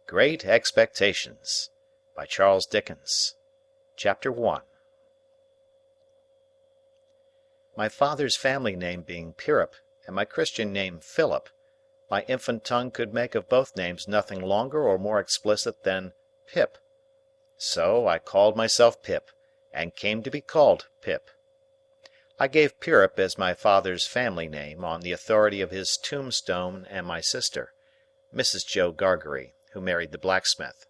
Great Expectations by Charles Dickens. Chapter 1. My father's family name being Pirrip, and my Christian name Philip, my infant tongue could make of both names nothing longer or more explicit than Pip. So I called myself Pip, and came to be called Pip. I gave Pirrip as my father's family name on the authority of his tombstone and my sister, Mrs. Joe Gargery, who married the blacksmith.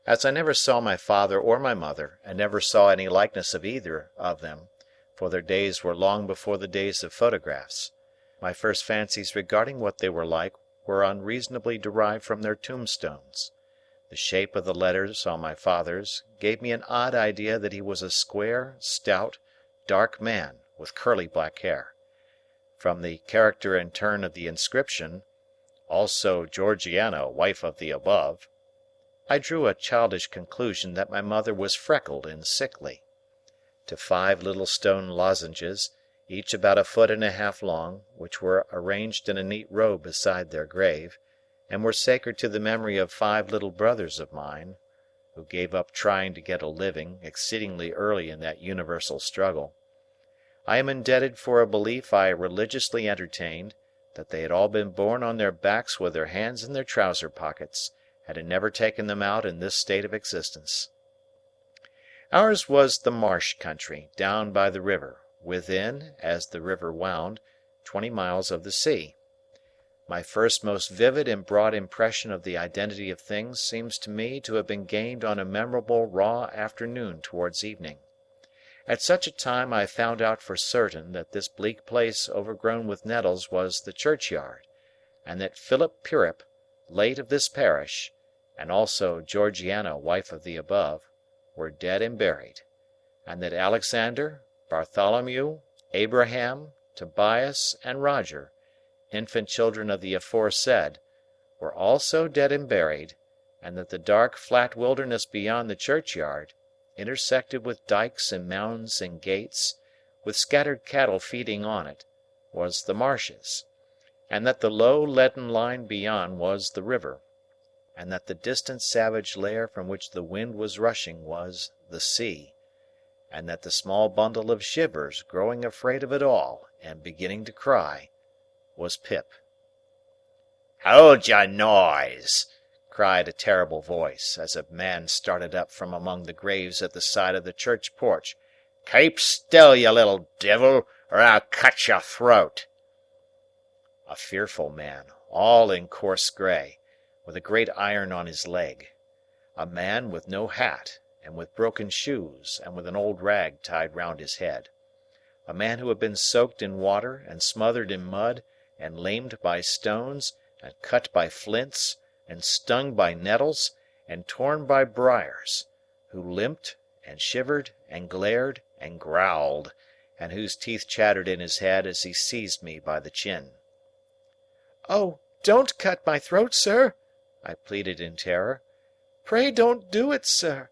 As I never saw my father or my mother, and never saw any likeness of either of them, for their days were long before the days of photographs, my first fancies regarding what they were like were unreasonably derived from their tombstones. The shape of the letters on my father's gave me an odd idea that he was a square, stout, dark man with curly black hair. From the character and turn of the inscription, "Also Georgiana, wife of the above," I drew a childish conclusion that my mother was freckled and sickly. To 5 little stone lozenges, each about 1.5 feet long, which were arranged in a neat row beside their grave, and were sacred to the memory of 5 little brothers of mine, who gave up trying to get a living exceedingly early in that universal struggle, I am indebted for a belief I religiously entertained, that they had all been born on their backs with their hands in their trouser pockets, and had never taken them out in this state of existence. Ours was the marsh country, down by the river, within, as the river wound, 20 miles of the sea. My first most vivid and broad impression of the identity of things seems to me to have been gained on a memorable raw afternoon towards evening. At such a time I found out for certain that this bleak place overgrown with nettles was the churchyard, and that Philip Pirrip, late of this parish, and also Georgiana, wife of the above, were dead and buried, and that Alexander, Bartholomew, Abraham, Tobias, and Roger, infant children of the aforesaid, were also dead and buried, and that the dark flat wilderness beyond the churchyard, intersected with dikes and mounds and gates, with scattered cattle feeding on it, was the marshes, and that the low leaden line beyond was the river, and that the distant savage lair from which the wind was rushing was the sea, and that the small bundle of shivers growing afraid of it all and beginning to cry was Pip. "Hold your noise!" cried a terrible voice, as a man started up from among the graves at the side of the church porch. "Keep still, you little devil, or I'll cut your throat!" A fearful man, all in coarse grey, with a great iron on his leg. A man with no hat, and with broken shoes, and with an old rag tied round his head. A man who had been soaked in water, and smothered in mud, and lamed by stones, and cut by flints, and stung by nettles, and torn by briars, who limped, and shivered, and glared, and growled, and whose teeth chattered in his head as he seized me by the chin. "Oh, don't cut my throat, sir!" I pleaded in terror. "Pray don't do it, sir!"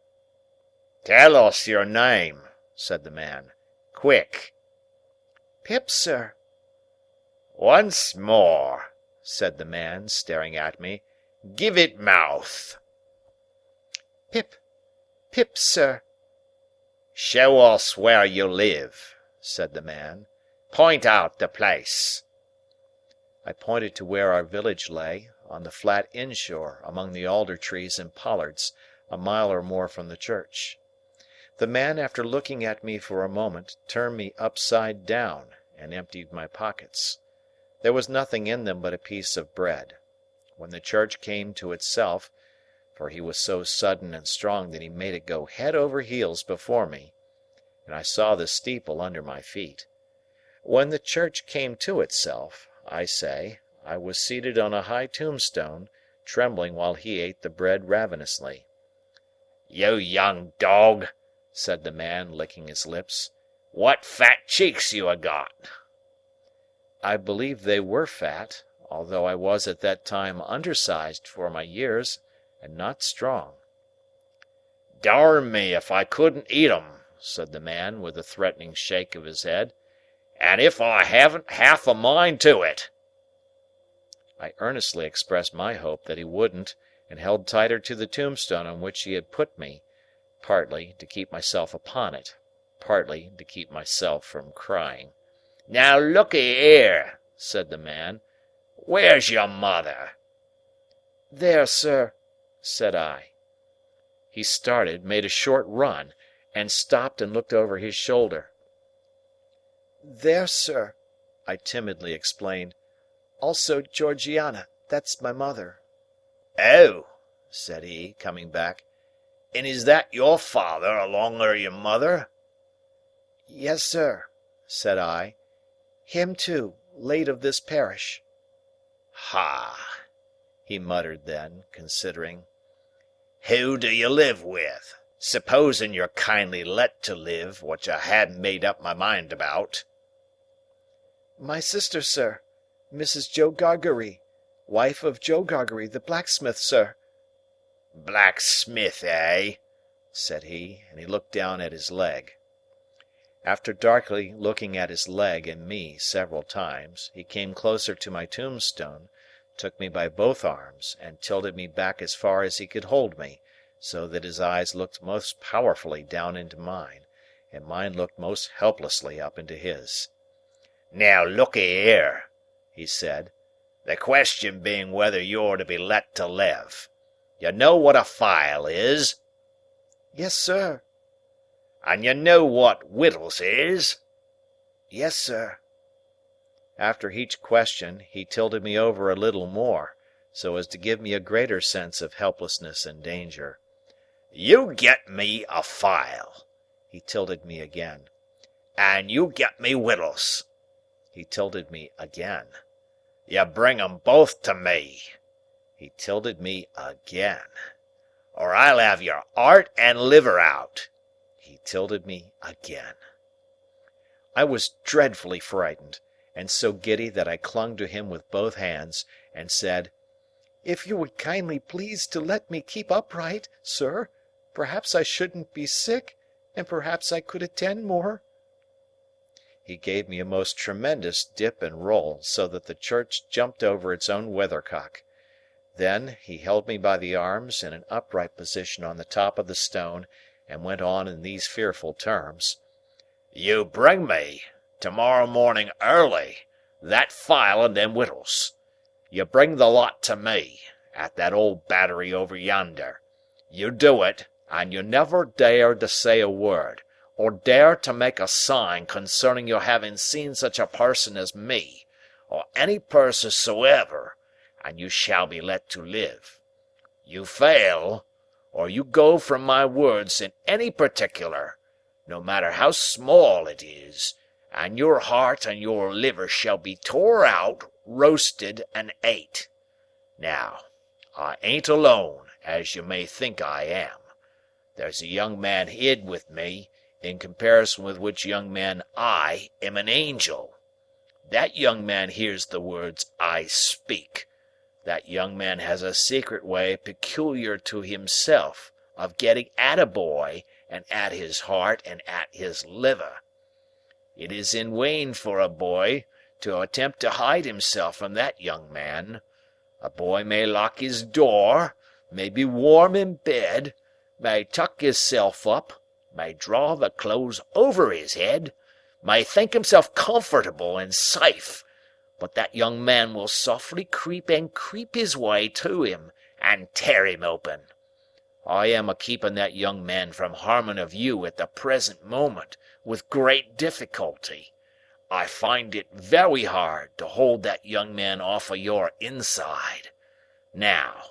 "Tell us your name," said the man. "Quick!" "Pip, sir." "Once more," said the man, staring at me. "Give it mouth." "Pip. Pip, sir." "Show us where you live," said the man. "Point out the place." I pointed to where our village lay, on the flat inshore among the alder trees and pollards, a mile or more from the church. The man, after looking at me for a moment, turned me upside down, and emptied my pockets. There was nothing in them but a piece of bread. When the church came to itself, for he was so sudden and strong that he made it go head over heels before me, and I saw the steeple under my feet. When the church came to itself, I say, I was seated on a high tombstone, trembling while he ate the bread ravenously. "You young dog," said the man, licking his lips, "what fat cheeks you ha' got!" I believe they were fat, although I was at that time undersized for my years, and not strong. "Darn me if I couldn't eat 'em," said the man, with a threatening shake of his head, "and if I haven't half a mind to it." I earnestly expressed my hope that he wouldn't, and held tighter to the tombstone on which he had put me, partly to keep myself upon it, partly to keep myself from crying. "Now look'ee here," said the man. "Where's your mother?" "There, sir," said I. He started, made a short run, and stopped and looked over his shoulder. "There, sir," I timidly explained. "Also Georgiana, that's my mother." "Oh!" said he, coming back. "And is that your father along o' your mother?" "Yes, sir," said I. "Him too, late of this parish." "Ha!" he muttered then, considering. "Who do you live with? Supposing you're kindly let to live, which I hadn't made up my mind about." "My sister, sir, Mrs. Joe Gargery, wife of Joe Gargery, the blacksmith, sir." "Blacksmith, eh?" said he, and he looked down at his leg. After darkly looking at his leg and me several times, he came closer to my tombstone, took me by both arms, and tilted me back as far as he could hold me, so that his eyes looked most powerfully down into mine, and mine looked most helplessly up into his. "Now look'ee here," he said, "the question being whether you're to be let to live. You know what a file is?" "Yes, sir." "And you know what wittles is?" "Yes, sir." After each question, he tilted me over a little more, so as to give me a greater sense of helplessness and danger. "You get me a file." He tilted me again. "And you get me wittles." He tilted me again. "You bring 'em both to me." He tilted me again. "Or I'll have your 'art and liver out." He tilted me again. I was dreadfully frightened, and so giddy that I clung to him with both hands, and said, "If you would kindly please to let me keep upright, sir, perhaps I shouldn't be sick, and perhaps I could attend more." He gave me a most tremendous dip and roll, so that the church jumped over its own weathercock. Then, he held me by the arms in an upright position on the top of the stone, and went on in these fearful terms. "You bring me, tomorrow morning early, that file and them wittles. You bring the lot to me, at that old battery over yonder. You do it, and you never dare to say a word, or dare to make a sign concerning your having seen such a person as me, or any person soever, and you shall be let to live. You fail, or you go from my words in any particular, no matter how small it is, and your heart and your liver shall be tore out, roasted, and ate. Now, I ain't alone, as you may think I am. There's a young man hid with me, in comparison with which young man I am an angel. That young man hears the words I speak. That young man has a secret way peculiar to himself of getting at a boy, and at his heart, and at his liver. It is in vain for a boy to attempt to hide himself from that young man. A boy may lock his door, may be warm in bed, may tuck hisself up, may draw the clothes over his head, may think himself comfortable and safe, but that young man will softly creep his way to him, and tear him open. I am a keeping that young man from harming of you at the present moment, with great difficulty. I find it very hard to hold that young man off of your inside. Now,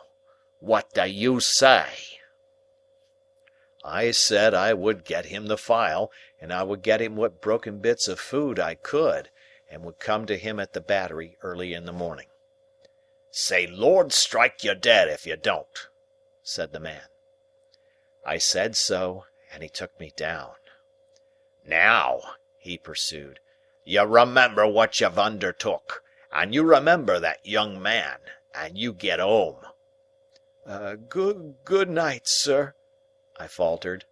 what do you say?" I said I would get him the file, and I would get him what broken bits of food I could, and would come to him at the battery early in the morning. "Say Lord strike you dead if you don't," said the man. I said so, and he took me down. "Now," he pursued, "you remember what you've undertook, and you remember that young man, and you get home." Good night, sir," I faltered.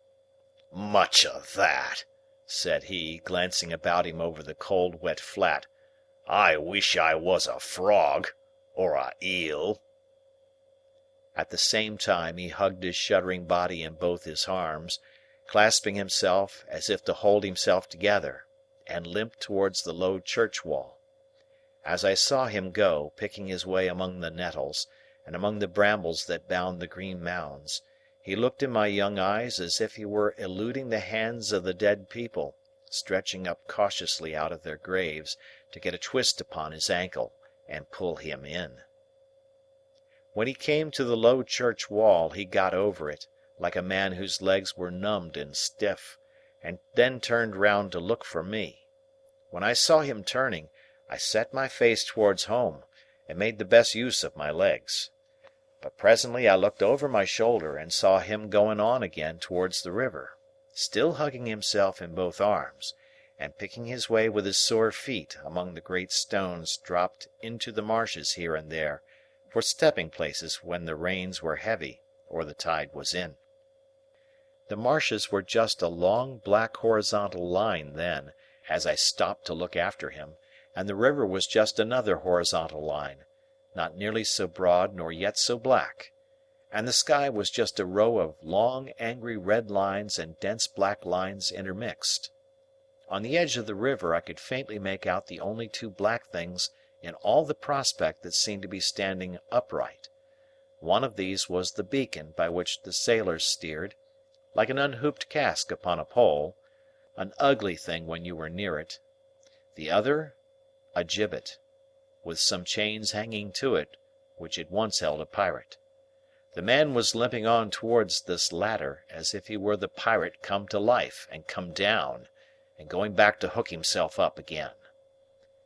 "Much of that," said he, glancing about him over the cold wet flat. "I wish I was a frog, or a eel." At the same time he hugged his shuddering body in both his arms, clasping himself as if to hold himself together, and limped towards the low church wall. As I saw him go, picking his way among the nettles, and among the brambles that bound the green mounds, he looked in my young eyes as if he were eluding the hands of the dead people, stretching up cautiously out of their graves to get a twist upon his ankle and pull him in. When he came to the low church wall, he got over it, like a man whose legs were numbed and stiff, and then turned round to look for me. When I saw him turning, I set my face towards home, and made the best use of my legs. But presently I looked over my shoulder, and saw him going on again towards the river, still hugging himself in both arms, and picking his way with his sore feet among the great stones dropped into the marshes here and there, for stepping places when the rains were heavy or the tide was in. The marshes were just a long black horizontal line then, as I stopped to look after him, and the river was just another horizontal line, not nearly so broad nor yet so black, and the sky was just a row of long angry red lines and dense black lines intermixed. On the edge of the river I could faintly make out the only two black things in all the prospect that seemed to be standing upright. One of these was the beacon by which the sailors steered, like an unhooped cask upon a pole, an ugly thing when you were near it; the other, a gibbet, with some chains hanging to it which had once held a pirate. The man was limping on towards this latter, as if he were the pirate come to life and come down, and going back to hook himself up again.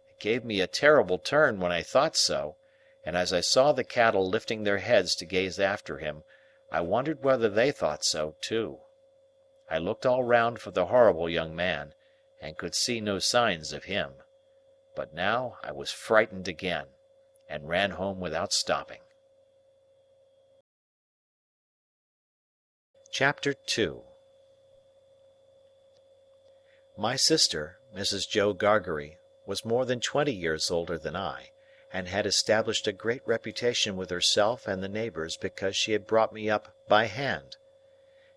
It gave me a terrible turn when I thought so, and as I saw the cattle lifting their heads to gaze after him, I wondered whether they thought so too. I looked all round for the horrible young man, and could see no signs of him. But now I was frightened again, and ran home without stopping. Chapter 2. My sister, Mrs. Joe Gargery, was more than 20 years older than I, and had established a great reputation with herself and the neighbours because she had brought me up by hand.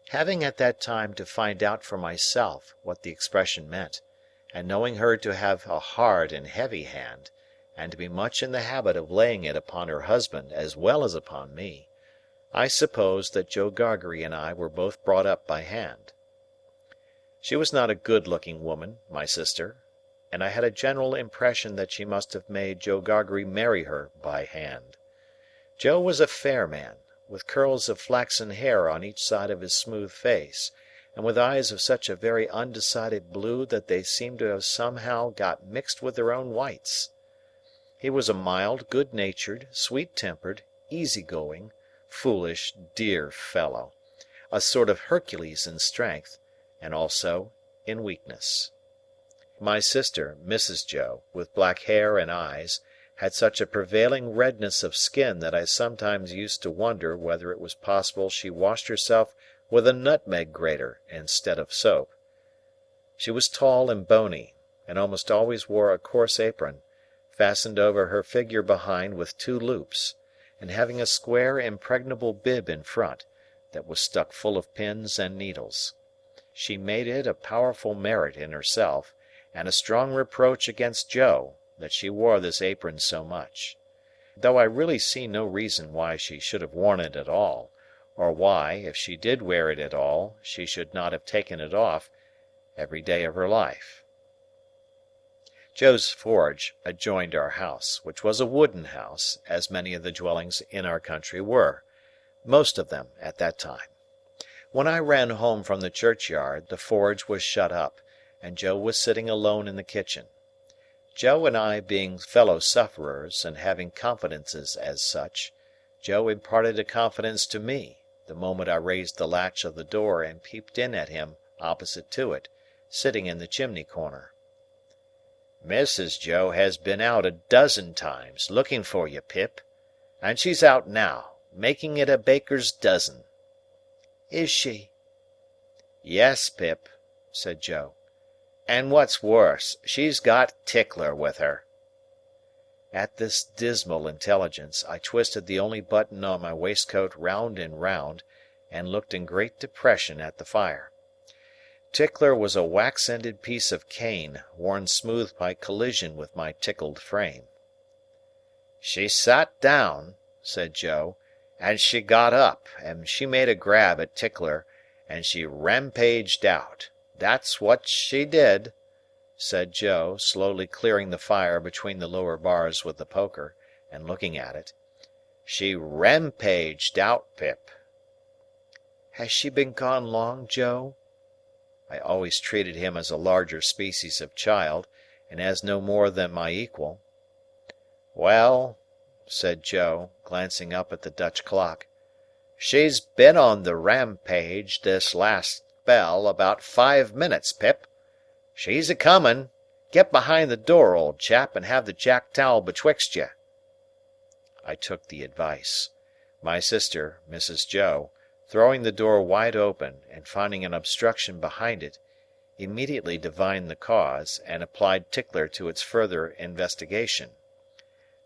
Having at that time to find out for myself what the expression meant, and knowing her to have a hard and heavy hand, and to be much in the habit of laying it upon her husband as well as upon me, I supposed that Joe Gargery and I were both brought up by hand. She was not a good-looking woman, my sister, and I had a general impression that she must have made Joe Gargery marry her by hand. Joe was a fair man, with curls of flaxen hair on each side of his smooth face, and with eyes of such a very undecided blue that they seemed to have somehow got mixed with their own whites. He was a mild, good-natured, sweet-tempered, easy-going, foolish, dear fellow, a sort of Hercules in strength, and also in weakness. My sister, Mrs. Joe, with black hair and eyes, had such a prevailing redness of skin that I sometimes used to wonder whether it was possible she washed herself with a nutmeg grater instead of soap. She was tall and bony, and almost always wore a coarse apron, fastened over her figure behind with 2 loops, and having a square impregnable bib in front, that was stuck full of pins and needles. She made it a powerful merit in herself, and a strong reproach against Joe, that she wore this apron so much; though I really see no reason why she should have worn it at all, or why, if she did wear it at all, she should not have taken it off every day of her life. Joe's forge adjoined our house, which was a wooden house, as many of the dwellings in our country were, most of them at that time. When I ran home from the churchyard, the forge was shut up, and Joe was sitting alone in the kitchen. Joe and I being fellow sufferers, and having confidences as such, Joe imparted a confidence to me, the moment I raised the latch of the door and peeped in at him opposite to it, sitting in the chimney corner. "Mrs. Joe has been out a dozen times, looking for you, Pip, and she's out now, making it a baker's dozen." "Is she?" "Yes, Pip," said Joe. "And what's worse, she's got Tickler with her." At this dismal intelligence, I twisted the only button on my waistcoat round and round, and looked in great depression at the fire. Tickler was a wax-ended piece of cane, worn smooth by collision with my tickled frame. "She sat down," said Joe, "and she got up, and she made a grab at Tickler, and she rampaged out. That's what she did," said Joe, slowly clearing the fire between the lower bars with the poker, and looking at it. "She rampaged out, Pip." "Has she been gone long, Joe?" I always treated him as a larger species of child, and as no more than my equal. "Well," said Joe, glancing up at the Dutch clock, "she's been on the rampage this last spell about 5 minutes, Pip. She's a-comin'. Get behind the door, old chap, and have the jack towel betwixt you." I took the advice. My sister, Mrs. Joe, throwing the door wide open, and finding an obstruction behind it, immediately divined the cause, and applied Tickler to its further investigation.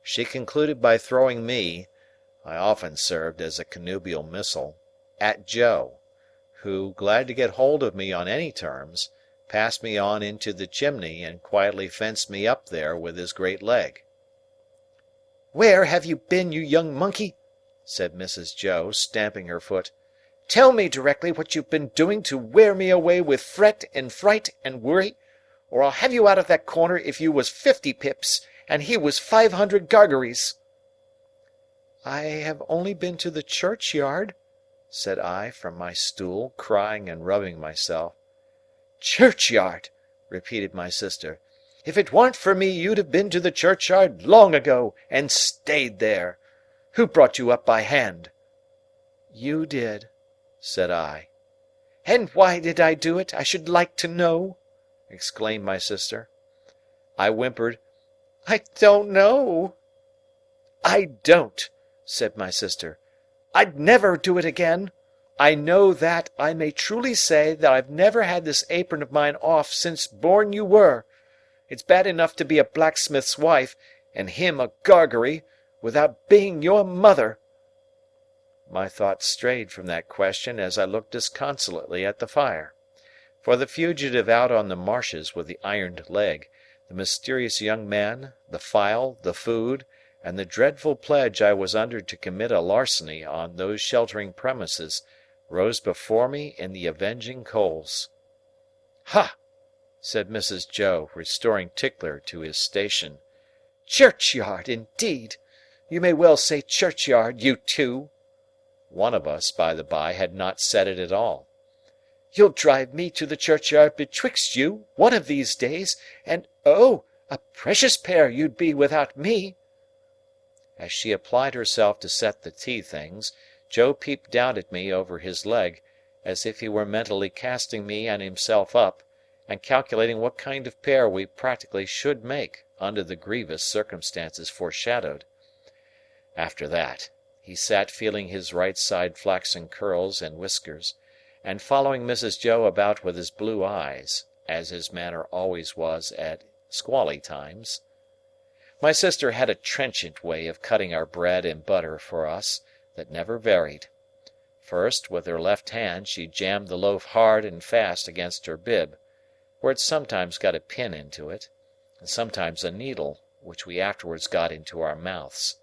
She concluded by throwing me (I often served as a connubial missile) at Joe, who, glad to get hold of me on any terms, passed me on into the chimney, and quietly fenced me up there with his great leg. "Where have you been, you young monkey?" said Mrs. Joe, stamping her foot. "Tell me directly what you've been doing to wear me away with fret and fright and worry, or I'll have you out of that corner if you was 50 Pips, and he was 500 Gargeries." "I have only been to the churchyard," said I from my stool, crying and rubbing myself. "Churchyard!" repeated my sister. "If it warn't for me you'd have been to the churchyard long ago, and stayed there. Who brought you up by hand?" "You did," said I. "And why did I do it, I should like to know?" exclaimed my sister. I whimpered, "I don't know." "I don't," said my sister. "I'd never do it again. I know that I may truly say that I've never had this apron of mine off since born you were. It's bad enough to be a blacksmith's wife, and him a Gargery, without being your mother." My thoughts strayed from that question as I looked disconsolately at the fire. For the fugitive out on the marshes with the ironed leg, the mysterious young man, the file, the food, and the dreadful pledge I was under to commit a larceny on those sheltering premises, rose before me in the avenging coals. "Ha!" said Mrs. Joe, restoring Tickler to his station. "Churchyard, indeed! You may well say churchyard, you two." One of us, by the by, had not said it at all. "You'll drive me to the churchyard betwixt you, one of these days, and oh, a precious pair you'd be without me." As she applied herself to set the tea things, Joe peeped down at me over his leg, as if he were mentally casting me and himself up, and calculating what kind of pair we practically should make under the grievous circumstances foreshadowed. After that, he sat feeling his right side flaxen curls and whiskers, and following Mrs. Joe about with his blue eyes, as his manner always was at squally times. My sister had a trenchant way of cutting our bread and butter for us, that never varied. First, with her left hand she jammed the loaf hard and fast against her bib, where it sometimes got a pin into it, and sometimes a needle, which we afterwards got into our mouths.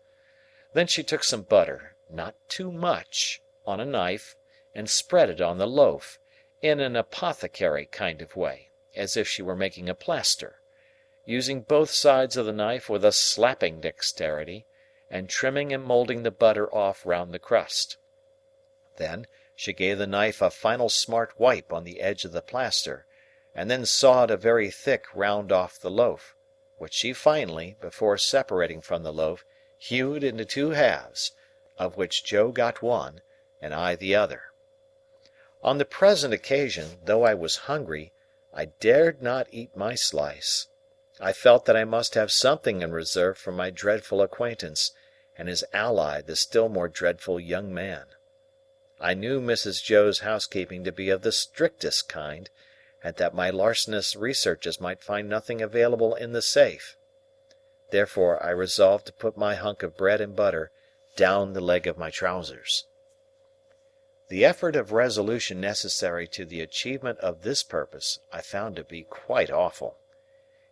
Then she took some butter, not too much, on a knife, and spread it on the loaf, in an apothecary kind of way, as if she were making a plaster, using both sides of the knife with a slapping dexterity, and trimming and moulding the butter off round the crust. Then, she gave the knife a final smart wipe on the edge of the plaster, and then sawed a very thick round off the loaf, which she finally, before separating from the loaf, hewed into 2 halves, of which Joe got one, and I the other. On the present occasion, though I was hungry, I dared not eat my slice. I felt that I must have something in reserve for my dreadful acquaintance, and his ally, the still more dreadful young man. I knew Mrs. Joe's housekeeping to be of the strictest kind, and that my larcenous researches might find nothing available in the safe. Therefore I resolved to put my hunk of bread and butter down the leg of my trousers. The effort of resolution necessary to the achievement of this purpose I found to be quite awful.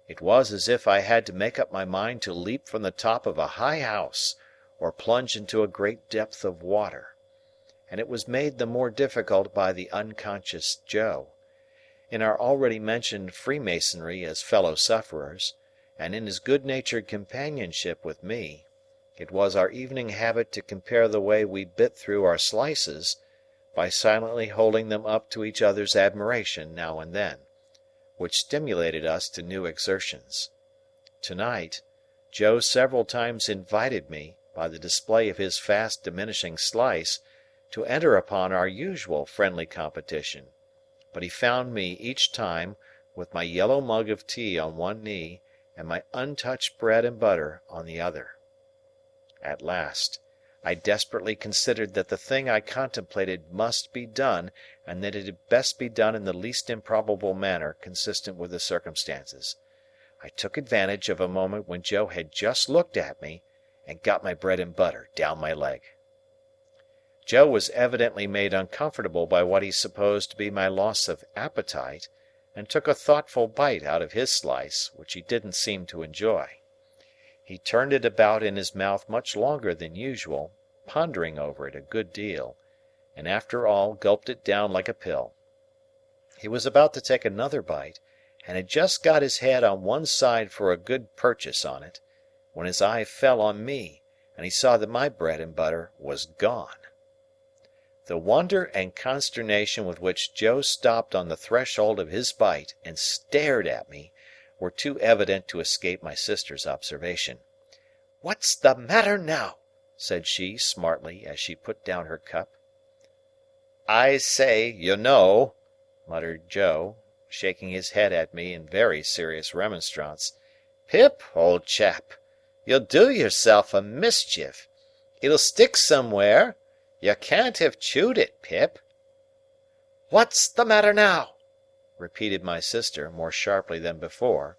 It was as if I had to make up my mind to leap from the top of a high house, or plunge into a great depth of water. And it was made the more difficult by the unconscious Joe. In our already mentioned freemasonry as fellow-sufferers, and in his good-natured companionship with me, it was our evening habit to compare the way we bit through our slices, by silently holding them up to each other's admiration now and then, which stimulated us to new exertions. To-night, Joe several times invited me, by the display of his fast diminishing slice, to enter upon our usual friendly competition, but he found me each time with my yellow mug of tea on one knee and my untouched bread and butter on the other. At last, I desperately considered that the thing I contemplated must be done, and that it had best be done in the least improbable manner consistent with the circumstances. I took advantage of a moment when Joe had just looked at me, and got my bread and butter down my leg. Joe was evidently made uncomfortable by what he supposed to be my loss of appetite, and took a thoughtful bite out of his slice, which he didn't seem to enjoy. He turned it about in his mouth much longer than usual, pondering over it a good deal, and after all gulped it down like a pill. He was about to take another bite, and had just got his head on one side for a good purchase on it, when his eye fell on me, and he saw that my bread and butter was gone. The wonder and consternation with which Joe stopped on the threshold of his bite and stared at me were too evident to escape my sister's observation. "What's the matter now?" said she, smartly, as she put down her cup. "I say, you know," muttered Joe, shaking his head at me in very serious remonstrance, "Pip, old chap, you'll do yourself a mischief. It'll stick somewhere. You can't have chewed it, Pip." "What's the matter now?" repeated my sister, more sharply than before.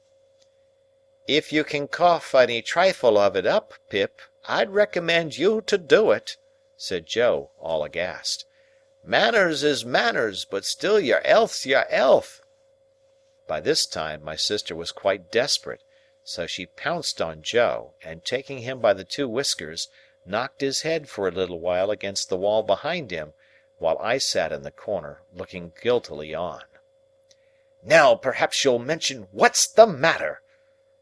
"If you can cough any trifle of it up, Pip, I'd recommend you to do it," said Joe, all aghast. "Manners is manners, but still your 'ealth's your 'ealth." By this time my sister was quite desperate, so she pounced on Joe, and taking him by the two whiskers, knocked his head for a little while against the wall behind him, while I sat in the corner, looking guiltily on. "Now perhaps you'll mention what's the matter,"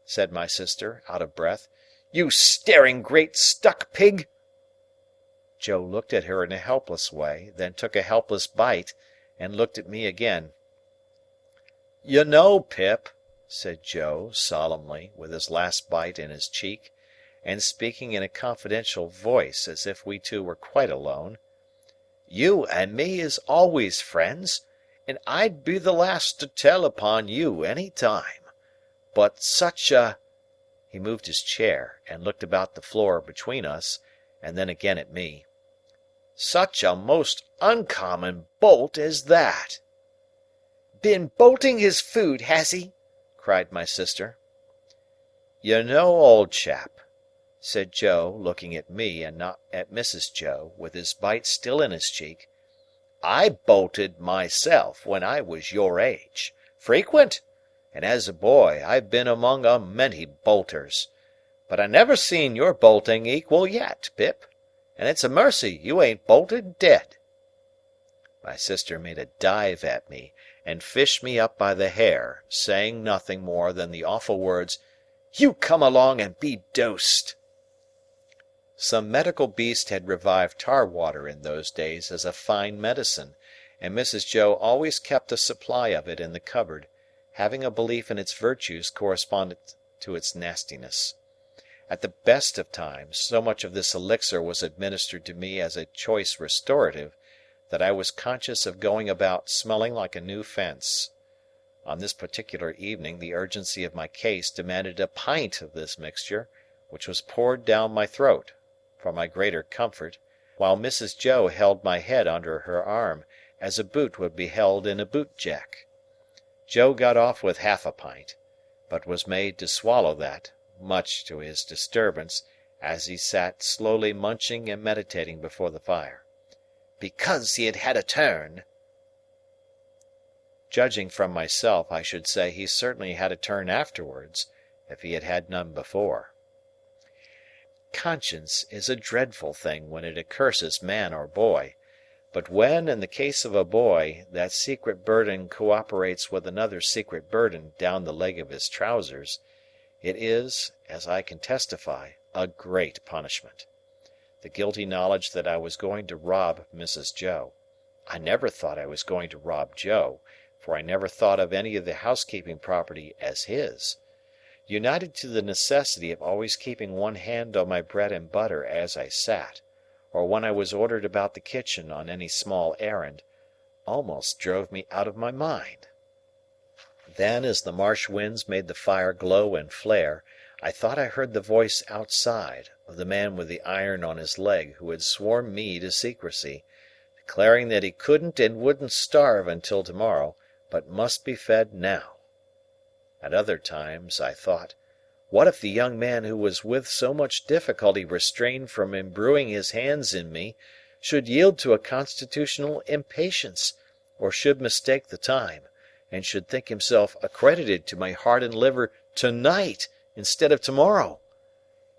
said my sister, out of breath. "You staring great stuck pig!" Joe looked at her in a helpless way, then took a helpless bite, and looked at me again. "You know, Pip," said Joe, solemnly, with his last bite in his cheek, and speaking in a confidential voice as if we two were quite alone, "you and me is always friends, and I'd be the last to tell upon you any time. But such a—" he moved his chair, and looked about the floor between us, and then again at me, "such a most uncommon bolt as that." "Been bolting his food, has he?" cried my sister. "You know, old chap," said Joe, looking at me and not at Mrs. Joe, with his bite still in his cheek, "I bolted myself when I was your age. Frequent, and as a boy I've been among a many bolters. But I never seen your bolting equal yet, Pip, and it's a mercy you ain't bolted dead." My sister made a dive at me, and fished me up by the hair, saying nothing more than the awful words, "You come along and be dosed." Some medical beast had revived tar water in those days as a fine medicine, and Mrs. Joe always kept a supply of it in the cupboard, having a belief in its virtues correspondent to its nastiness. At the best of times, so much of this elixir was administered to me as a choice restorative, that I was conscious of going about smelling like a new fence. On this particular evening the urgency of my case demanded a pint of this mixture, which was poured down my throat, for my greater comfort, while Mrs. Joe held my head under her arm, as a boot would be held in a boot-jack. Joe got off with half a pint, but was made to swallow that, much to his disturbance, as he sat slowly munching and meditating before the fire. "Because he had had a turn." Judging from myself, I should say he certainly had a turn afterwards, if he had had none before. Conscience is a dreadful thing when it accurses man or boy, but when, in the case of a boy, that secret burden cooperates with another secret burden down the leg of his trousers, it is, as I can testify, a great punishment. The guilty knowledge that I was going to rob Mrs. Joe—I never thought I was going to rob Joe, for I never thought of any of the housekeeping property as his—united to the necessity of always keeping one hand on my bread and butter as I sat, or when I was ordered about the kitchen on any small errand, almost drove me out of my mind. Then, as the marsh winds made the fire glow and flare, I thought I heard the voice outside of the man with the iron on his leg who had sworn me to secrecy, declaring that he couldn't and wouldn't starve until tomorrow, but must be fed now. At other times, I thought, what if the young man who was with so much difficulty restrained from imbruing his hands in me, should yield to a constitutional impatience, or should mistake the time, and should think himself accredited to my heart and liver to-night instead of tomorrow?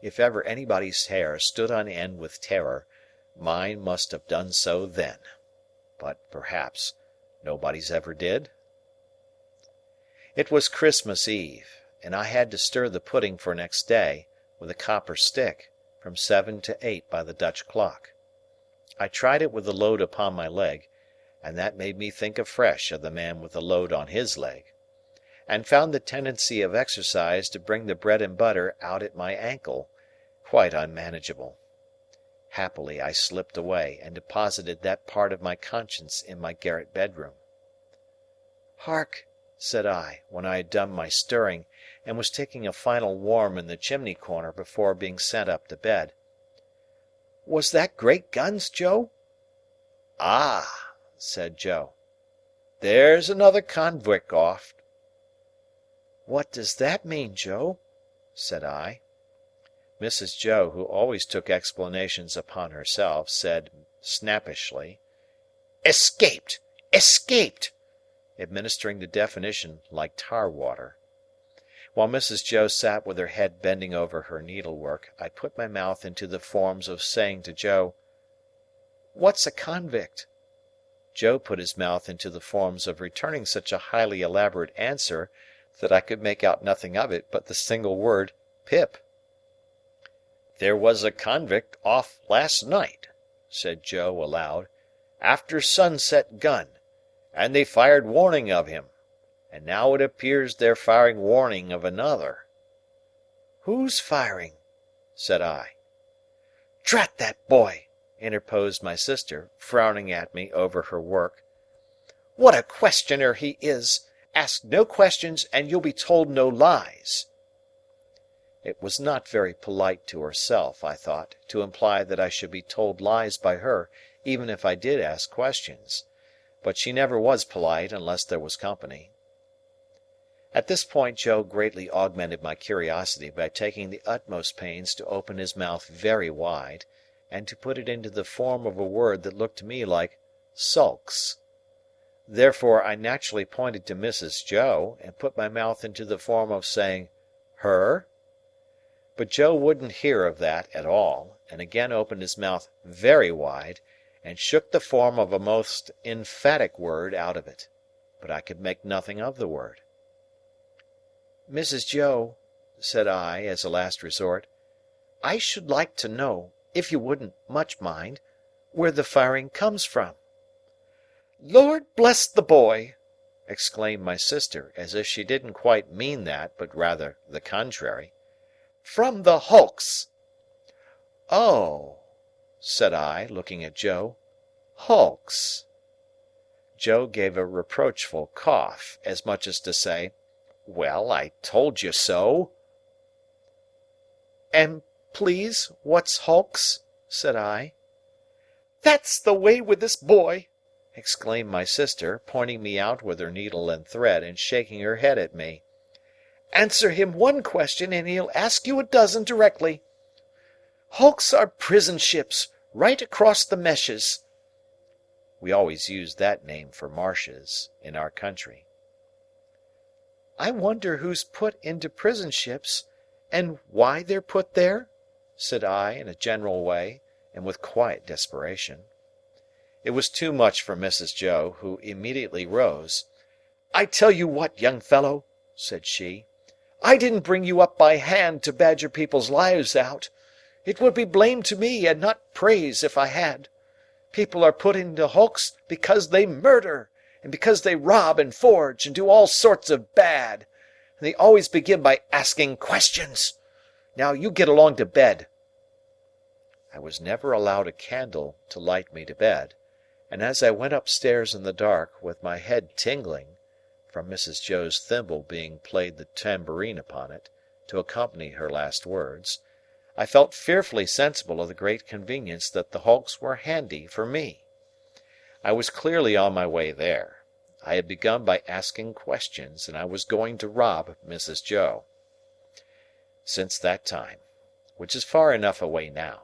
If ever anybody's hair stood on end with terror, mine must have done so then. But perhaps nobody's ever did? It was Christmas Eve, and I had to stir the pudding for next day, with a copper stick, from 7 to 8 by the Dutch clock. I tried it with the load upon my leg, and that made me think afresh of the man with the load on his leg, and found the tendency of exercise to bring the bread and butter out at my ankle quite unmanageable. Happily I slipped away, and deposited that part of my conscience in my garret bedroom. "Hark!" said I, when I had done my stirring, and was taking a final warm in the chimney corner before being sent up to bed. "Was that great guns, Joe?" "Ah!" said Joe. "There's another convict off." "What does that mean, Joe?" said I. Mrs. Joe, who always took explanations upon herself, said snappishly, "Escaped! Escaped!" administering the definition like tar water. While Mrs. Joe sat with her head bending over her needlework, I put my mouth into the forms of saying to Joe, "What's a convict?" Joe put his mouth into the forms of returning such a highly elaborate answer that I could make out nothing of it but the single word Pip. "There was a convict off last night," said Joe aloud, "after sunset gun, and they fired warning of him, and now it appears they're firing warning of another." "Who's firing?" said I. "Drat that boy!" interposed my sister, frowning at me over her work. "What a questioner he is! Ask no questions, and you'll be told no lies." It was not very polite to herself, I thought, to imply that I should be told lies by her, even if I did ask questions. But she never was polite unless there was company. At this point Joe greatly augmented my curiosity by taking the utmost pains to open his mouth very wide, and to put it into the form of a word that looked to me like sulks. Therefore I naturally pointed to Mrs. Joe, and put my mouth into the form of saying, "Her?" But Joe wouldn't hear of that at all, and again opened his mouth very wide, and shook the form of a most emphatic word out of it. But I could make nothing of the word. "Mrs. Joe," said I, as a last resort, "I should like to know, if you wouldn't much mind, where the firing comes from." "Lord bless the boy!" exclaimed my sister, as if she didn't quite mean that, but rather the contrary. "From the hulks." "Oh!" said I, looking at Joe. "Hulks!" Joe gave a reproachful cough, as much as to say, "Well, I told you so." "And please, what's hulks?" said I. "That's the way with this boy!" exclaimed my sister, pointing me out with her needle and thread, and shaking her head at me. Answer him one question, and he'll ask you a dozen directly. Hulks are prison ships, right across the meshes. We always used that name for marshes in our country. I wonder who's put into prison ships, and why they're put there? Said I, in a general way, and with quiet desperation. It was too much for Mrs. Joe, who immediately rose. I tell you what, young fellow, said she, I didn't bring you up by hand to badger people's lives out. It would be blame to me, and not praise, if I had. People are put into hulks because they murder, and because they rob and forge and do all sorts of bad, and they always begin by asking questions. Now you get along to bed. I was never allowed a candle to light me to bed, and as I went upstairs in the dark, with my head tingling, from Mrs. Joe's thimble being played the tambourine upon it, to accompany her last words, I felt fearfully sensible of the great convenience that the hulks were handy for me. I was clearly on my way there. I had begun by asking questions, and I was going to rob Mrs. Joe. Since that time, which is far enough away now,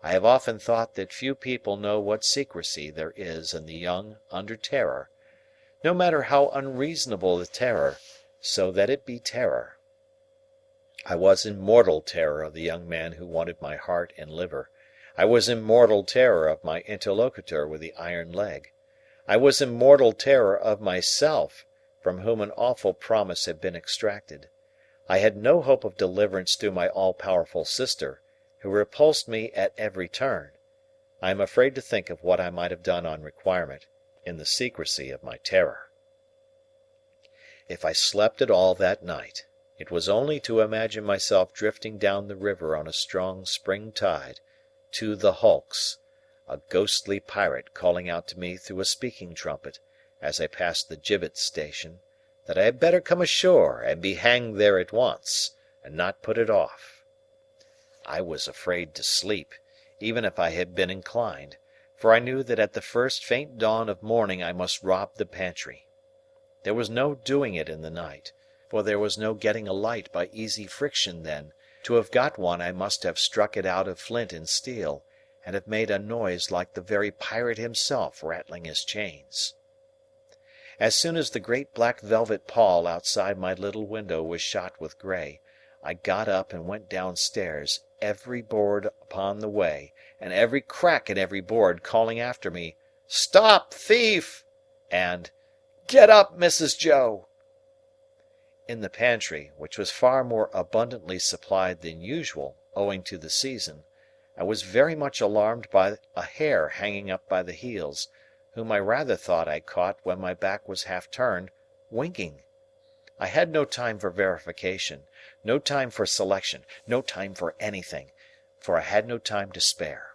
I have often thought that few people know what secrecy there is in the young under terror, no matter how unreasonable the terror, so that it be terror. I was in mortal terror of the young man who wanted my heart and liver. I was in mortal terror of my interlocutor with the iron leg. I was in mortal terror of myself, from whom an awful promise had been extracted. I had no hope of deliverance through my all-powerful sister, who repulsed me at every turn. I am afraid to think of what I might have done on requirement, in the secrecy of my terror. If I slept at all that night, it was only to imagine myself drifting down the river on a strong spring tide, to the hulks, a ghostly pirate calling out to me through a speaking trumpet, as I passed the gibbet station, that I had better come ashore and be hanged there at once, and not put it off. I was afraid to sleep, even if I had been inclined, for I knew that at the first faint dawn of morning I must rob the pantry. There was no doing it in the night, for there was no getting a light by easy friction then. To have got one I must have struck it out of flint and steel, and have made a noise like the very pirate himself rattling his chains. As soon as the great black velvet pall outside my little window was shot with grey, I got up and went downstairs, every board upon the way, and every crack in every board calling after me, "Stop, thief!" and "Get up, Mrs. Joe!" In the pantry, which was far more abundantly supplied than usual, owing to the season, I was very much alarmed by a hare hanging up by the heels, whom I rather thought I caught when my back was half turned, winking. I had no time for verification, no time for selection, no time for anything, for I had no time to spare.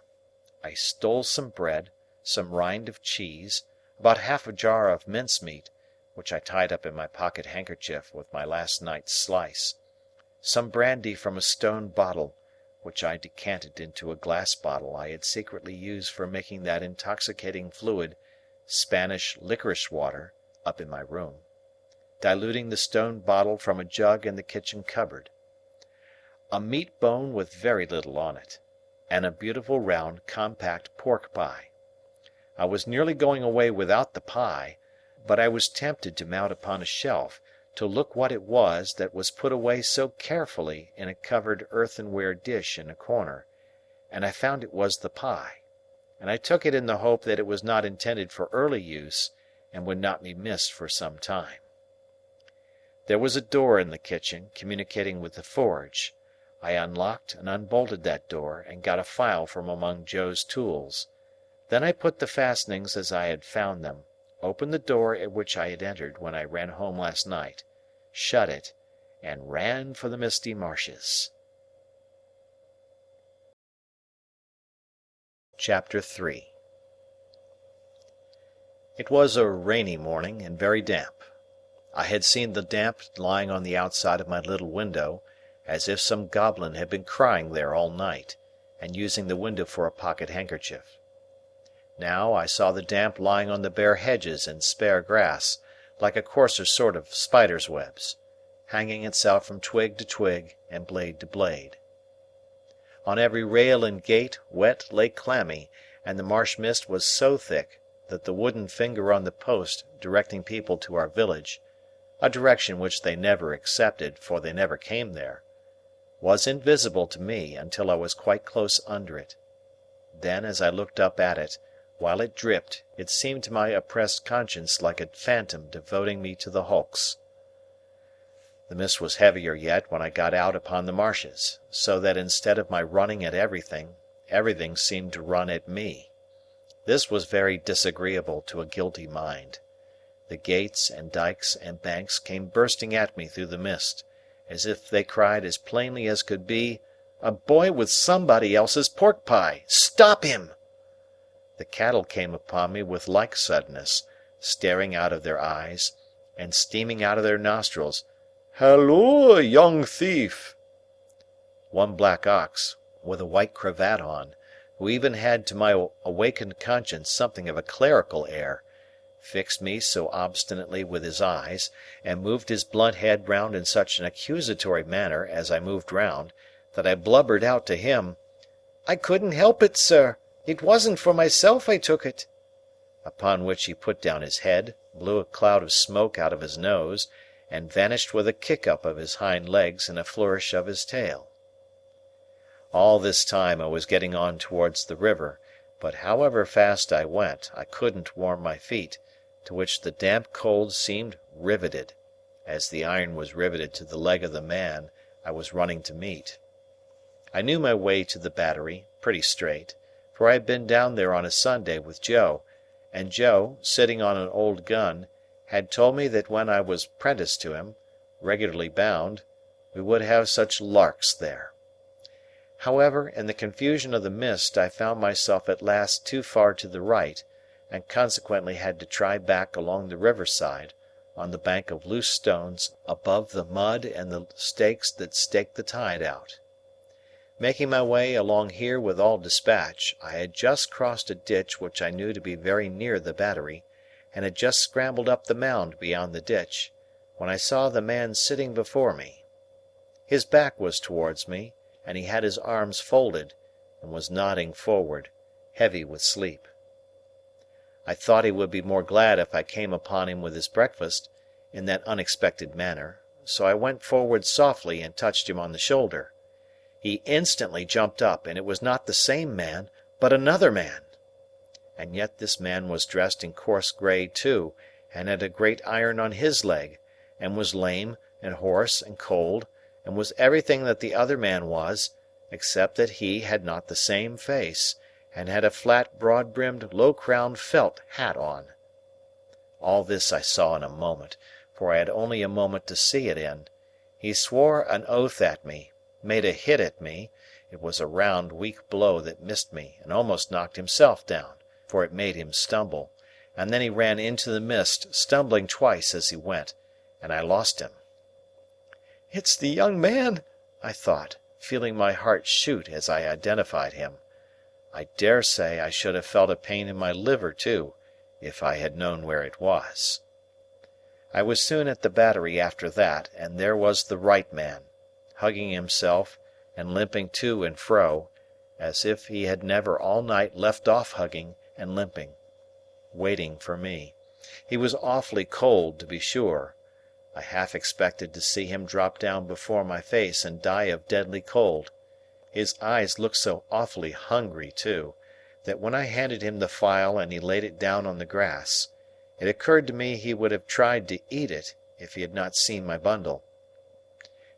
I stole some bread, some rind of cheese, about half a jar of mincemeat, which I tied up in my pocket handkerchief with my last night's slice, some brandy from a stone bottle, which I decanted into a glass bottle I had secretly used for making that intoxicating fluid, Spanish licorice water, up in my room, diluting the stone bottle from a jug in the kitchen cupboard. A meat bone with very little on it, and a beautiful round compact pork pie. I was nearly going away without the pie, but I was tempted to mount upon a shelf, to look what it was that was put away so carefully in a covered earthenware dish in a corner, and I found it was the pie, and I took it in the hope that it was not intended for early use, and would not be missed for some time. There was a door in the kitchen, communicating with the forge. I unlocked and unbolted that door, and got a file from among Joe's tools. Then I put the fastenings as I had found them, opened the door at which I had entered when I ran home last night, shut it, and ran for the misty marshes. Chapter 3. It was a rainy morning, and very damp. I had seen the damp lying on the outside of my little window, as if some goblin had been crying there all night, and using the window for a pocket handkerchief. Now, I saw the damp lying on the bare hedges and spare grass, like a coarser sort of spider's webs. hanging itself from twig to twig and blade to blade. On every rail and gate wet lay clammy, and the marsh mist was so thick that the wooden finger on the post directing people to our village, a direction which they never accepted, for they never came there, was invisible to me until I was quite close under it. Then, as I looked up at it, while it dripped, it seemed to my oppressed conscience like a phantom devoting me to the hulks. The mist was heavier yet when I got out upon the marshes, so that instead of my running at everything, everything seemed to run at me. This was very disagreeable to a guilty mind. The gates and dikes and banks came bursting at me through the mist, as if they cried as plainly as could be, "A boy with somebody else's pork pie! Stop him!" The cattle came upon me with like suddenness, staring out of their eyes, and steaming out of their nostrils. "Halloa, young thief!" One black ox, with a white cravat on, who even had to my awakened conscience something of a clerical air, fixed me so obstinately with his eyes, and moved his blunt head round in such an accusatory manner as I moved round, that I blubbered out to him, "I couldn't help it, sir. It wasn't for myself I took it." Upon which he put down his head, blew a cloud of smoke out of his nose, and vanished with a kick-up of his hind legs and a flourish of his tail. All this time I was getting on towards the river, but however fast I went, I couldn't warm my feet, to which the damp cold seemed riveted, as the iron was riveted to the leg of the man I was running to meet. I knew my way to the battery, pretty straight, for I had been down there on a Sunday with Joe, and Joe, sitting on an old gun, had told me that when I was 'prentice to him, regularly bound, we would have such larks there. However, in the confusion of the mist, I found myself at last too far to the right, and consequently had to try back along the riverside, on the bank of loose stones above the mud and the stakes that staked the tide out. Making my way along here with all dispatch, I had just crossed a ditch which I knew to be very near the battery, and had just scrambled up the mound beyond the ditch, when I saw the man sitting before me. His back was towards me, and he had his arms folded, and was nodding forward, heavy with sleep. I thought he would be more glad if I came upon him with his breakfast, in that unexpected manner, so I went forward softly and touched him on the shoulder. He instantly jumped up, and it was not the same man, but another man. And yet this man was dressed in coarse grey too, and had a great iron on his leg, and was lame, and hoarse, and cold, and was everything that the other man was, except that he had not the same face, and had a flat broad-brimmed low-crowned felt hat on. All this I saw in a moment, for I had only a moment to see it in. He swore an oath at me, made a hit at me. It was a round, weak blow that missed me and almost knocked himself down, for it made him stumble, and then he ran into the mist, stumbling twice as he went, and I lost him. "It's the young man," I thought, feeling my heart shoot as I identified him. I dare say I should have felt a pain in my liver too, if I had known where it was. I was soon at the battery after that, and there was the right man, hugging himself and limping to and fro, as if he had never all night left off hugging and limping, waiting for me. He was awfully cold, to be sure. I half expected to see him drop down before my face and die of deadly cold. His eyes looked so awfully hungry, too, that when I handed him the file and he laid it down on the grass, it occurred to me he would have tried to eat it if he had not seen my bundle.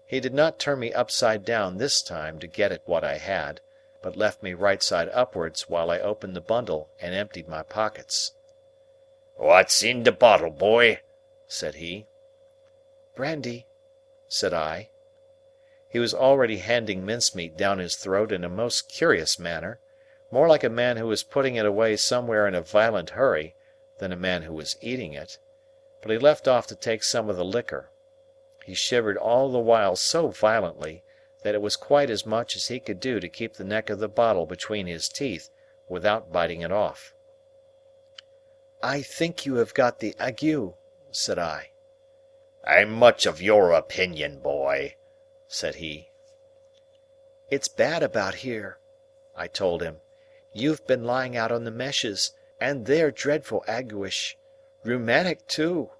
He did not turn me upside down this time to get at what I had, but left me right side upwards while I opened the bundle and emptied my pockets. "What's in the bottle, boy?" said he. "Brandy," said I. He was already handing mincemeat down his throat in a most curious manner, more like a man who was putting it away somewhere in a violent hurry than a man who was eating it, but he left off to take some of the liquor. He shivered all the while so violently that it was quite as much as he could do to keep the neck of the bottle between his teeth without biting it off. "I think you have got the ague," said I. I'm much of your opinion, boy," said he. "It's bad about here," I told him. "You've been lying out on the meshes, and they're dreadful aguish. Rheumatic, too."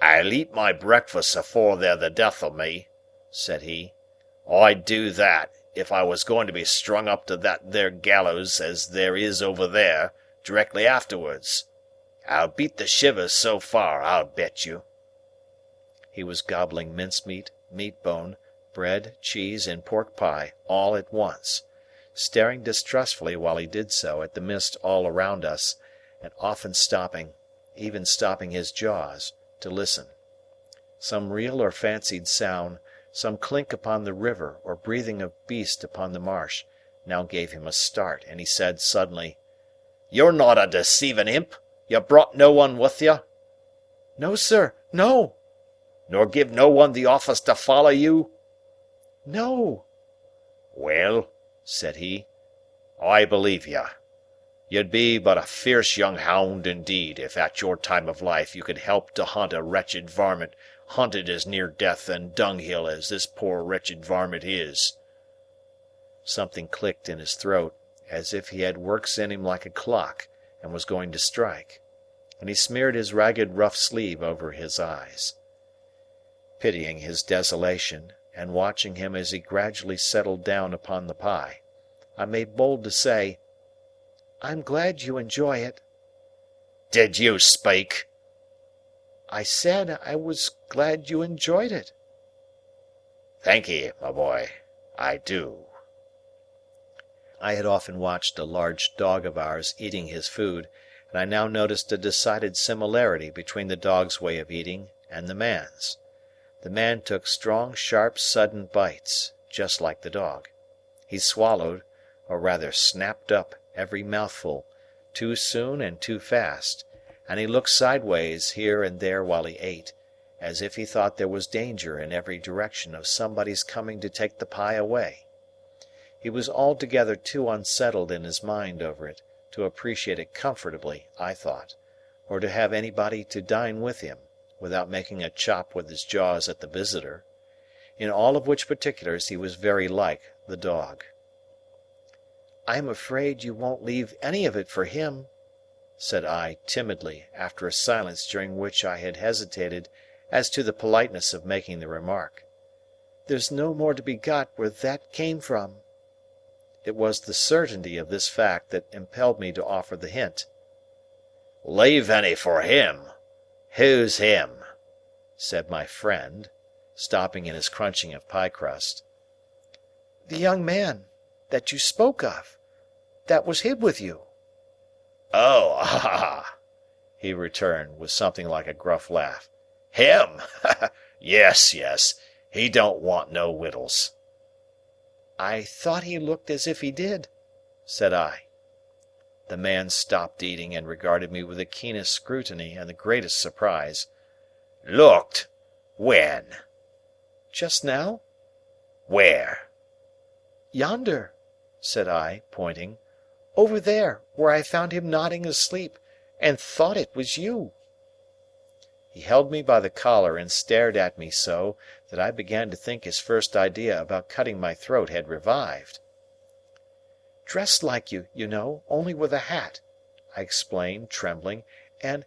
"I'll eat my breakfast afore they're the death of me," said he. "I'd do that, if I was going to be strung up to that there gallows as there is over there, directly afterwards. I'll beat the shivers so far, I'll bet you." He was gobbling mincemeat, meat bone, bread, cheese, and pork pie, all at once, staring distrustfully while he did so at the mist all around us, and often stopping, even stopping his jaws, to listen. Some real or fancied sound, some clink upon the river or breathing of beast upon the marsh, now gave him a start, and he said suddenly, "You're not a deceiving imp? You brought no one with you?" "No, sir, no." "Nor give no one the office to follow you?" "No." "Well," said he, "I believe you. You'd be but a fierce young hound indeed if at your time of life you could help to hunt a wretched varmint hunted as near death and dunghill as this poor wretched varmint is." Something clicked in his throat, as if he had works in him like a clock, and was going to strike, and he smeared his ragged rough sleeve over his eyes. Pitying his desolation, and watching him as he gradually settled down upon the pie, I made bold to say, "I'm glad you enjoy it." "Did you speak?" "I said I was glad you enjoyed it." "Thank'ee, my boy, I do." I had often watched a large dog of ours eating his food, and I now noticed a decided similarity between the dog's way of eating and the man's. The man took strong, sharp, sudden bites, just like the dog. He swallowed, or rather snapped up, every mouthful, too soon and too fast, and he looked sideways here and there while he ate, as if he thought there was danger in every direction of somebody's coming to take the pie away. He was altogether too unsettled in his mind over it, to appreciate it comfortably, I thought, or to have anybody to dine with him, without making a chop with his jaws at the visitor. In all of which particulars he was very like the dog. "I am afraid you won't leave any of it for him," said I timidly, after a silence during which I had hesitated as to the politeness of making the remark. "There's no more to be got where that came from." It was the certainty of this fact that impelled me to offer the hint. "Leave any for him? Who's him?" said my friend, stopping in his crunching of pie crust. "The young man that you spoke of, that was hid with you." "Oh, ah!" he returned, with something like a gruff laugh. "Him? Yes, yes. He don't want no wittles." "I thought he looked as if he did," said I. The man stopped eating and regarded me with the keenest scrutiny and the greatest surprise. "Looked? When?" "Just now." "Where?" "Yonder," said I, pointing. "Over there, where I found him nodding asleep, and thought it was you." He held me by the collar and stared at me so, that I began to think his first idea about cutting my throat had revived. "Dressed like you, you know, only with a hat," I explained, trembling, and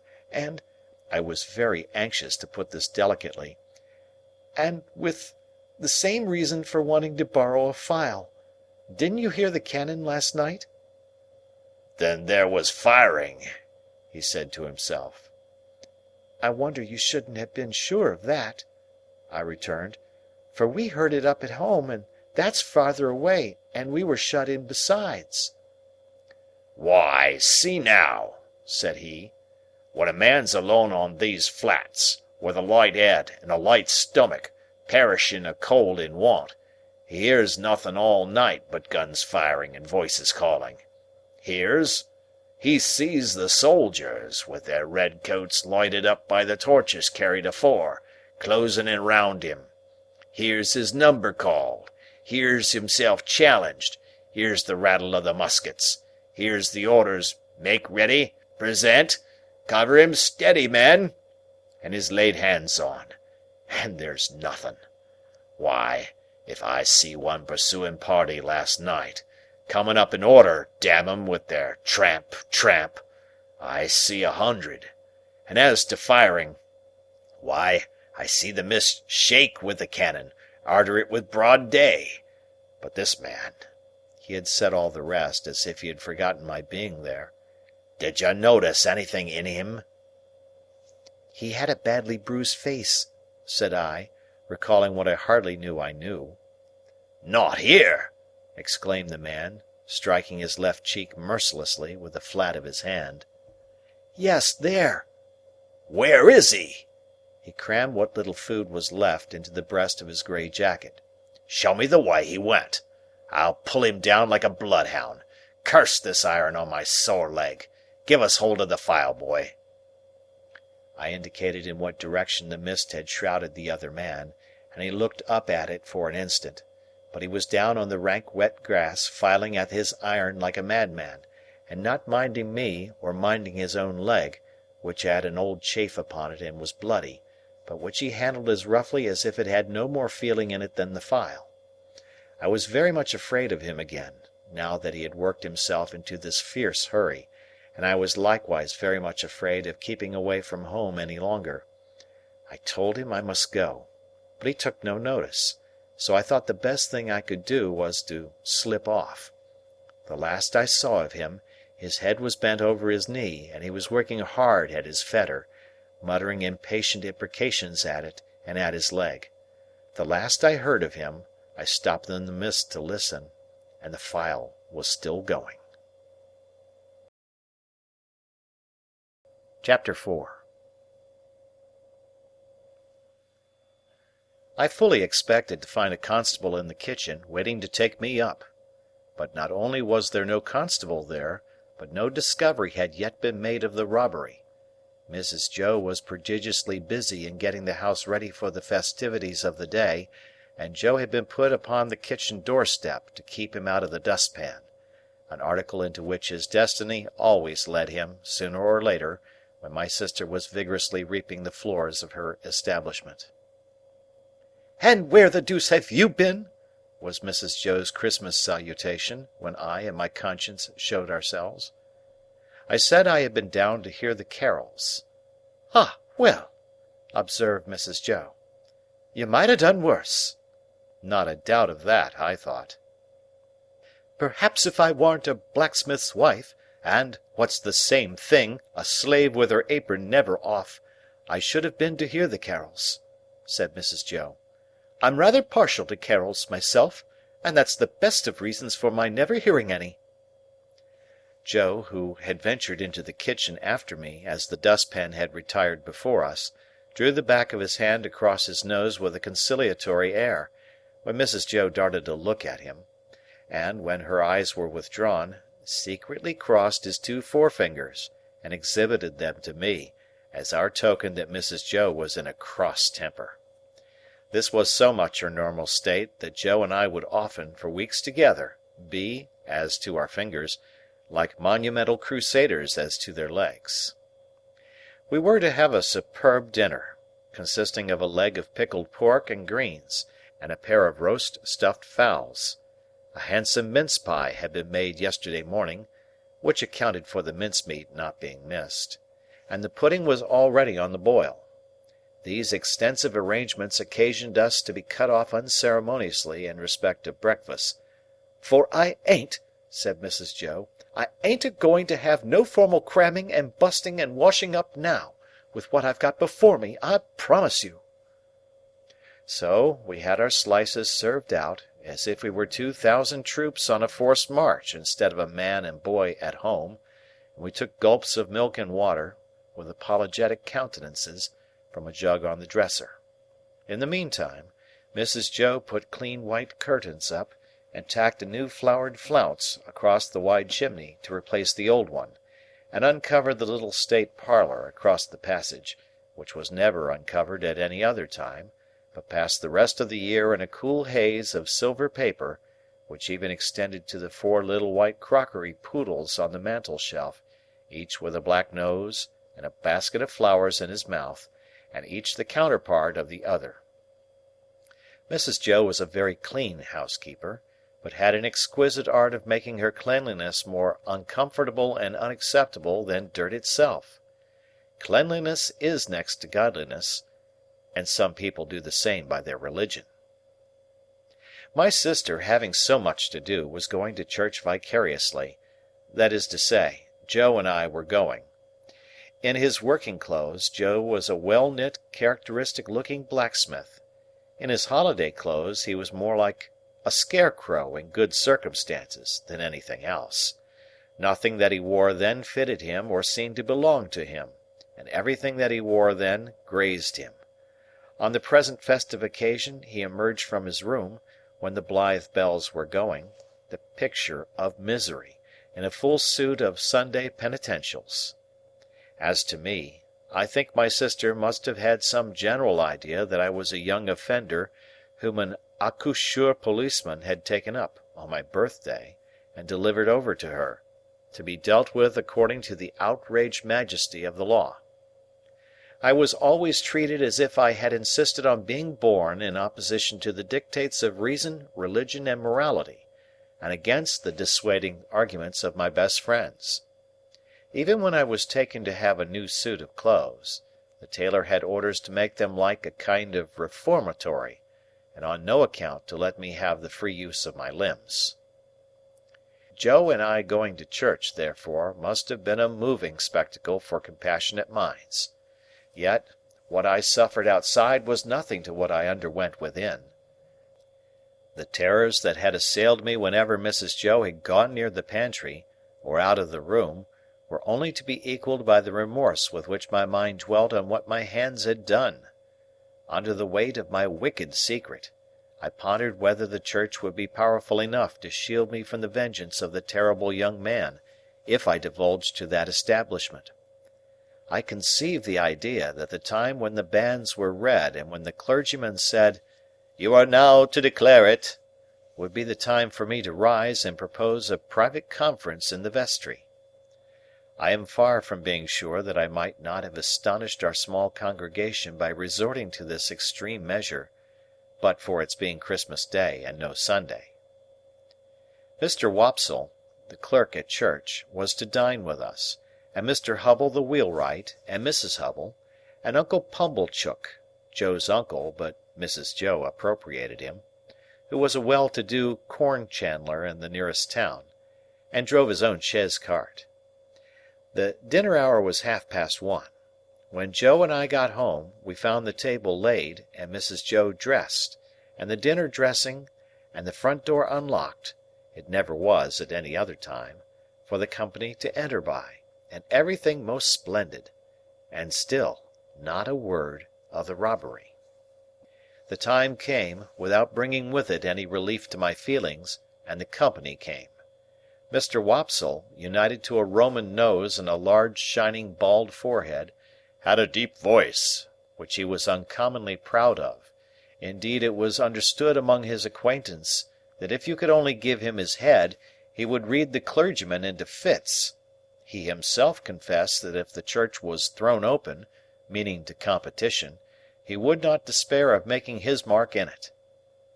I was very anxious to put this delicately, "and with the same reason for wanting to borrow a file. Didn't you hear the cannon last night?" "Then there was firing," he said to himself. "I wonder you shouldn't have been sure of that," I returned, "for we heard it up at home, and that's farther away, and we were shut in besides." "Why, see now," said he, "when a man's alone on these flats, with a light head and a light stomach, perishin' of cold and want, he hears nothing all night but guns firing and voices calling. Hears? He sees the soldiers, with their red coats lighted up by the torches carried afore, closing in round him. Hears his number called, hears himself challenged, hears the rattle of the muskets, hears the orders, 'Make ready, present, cover him steady, men,' and is laid hands on, and there's nothing. Why, if I see one pursuing party last night, coming up in order, damn 'em, with their tramp, tramp, I see 100. And as to firing, why, I see the mist shake with the cannon, arter it with broad day. But this man," he had said all the rest, as if he had forgotten my being there, "did you notice anything in him?" "He had a badly bruised face," said I, recalling what I hardly knew I knew. "Not here!" exclaimed the man, striking his left cheek mercilessly with the flat of his hand. "Yes, there." "Where is he?" He crammed what little food was left into the breast of his grey jacket. "Show me the way he went. I'll pull him down like a bloodhound. Curse this iron on my sore leg. Give us hold of the file, boy." I indicated in what direction the mist had shrouded the other man, and he looked up at it for an instant, but he was down on the rank wet grass, filing at his iron like a madman, and not minding me or minding his own leg, which had an old chafe upon it and was bloody, but which he handled as roughly as if it had no more feeling in it than the file. I was very much afraid of him again, now that he had worked himself into this fierce hurry, and I was likewise very much afraid of keeping away from home any longer. I told him I must go, but he took no notice, so I thought the best thing I could do was to slip off. The last I saw of him, his head was bent over his knee, and he was working hard at his fetter, muttering impatient imprecations at it and at his leg. The last I heard of him, I stopped in the mist to listen, and the file was still going. Chapter 4. I fully expected to find a constable in the kitchen, waiting to take me up. But not only was there no constable there, but no discovery had yet been made of the robbery. Mrs. Joe was prodigiously busy in getting the house ready for the festivities of the day, and Joe had been put upon the kitchen doorstep to keep him out of the dustpan, an article into which his destiny always led him, sooner or later, when my sister was vigorously reaping the floors of her establishment. "And where the deuce have you been?" was Mrs. Joe's Christmas salutation, when I and my conscience showed ourselves. I said I had been down to hear the carols. "Ah, well," observed Mrs. Joe, "you might have done worse." Not a doubt of that, I thought. "Perhaps if I warn't a blacksmith's wife, and, what's the same thing, a slave with her apron never off, I should have been to hear the carols," said Mrs. Joe. "I'm rather partial to carols myself, and that's the best of reasons for my never hearing any." Joe, who had ventured into the kitchen after me, as the dustpan had retired before us, drew the back of his hand across his nose with a conciliatory air, when Mrs. Joe darted a look at him, and, when her eyes were withdrawn, secretly crossed his two forefingers, and exhibited them to me, as our token that Mrs. Joe was in a cross temper. This was so much her normal state that Joe and I would often, for weeks together, be, as to our fingers, like monumental crusaders as to their legs. We were to have a superb dinner, consisting of a leg of pickled pork and greens, and a pair of roast stuffed fowls. A handsome mince pie had been made yesterday morning, which accounted for the mincemeat not being missed, and the pudding was already on the boil. These extensive arrangements occasioned us to be cut off unceremoniously in respect of breakfast. "For I ain't," said Mrs. Joe, "I ain't a-going to have no formal cramming and busting and washing up now, with what I've got before me, I promise you." So, we had our slices served out, as if we were 2,000 troops on a forced march instead of a man and boy at home, and we took gulps of milk and water, with apologetic countenances, from a jug on the dresser. In the meantime, Mrs. Joe put clean white curtains up, and tacked a new flowered flounce across the wide chimney to replace the old one, and uncovered the little state parlour across the passage, which was never uncovered at any other time, but passed the rest of the year in a cool haze of silver paper, which even extended to the 4 little white crockery poodles on the mantel-shelf, each with a black nose and a basket of flowers in his mouth, and each the counterpart of the other. Mrs. Joe was a very clean housekeeper, but had an exquisite art of making her cleanliness more uncomfortable and unacceptable than dirt itself. Cleanliness is next to godliness, and some people do the same by their religion. My sister, having so much to do, was going to church vicariously; that is to say, Joe and I were going. In his working clothes, Joe was a well-knit, characteristic-looking blacksmith. In his holiday clothes, he was more like a scarecrow in good circumstances than anything else. Nothing that he wore then fitted him or seemed to belong to him, and everything that he wore then grazed him. On the present festive occasion he emerged from his room, when the blithe bells were going, the picture of misery, in a full suit of Sunday penitentials. As to me, I think my sister must have had some general idea that I was a young offender whom an accoucheur policeman had taken up, on my birthday, and delivered over to her, to be dealt with according to the outraged majesty of the law. I was always treated as if I had insisted on being born in opposition to the dictates of reason, religion, and morality, and against the dissuading arguments of my best friends. Even when I was taken to have a new suit of clothes, the tailor had orders to make them like a kind of reformatory, and on no account to let me have the free use of my limbs. Joe and I going to church, therefore, must have been a moving spectacle for compassionate minds. Yet, what I suffered outside was nothing to what I underwent within. The terrors that had assailed me whenever Mrs. Joe had gone near the pantry, or out of the room, were only to be equalled by the remorse with which my mind dwelt on what my hands had done. Under the weight of my wicked secret, I pondered whether the church would be powerful enough to shield me from the vengeance of the terrible young man, if I divulged to that establishment. I conceived the idea that the time when the banns were read and when the clergyman said, "You are now to declare it," would be the time for me to rise and propose a private conference in the vestry. I am far from being sure that I might not have astonished our small congregation by resorting to this extreme measure, but for its being Christmas Day and no Sunday. Mr. Wopsle, the clerk at church, was to dine with us, and Mr. Hubble the wheelwright, and Mrs. Hubble, and Uncle Pumblechook, Joe's uncle, but Mrs. Joe appropriated him, who was a well-to-do corn chandler in the nearest town, and drove his own chaise cart. The dinner hour was 1:30. When Joe and I got home, we found the table laid, and Mrs. Joe dressed, and the dinner dressing, and the front door unlocked (it never was at any other time) for the company to enter by, and everything most splendid, and still not a word of the robbery. The time came, without bringing with it any relief to my feelings, and the company came. Mr. Wopsle, united to a Roman nose and a large shining bald forehead, had a deep voice, which he was uncommonly proud of. Indeed, it was understood among his acquaintance that if you could only give him his head, he would read the clergyman into fits. He himself confessed that if the church was thrown open, meaning to competition, he would not despair of making his mark in it.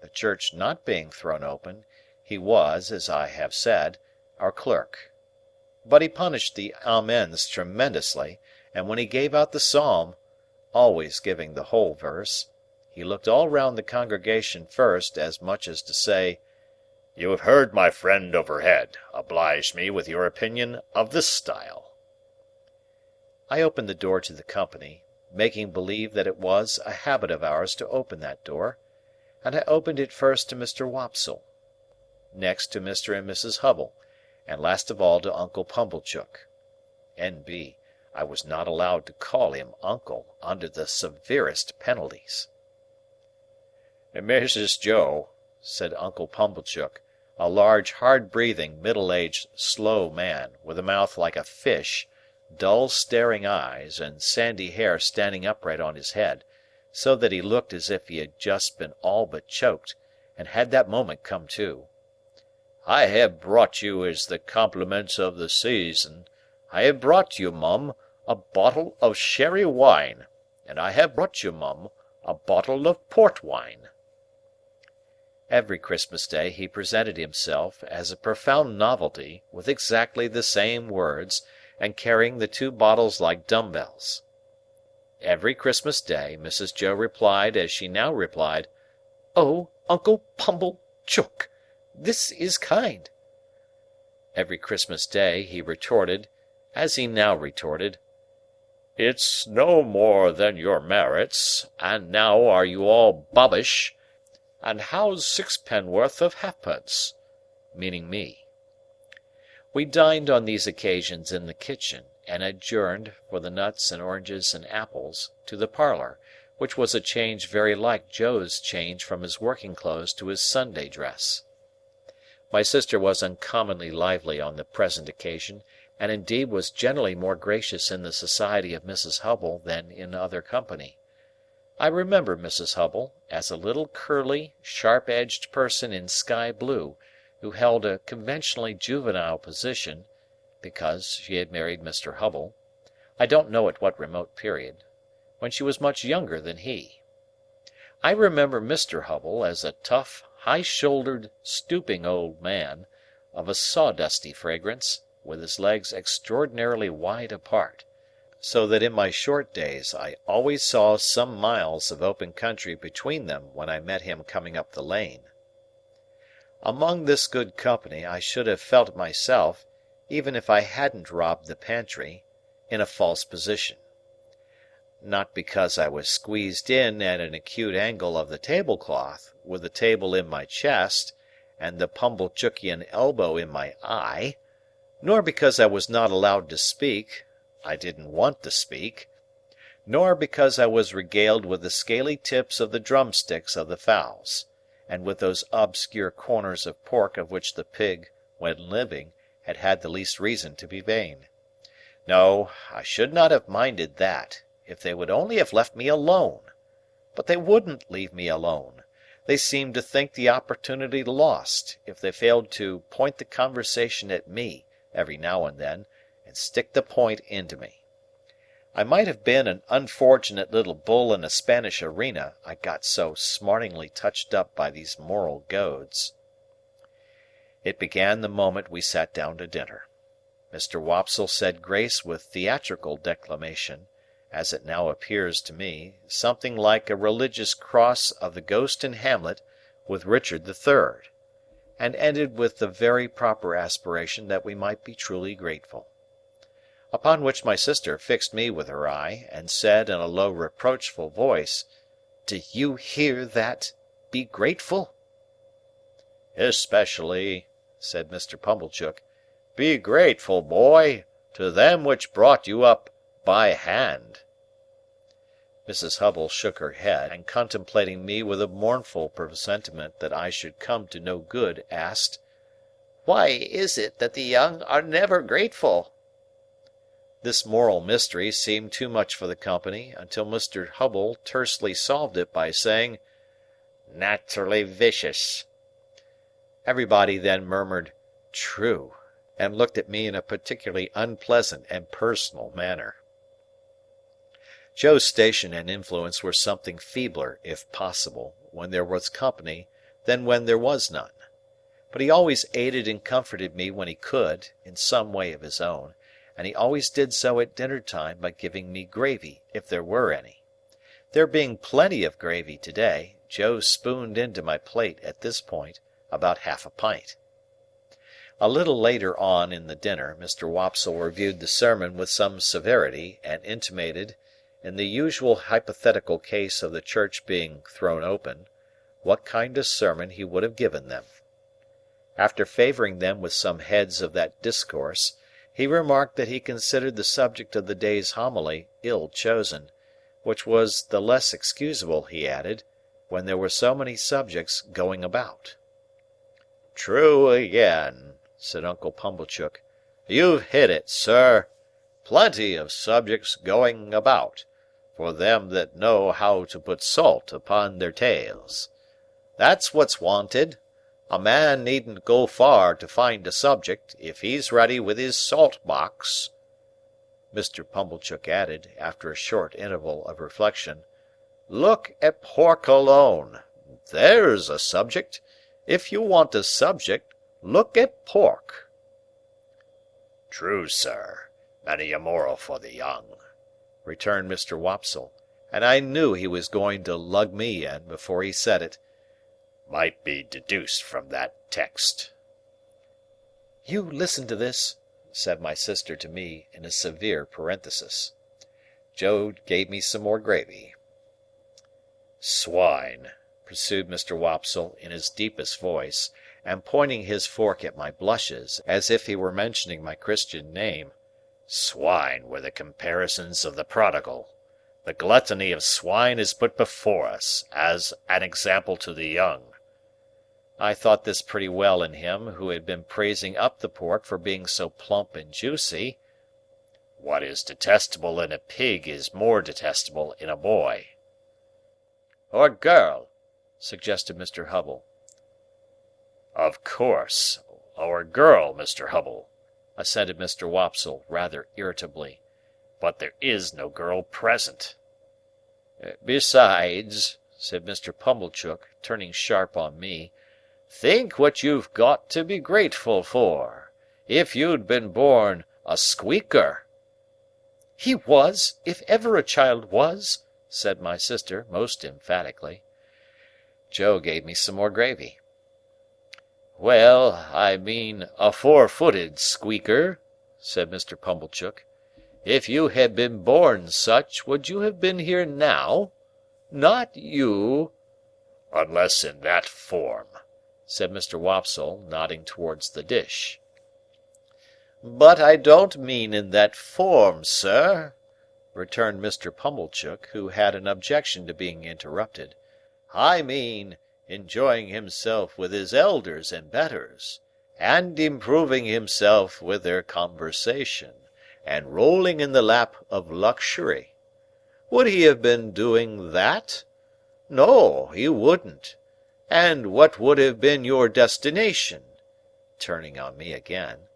The church not being thrown open, he was, as I have said, our clerk. But he punished the amens tremendously, and when he gave out the psalm, always giving the whole verse, he looked all round the congregation first, as much as to say, "You have heard my friend overhead. Oblige me with your opinion of this style." I opened the door to the company, making believe that it was a habit of ours to open that door, and I opened it first to Mr. Wopsle, next to Mr. and Mrs. Hubble, and last of all to Uncle Pumblechook. N.B. I was not allowed to call him uncle, under the severest penalties. "Mrs. Joe," said Uncle Pumblechook, a large, hard-breathing, middle-aged, slow man, with a mouth like a fish, dull staring eyes, and sandy hair standing upright on his head, so that he looked as if he had just been all but choked, and had that moment come to. "I have brought you as the compliments of the season. I have brought you, mum, a bottle of sherry wine, and I have brought you, mum, a bottle of port wine." Every Christmas Day he presented himself, as a profound novelty, with exactly the same words, and carrying the 2 bottles like dumbbells. Every Christmas Day Mrs. Joe replied as she now replied, "Oh, Uncle Pumblechook, this is kind." Every Christmas Day he retorted, as he now retorted, "It's no more than your merits, and now are you all bobbish, and how's 6 penn'orth of halfpence?" meaning me. We dined on these occasions in the kitchen, and adjourned, for the nuts and oranges and apples, to the parlour, which was a change very like Joe's change from his working clothes to his Sunday dress. My sister was uncommonly lively on the present occasion, and indeed was generally more gracious in the society of Mrs. Hubble than in other company. I remember Mrs. Hubble as a little curly, sharp-edged person in sky blue, who held a conventionally juvenile position, because she had married Mr. Hubble, I don't know at what remote period, when she was much younger than he. I remember Mr. Hubble as a tough, high-shouldered, stooping old man, of a sawdusty fragrance, with his legs extraordinarily wide apart, so that in my short days I always saw some miles of open country between them when I met him coming up the lane. Among this good company I should have felt myself, even if I hadn't robbed the pantry, in a false position. Not because I was squeezed in at an acute angle of the tablecloth, with the table in my chest, and the Pumblechookian elbow in my eye, nor because I was not allowed to speak, I didn't want to speak, nor because I was regaled with the scaly tips of the drumsticks of the fowls, and with those obscure corners of pork of which the pig, when living, had had the least reason to be vain. No, I should not have minded that, if they would only have left me alone. But they wouldn't leave me alone. They seemed to think the opportunity lost, if they failed to point the conversation at me, every now and then, and stick the point into me. I might have been an unfortunate little bull in a Spanish arena, I got so smartingly touched up by these moral goads. It began the moment we sat down to dinner. Mr. Wopsle said grace with theatrical declamation, as it now appears to me, something like a religious cross of the Ghost in Hamlet with Richard III, and ended with the very proper aspiration that we might be truly grateful. Upon which my sister fixed me with her eye, and said in a low reproachful voice, "Do you hear that? Be grateful?" "Especially," said Mr. Pumblechook, "be grateful, boy, to them which brought you up by hand." Mrs. Hubble shook her head, and contemplating me with a mournful presentiment that I should come to no good, asked, "Why is it that the young are never grateful?" This moral mystery seemed too much for the company, until Mr. Hubble tersely solved it by saying, "Naturally vicious." Everybody then murmured, "True," and looked at me in a particularly unpleasant and personal manner. Joe's station and influence were something feebler, if possible, when there was company than when there was none. But he always aided and comforted me when he could, in some way of his own, and he always did so at dinner-time by giving me gravy, if there were any. There being plenty of gravy to-day, Joe spooned into my plate, at this point, about half a pint. A little later on in the dinner, Mr. Wopsle reviewed the sermon with some severity, and intimated, in the usual hypothetical case of the church being thrown open, what kind of sermon he would have given them. After favouring them with some heads of that discourse, he remarked that he considered the subject of the day's homily ill chosen, which was the less excusable, he added, when there were so many subjects going about. "True again," said Uncle Pumblechook. "You've hit it, sir. Plenty of subjects going about, for them that know how to put salt upon their tales. That's what's wanted. A man needn't go far to find a subject, if he's ready with his salt-box." Mr. Pumblechook added, after a short interval of reflection, "look at pork alone. There's a subject. If you want a subject, look at pork." True, sir. Many a moral for the young, returned Mr. Wopsle, and I knew he was going to lug me in before he said it. might be deduced from that text. "You listen to this," said my sister to me in a severe parenthesis. Joe gave me some more gravy. "Swine," pursued Mr. Wopsle in his deepest voice, and pointing his fork at my blushes as if he were mentioning my Christian name, "swine were the comparisons of the prodigal. The gluttony of swine is put before us, as an example to the young." I thought this pretty well in him who had been praising up the pork for being so plump and juicy. "What is detestable in a pig is more detestable in a boy." "Or girl," suggested Mr. Hubble. "Of course, or girl, Mr. Hubble," assented Mr. Wopsle, rather irritably. "but there is no girl present." "Besides," said Mr. Pumblechook, turning sharp on me, "think what you've got to be grateful for. If you'd been born a squeaker—" "He was, if ever a child was," said my sister, most emphatically. Joe gave me some more gravy. "Well, I mean a four-footed squeaker," said Mr. Pumblechook. "If you had been born such, would you have been here now? Not you." "Unless in that form," said Mr. Wopsle, nodding towards the dish. "But I don't mean in that form, sir," returned Mr. Pumblechook, who had an objection to being interrupted. "I mean enjoying himself with his elders and betters, and improving himself with their conversation, and rolling in the lap of luxury. Would he have been doing that? No, he wouldn't. And what would have been your destination?" turning on me again.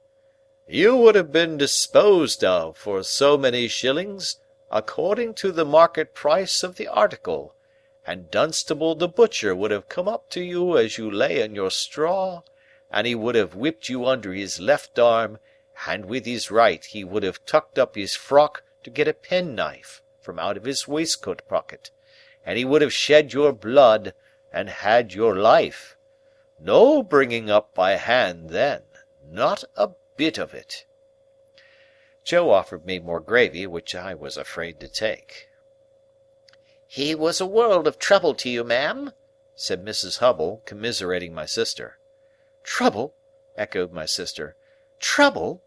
"You would have been disposed of for so many shillings, according to the market price of the article, and Dunstable the butcher would have come up to you as you lay in your straw, and he would have whipped you under his left arm, and with his right he would have tucked up his frock to get a penknife from out of his waistcoat pocket, and he would have shed your blood and had your life. No bringing up by hand then, not a bit of it." Joe offered me more gravy, which I was afraid to take. "He was a world of trouble to you, ma'am," said Mrs. Hubble, commiserating my sister. "Trouble?" echoed my sister. "Trouble?"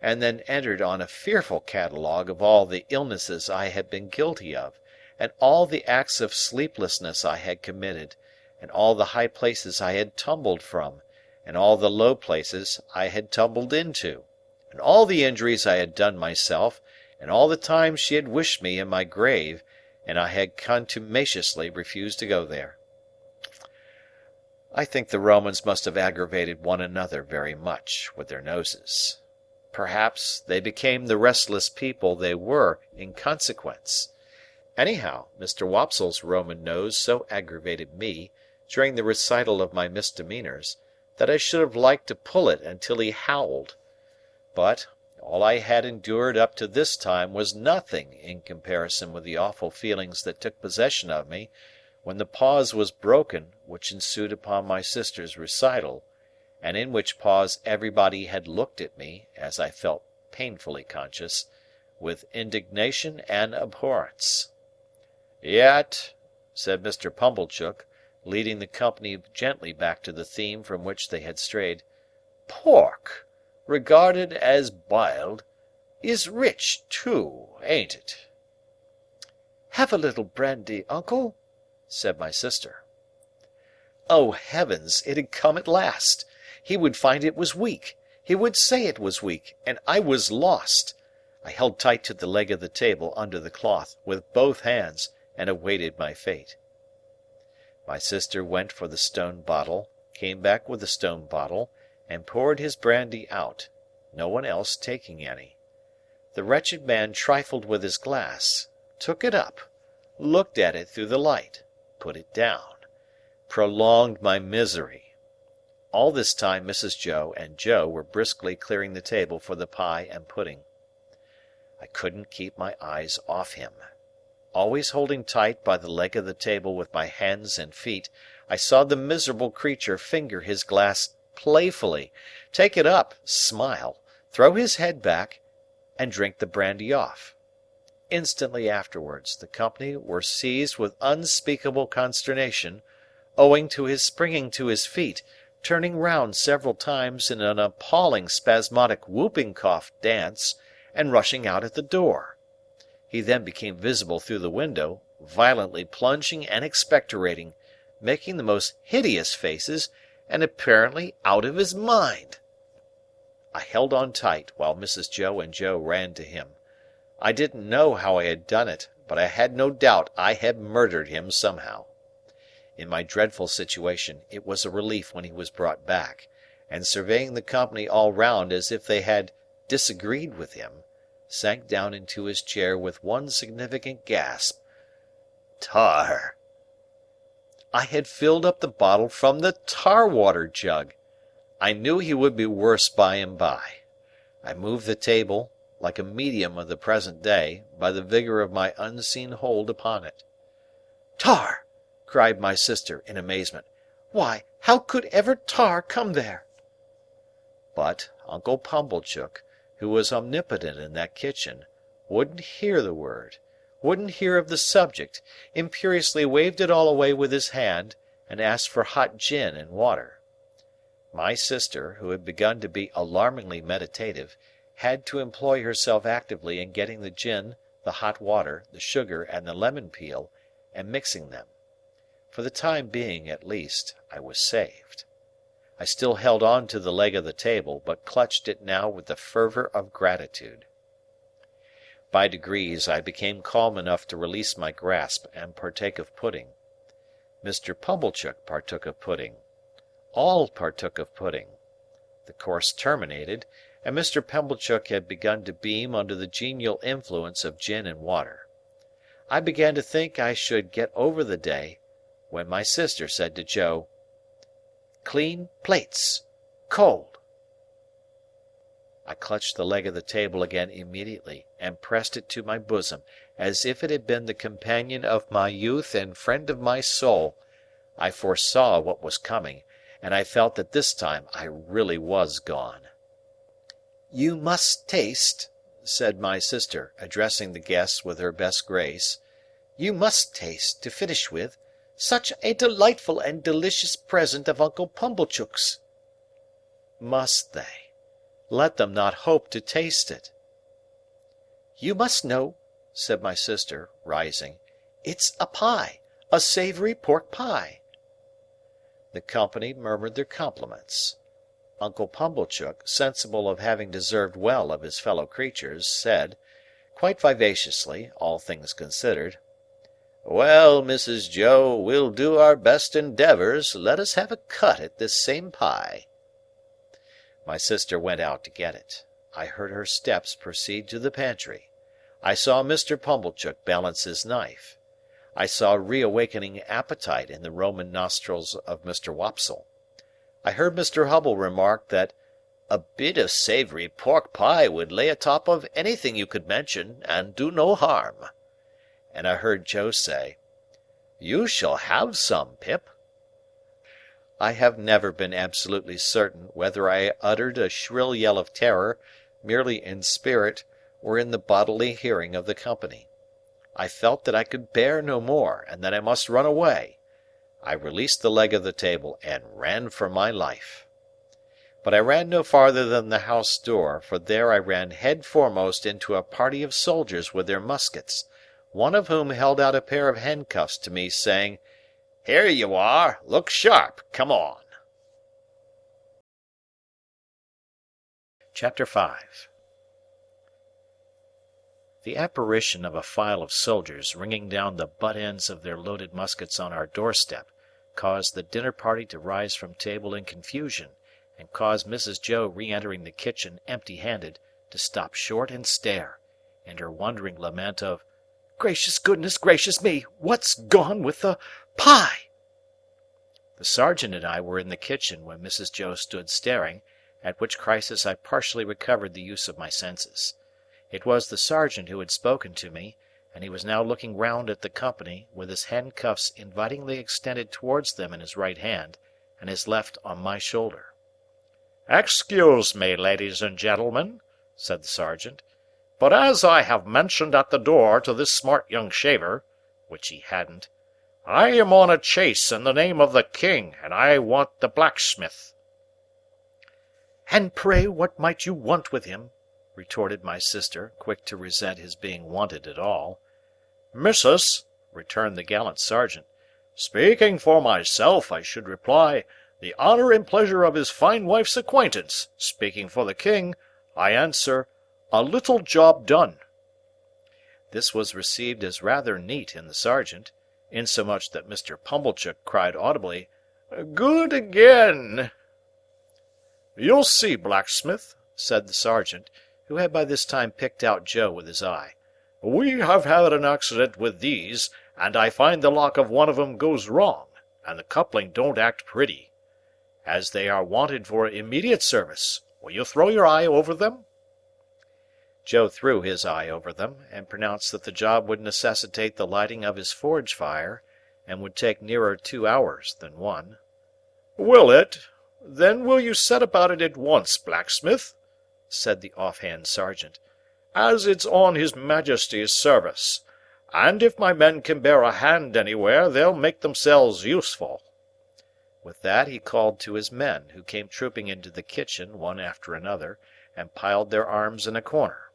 and then entered on a fearful catalogue of all the illnesses I had been guilty of, and all the acts of sleeplessness I had committed, and all the high places I had tumbled from, and all the low places I had tumbled into, and all the injuries I had done myself, and all the times she had wished me in my grave, and I had contumaciously refused to go there. I think the Romans must have aggravated one another very much with their noses. Perhaps they became the restless people they were in consequence. Anyhow, Mr. Wopsle's Roman nose so aggravated me, during the recital of my misdemeanours, that I should have liked to pull it until he howled. But, all I had endured up to this time was nothing in comparison with the awful feelings that took possession of me, when the pause was broken which ensued upon my sister's recital, and in which pause everybody had looked at me, as I felt painfully conscious, with indignation and abhorrence. "Yet," said Mr. Pumblechook, leading the company gently back to the theme from which they had strayed, "pork, regarded as biled, is rich too, ain't it?" "Have a little brandy, uncle," said my sister. Oh, heavens, it had come at last! He would find it was weak. He would say it was weak, and I was lost. I held tight to the leg of the table under the cloth, with both hands, and awaited my fate. My sister went for the stone bottle, came back with the stone bottle, and poured his brandy out, no one else taking any. The wretched man trifled with his glass, took it up, looked at it through the light, put it down, prolonged my misery. All this time Mrs. Joe and Joe were briskly clearing the table for the pie and pudding. I couldn't keep my eyes off him. Always holding tight by the leg of the table with my hands and feet, I saw the miserable creature finger his glass playfully, take it up, smile, throw his head back, and drink the brandy off. Instantly afterwards, the company were seized with unspeakable consternation, owing to his springing to his feet, turning round several times in an appalling spasmodic whooping cough dance, and rushing out at the door. He then became visible through the window, violently plunging and expectorating, making the most hideous faces, and apparently out of his mind. I held on tight while Mrs. Joe and Joe ran to him. I didn't know how I had done it, but I had no doubt I had murdered him somehow. In my dreadful situation, it was a relief when he was brought back, and surveying the company all round as if they had disagreed with him, sank down into his chair with one significant gasp. Tar! I had filled up the bottle from the tar-water jug. I knew he would be worse by and by. I moved the table, like a medium of the present day, by the vigour of my unseen hold upon it. "Tar!" cried my sister, in amazement. "Why, how could ever tar come there?" But Uncle Pumblechook, who was omnipotent in that kitchen, wouldn't hear the word, wouldn't hear of the subject, imperiously waved it all away with his hand, and asked for hot gin and water. My sister, who had begun to be alarmingly meditative, had to employ herself actively in getting the gin, the hot water, the sugar, and the lemon peel, and mixing them. For the time being, at least, I was saved. I still held on to the leg of the table, but clutched it now with the fervour of gratitude. By degrees I became calm enough to release my grasp and partake of pudding. Mr. Pumblechook partook of pudding. All partook of pudding. The course terminated, and Mr. Pumblechook had begun to beam under the genial influence of gin and water. I began to think I should get over the day, when my sister said to Joe, "Clean plates. Cold." I clutched the leg of the table again immediately, and pressed it to my bosom, as if it had been the companion of my youth and friend of my soul. I foresaw what was coming, and I felt that this time I really was gone. "You must taste," said my sister, addressing the guests with her best grace, "you must taste, to finish with, such a delightful and delicious present of Uncle Pumblechook's." Must they? Let them not hope to taste it. "You must know," said my sister, rising, "it's a pie, a savoury pork pie." The company murmured their compliments. Uncle Pumblechook, sensible of having deserved well of his fellow creatures, said, quite vivaciously, all things considered, "Well, Mrs. Joe, we'll do our best endeavours. Let us have a cut at this same pie." My sister went out to get it. I heard her steps proceed to the pantry. I saw Mr. Pumblechook balance his knife. I saw reawakening appetite in the Roman nostrils of Mr. Wopsle. I heard Mr. Hubble remark that "a bit of savoury pork pie would lay atop of anything you could mention, and do no harm." And I heard Joe say, "You shall have some, Pip." I have never been absolutely certain whether I uttered a shrill yell of terror, merely in spirit, or in the bodily hearing of the company. I felt that I could bear no more, and that I must run away. I released the leg of the table, and ran for my life. But I ran no farther than the house door, for there I ran head foremost into a party of soldiers with their muskets, one of whom held out a pair of handcuffs to me, saying, "Here you are. Look sharp. Come on." Chapter 5. The apparition of a file of soldiers ringing down the butt ends of their loaded muskets on our doorstep caused the dinner party to rise from table in confusion, and caused Mrs. Joe re-entering the kitchen empty-handed to stop short and stare, and her wondering lament of, "Gracious goodness, gracious me, what's gone with the pie?" The sergeant and I were in the kitchen when Mrs. Joe stood staring, at which crisis I partially recovered the use of my senses. It was the sergeant who had spoken to me, and he was now looking round at the company, with his handcuffs invitingly extended towards them in his right hand, and his left on my shoulder. "Excuse me, ladies and gentlemen," said the sergeant, "but as I have mentioned at the door to this smart young shaver," which he hadn't, "I am on a chase in the name of the king, and I want the blacksmith." "And pray what might you want with him?" retorted my sister, quick to resent his being wanted at all. "Missus," returned the gallant sergeant, "speaking for myself, I should reply, the honour and pleasure of his fine wife's acquaintance. Speaking for the king, I answer, a little job done." This was received as rather neat in the sergeant, insomuch that Mr. Pumblechook cried audibly, "Good again!" "You'll see, blacksmith," said the sergeant, who had by this time picked out Joe with his eye. "We have had an accident with these, and I find the lock of one of 'em goes wrong, and the coupling don't act pretty. As they are wanted for immediate service, will you throw your eye over them?" Joe threw his eye over them, and pronounced that the job would necessitate the lighting of his forge fire, and would take nearer 2 hours than 1. "Will it? Then will you set about it at once, blacksmith?" said the offhand sergeant, "as it's on his Majesty's service, and if my men can bear a hand anywhere, they'll make themselves useful." With that he called to his men, who came trooping into the kitchen, one after another, and piled their arms in a corner.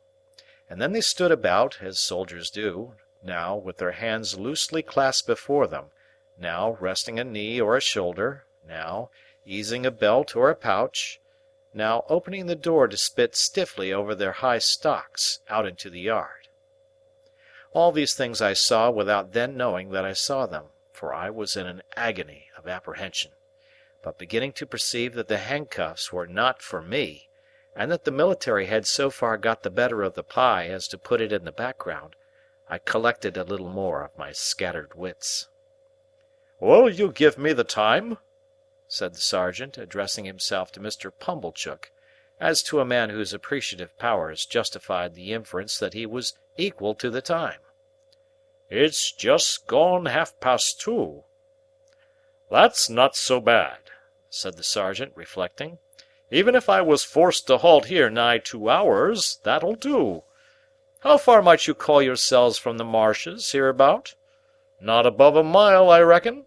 And then they stood about, as soldiers do, now with their hands loosely clasped before them, now resting a knee or a shoulder, now easing a belt or a pouch, now opening the door to spit stiffly over their high stocks out into the yard. All these things I saw without then knowing that I saw them, for I was in an agony of apprehension. But beginning to perceive that the handcuffs were not for me, and that the military had so far got the better of the pie as to put it in the background, I collected a little more of my scattered wits. "Will you give me the time?" said the sergeant, addressing himself to Mr. Pumblechook, as to a man whose appreciative powers justified the inference that he was equal to the time. "It's just gone 2:30. "That's not so bad," said the sergeant, reflecting. "Even if I was forced to halt here nigh 2 hours, that'll do. How far might you call yourselves from the marshes hereabout? Not above a mile, I reckon?"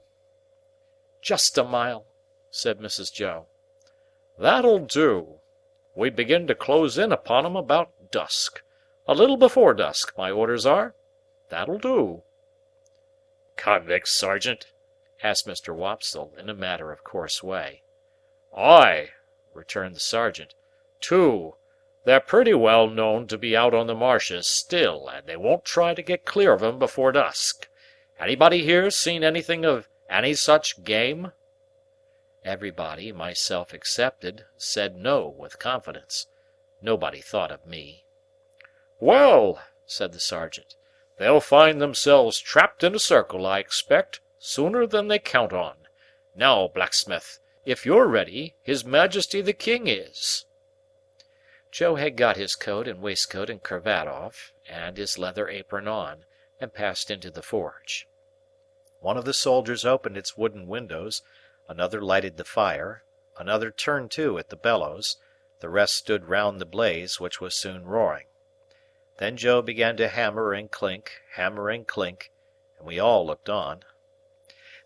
"Just a mile," said Mrs. Joe. "That'll do. We begin to close in upon 'em about dusk. A little before dusk, my orders are. That'll do." "Convicts, sergeant?" asked Mr. Wopsle, in a matter-of-course way. "Aye," returned the sergeant. "2. They're pretty well known to be out on the marshes still, and they won't try to get clear of 'em before dusk. Anybody here seen anything of any such game?" Everybody, myself excepted, said no with confidence. Nobody thought of me. "Well," said the sergeant, "they'll find themselves trapped in a circle, I expect, sooner than they count on. Now, blacksmith, if you're ready, His Majesty the King is." Joe had got his coat and waistcoat and cravat off, and his leather apron on, and passed into the forge. One of the soldiers opened its wooden windows, another lighted the fire, another turned to at the bellows, the rest stood round the blaze, which was soon roaring. Then Joe began to hammer and clink, and we all looked on.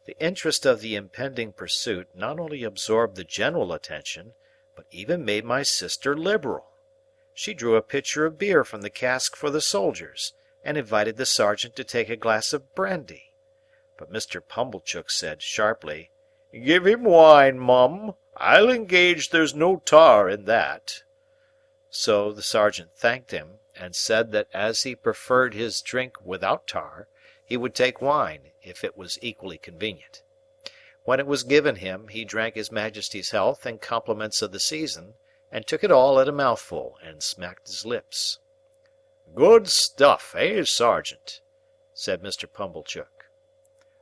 The interest of the impending pursuit not only absorbed the general attention, but even made my sister liberal. She drew a pitcher of beer from the cask for the soldiers, and invited the sergeant to take a glass of brandy. But Mr. Pumblechook said sharply, "Give him wine, mum. I'll engage there's no tar in that." So the sergeant thanked him, and said that as he preferred his drink without tar, he would take wine, if it was equally convenient. When it was given him, he drank His Majesty's health and compliments of the season, and took it all at a mouthful, and smacked his lips. Good stuff, eh, Sergeant?" said Mr. Pumblechook.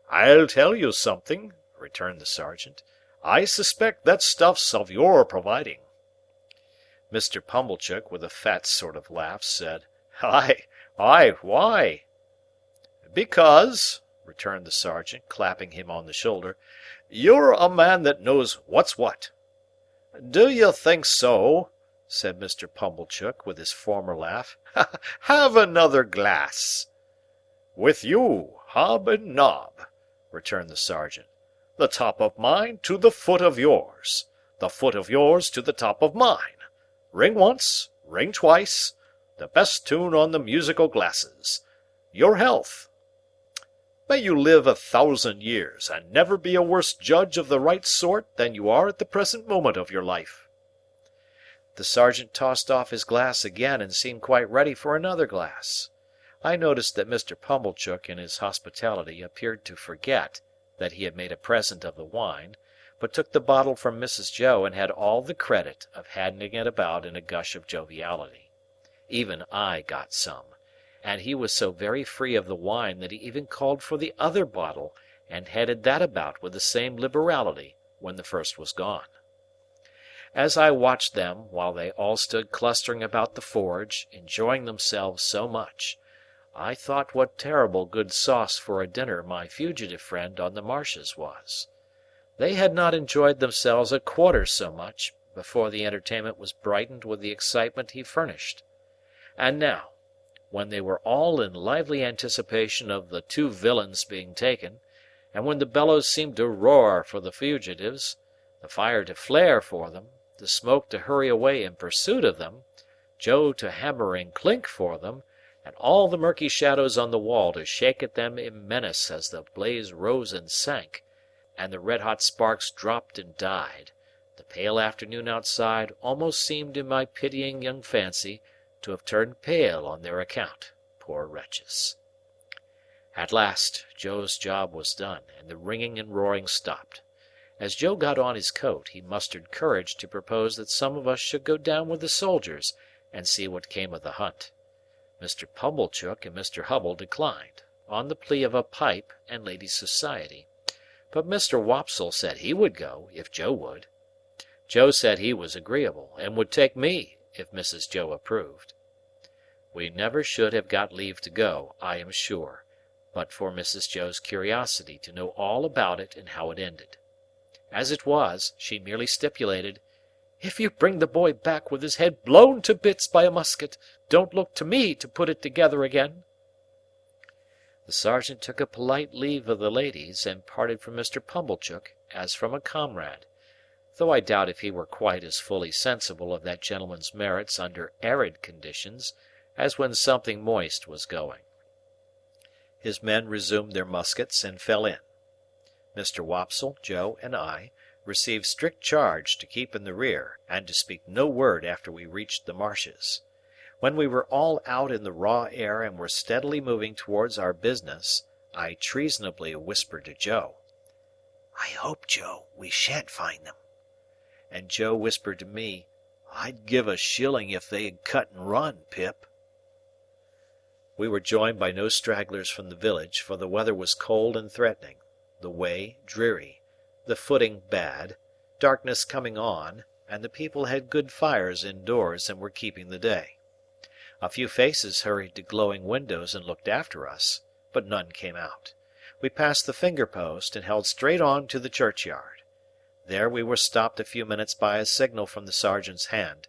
"I'll tell you something," returned the sergeant. "I suspect that stuff's of your providing." Mr. Pumblechook, with a fat sort of laugh, said, "Aye, why?" "Because," returned the sergeant, clapping him on the shoulder, "you're a man that knows what's what." "Do you think so?" said Mr. Pumblechook, with his former laugh. "Have another glass." "With you, hob and nob," returned the sergeant. "The top of mine to the foot of yours. The foot of yours to the top of mine. Ring once, ring twice. The best tune on the musical glasses. Your health. May you live 1,000 years, and never be a worse judge of the right sort than you are at the present moment of your life." The sergeant tossed off his glass again and seemed quite ready for another glass. I noticed that Mr. Pumblechook in his hospitality appeared to forget that he had made a present of the wine, but took the bottle from Mrs. Joe and had all the credit of handing it about in a gush of joviality. Even I got some, and he was so very free of the wine that he even called for the other bottle and handed that about with the same liberality when the first was gone. As I watched them, while they all stood clustering about the forge, enjoying themselves so much, I thought what terrible good sauce for a dinner my fugitive friend on the marshes was. They had not enjoyed themselves a quarter so much before the entertainment was brightened with the excitement he furnished. And now, when they were all in lively anticipation of the two villains being taken, and when the bellows seemed to roar for the fugitives, the fire to flare for them, the smoke to hurry away in pursuit of them, Joe to hammer and clink for them, and all the murky shadows on the wall to shake at them in menace as the blaze rose and sank, and the red-hot sparks dropped and died, the pale afternoon outside almost seemed in my pitying young fancy to have turned pale on their account, poor wretches. At last Joe's job was done, and the ringing and roaring stopped. As Joe got on his coat, he mustered courage to propose that some of us should go down with the soldiers and see what came of the hunt. Mr. Pumblechook and Mr. Hubble declined, on the plea of a pipe and ladies' society, but Mr. Wopsle said he would go, if Joe would. Joe said he was agreeable, and would take me, if Mrs. Joe approved. We never should have got leave to go, I am sure, but for Mrs. Joe's curiosity to know all about it and how it ended. As it was, she merely stipulated, "If you bring the boy back with his head blown to bits by a musket, don't look to me to put it together again." The sergeant took a polite leave of the ladies, and parted from Mr. Pumblechook as from a comrade, though I doubt if he were quite as fully sensible of that gentleman's merits under arid conditions as when something moist was going. His men resumed their muskets and fell in. Mr. Wopsle, Joe, and I received strict charge to keep in the rear, and to speak no word after we reached the marshes. When we were all out in the raw air and were steadily moving towards our business, I treasonably whispered to Joe, "I hope, Joe, we shan't find them." And Joe whispered to me, "I'd give a shilling if they'd cut and run, Pip." We were joined by no stragglers from the village, for the weather was cold and threatening, the way dreary, the footing bad, darkness coming on, and the people had good fires indoors and were keeping the day. A few faces hurried to glowing windows and looked after us, but none came out. We passed the finger-post and held straight on to the churchyard. There we were stopped a few minutes by a signal from the sergeant's hand,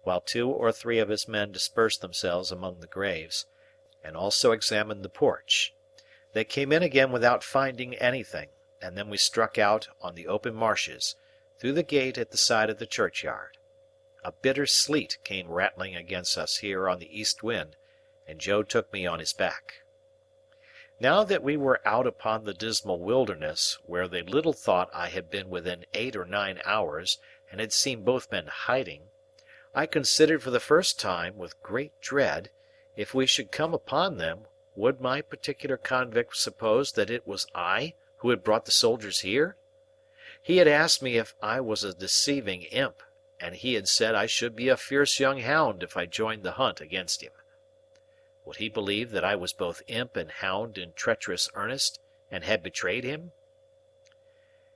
while 2 or 3 of his men dispersed themselves among the graves, and also examined the porch. They came in again without finding anything, and then we struck out on the open marshes, through the gate at the side of the churchyard. A bitter sleet came rattling against us here on the east wind, and Joe took me on his back. Now that we were out upon the dismal wilderness, where they little thought I had been within 8 or 9 hours and had seen both men hiding, I considered for the first time, with great dread, if we should come upon them, would my particular convict suppose that it was I who had brought the soldiers here? He had asked me if I was a deceiving imp, and he had said I should be a fierce young hound if I joined the hunt against him. Would he believe that I was both imp and hound in treacherous earnest, and had betrayed him?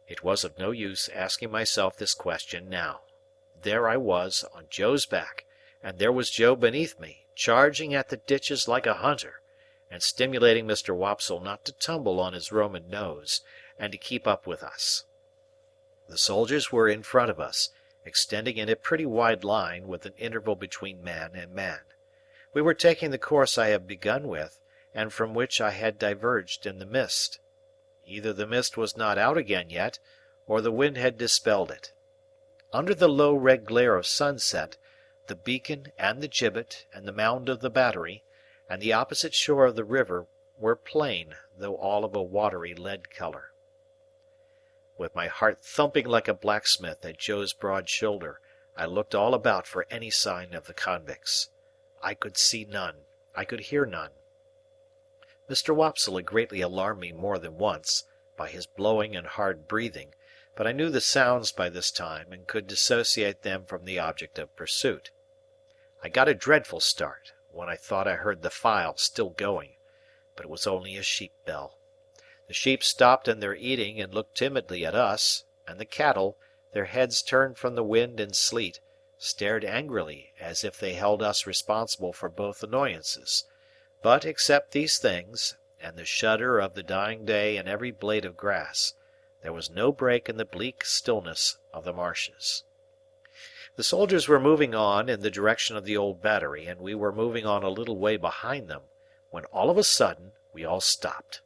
It was of no use asking myself this question now. There I was, on Joe's back, and there was Joe beneath me, charging at the ditches like a hunter, and stimulating Mr. Wopsle not to tumble on his Roman nose, and to keep up with us. The soldiers were in front of us, extending in a pretty wide line with an interval between man and man. We were taking the course I had begun with, and from which I had diverged in the mist. Either the mist was not out again yet, or the wind had dispelled it. Under the low red glare of sunset, the beacon and the gibbet and the mound of the battery, and the opposite shore of the river were plain, though all of a watery lead colour. With my heart thumping like a blacksmith at Joe's broad shoulder, I looked all about for any sign of the convicts. I could see none. I could hear none. Mr. Wopsle had greatly alarmed me more than once, by his blowing and hard breathing, but I knew the sounds by this time, and could dissociate them from the object of pursuit. I got a dreadful start, when I thought I heard the file still going, but it was only a sheep bell. The sheep stopped in their eating and looked timidly at us, and the cattle, their heads turned from the wind and sleet, stared angrily as if they held us responsible for both annoyances. But except these things, and the shudder of the dying day in every blade of grass, there was no break in the bleak stillness of the marshes. The soldiers were moving on in the direction of the old battery, and we were moving on a little way behind them, when all of a sudden we all stopped.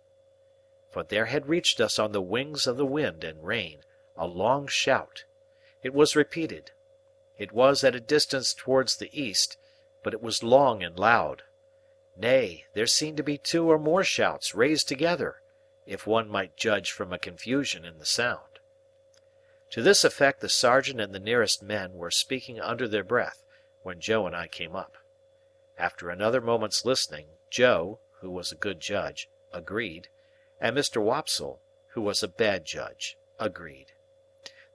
For there had reached us on the wings of the wind and rain a long shout. It was repeated. It was at a distance towards the east, but it was long and loud. Nay, there seemed to be 2 or more shouts raised together, if one might judge from a confusion in the sound. To this effect the sergeant and the nearest men were speaking under their breath, when Joe and I came up. After another moment's listening, Joe, who was a good judge, agreed, and Mr. Wopsle, who was a bad judge, agreed.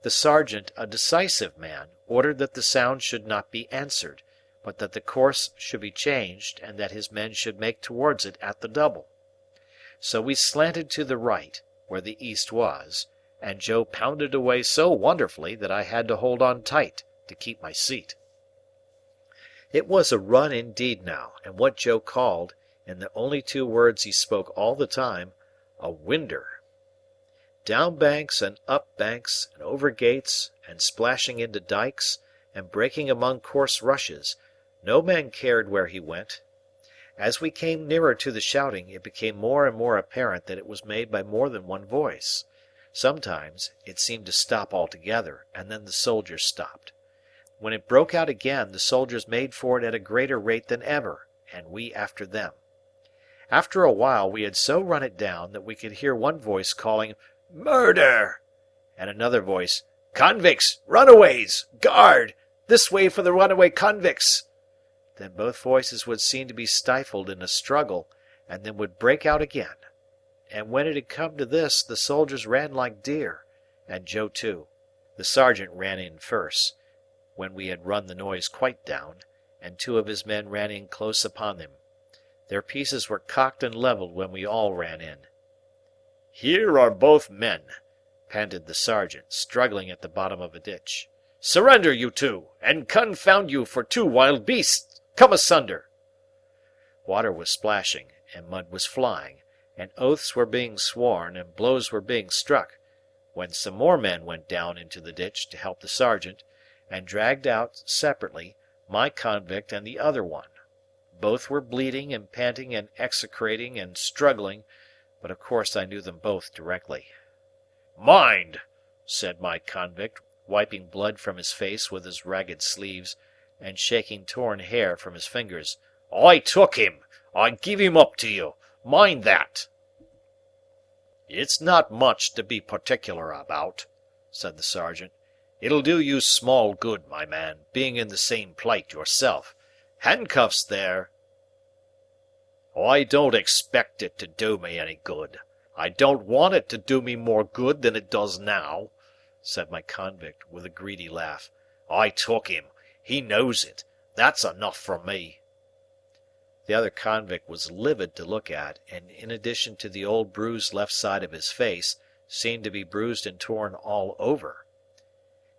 The sergeant, a decisive man, ordered that the sound should not be answered, but that the course should be changed, and that his men should make towards it at the double. So we slanted to the right, where the east was, and Joe pounded away so wonderfully that I had to hold on tight to keep my seat. It was a run indeed now, and what Joe called, in the only 2 words he spoke all the time, a winder. Down banks and up banks, and over gates, and splashing into dikes, and breaking among coarse rushes, no man cared where he went. As we came nearer to the shouting, it became more and more apparent that it was made by more than one voice. Sometimes it seemed to stop altogether, and then the soldiers stopped. When it broke out again, the soldiers made for it at a greater rate than ever, and we after them. After a while we had so run it down that we could hear one voice calling, "Murder!" and another voice, "Convicts! Runaways! Guard! This way for the runaway convicts!" Then both voices would seem to be stifled in a struggle, and then would break out again. And when it had come to this, the soldiers ran like deer, and Joe too. The sergeant ran in first, when we had run the noise quite down, and 2 of his men ran in close upon him. Their pieces were cocked and levelled when we all ran in. "Here are both men," panted the sergeant, struggling at the bottom of a ditch. "Surrender, you 2, and confound you for 2 wild beasts! Come asunder!" Water was splashing, and mud was flying, and oaths were being sworn, and blows were being struck, when some more men went down into the ditch to help the sergeant, and dragged out, separately, my convict and the other one. Both were bleeding and panting and execrating and struggling, but of course I knew them both directly. "Mind!" said my convict, wiping blood from his face with his ragged sleeves, and shaking torn hair from his fingers. "I took him. I give him up to you. Mind that." "It's not much to be particular about," said the sergeant. "It'll do you small good, my man, being in the same plight yourself. Handcuffs there." "I don't expect it to do me any good. I don't want it to do me more good than it does now," said my convict, with a greedy laugh. "I took him. He knows it. That's enough for me." The other convict was livid to look at, and in addition to the old bruised left side of his face, seemed to be bruised and torn all over.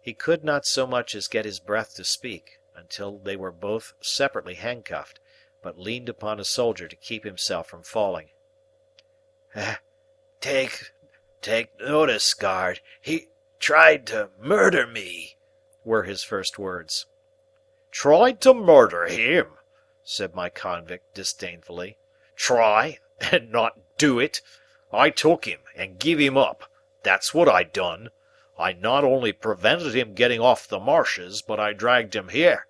He could not so much as get his breath to speak, until they were both separately handcuffed, but leaned upon a soldier to keep himself from falling. Take notice, guard. He tried to murder me," were his first words. Tried to murder him, said my convict disdainfully. Try, and not do it. I took him, and give him up. That's what I done. I not only prevented him getting off the marshes, but I dragged him here.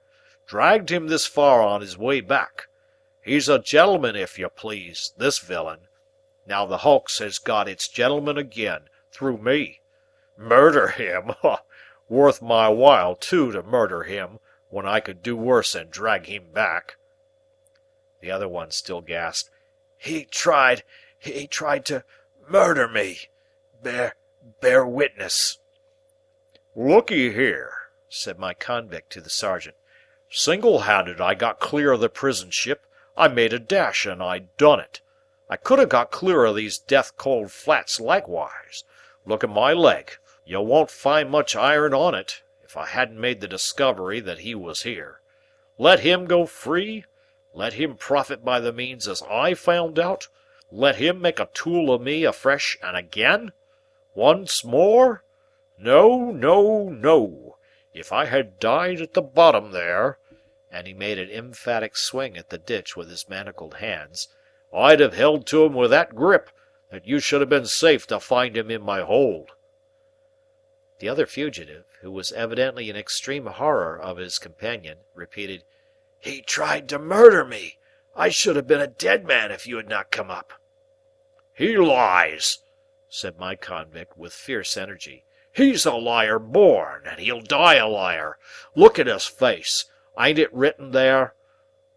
Dragged him this far on his way back. He's a gentleman, if you please, this villain. Now the hulks has got its gentleman again, through me. Murder him? Worth my while, too, to murder him, when I could do worse than drag him back. The other one still gasped. He tried to murder me. Bear witness." Looky here, said my convict to the sergeant. Single-handed I got clear of the prison ship. I made a dash, and I done it. I could have got clear of these death-cold flats likewise. Look at my leg. You won't find much iron on it, if I hadn't made the discovery that he was here. Let him go free? Let him profit by the means as I found out? Let him make a tool of me afresh and again? Once more? No, no, no. If I had died at the bottom there, and he made an emphatic swing at the ditch with his manacled hands, I'd have held to him with that grip, that you should have been safe to find him in my hold. The other fugitive, who was evidently in extreme horror of his companion, repeated, "He tried to murder me. I should have been a dead man if you had not come up." He lies, said my convict with fierce energy. He's a liar born, and he'll die a liar. Look at his face. Ain't it written there?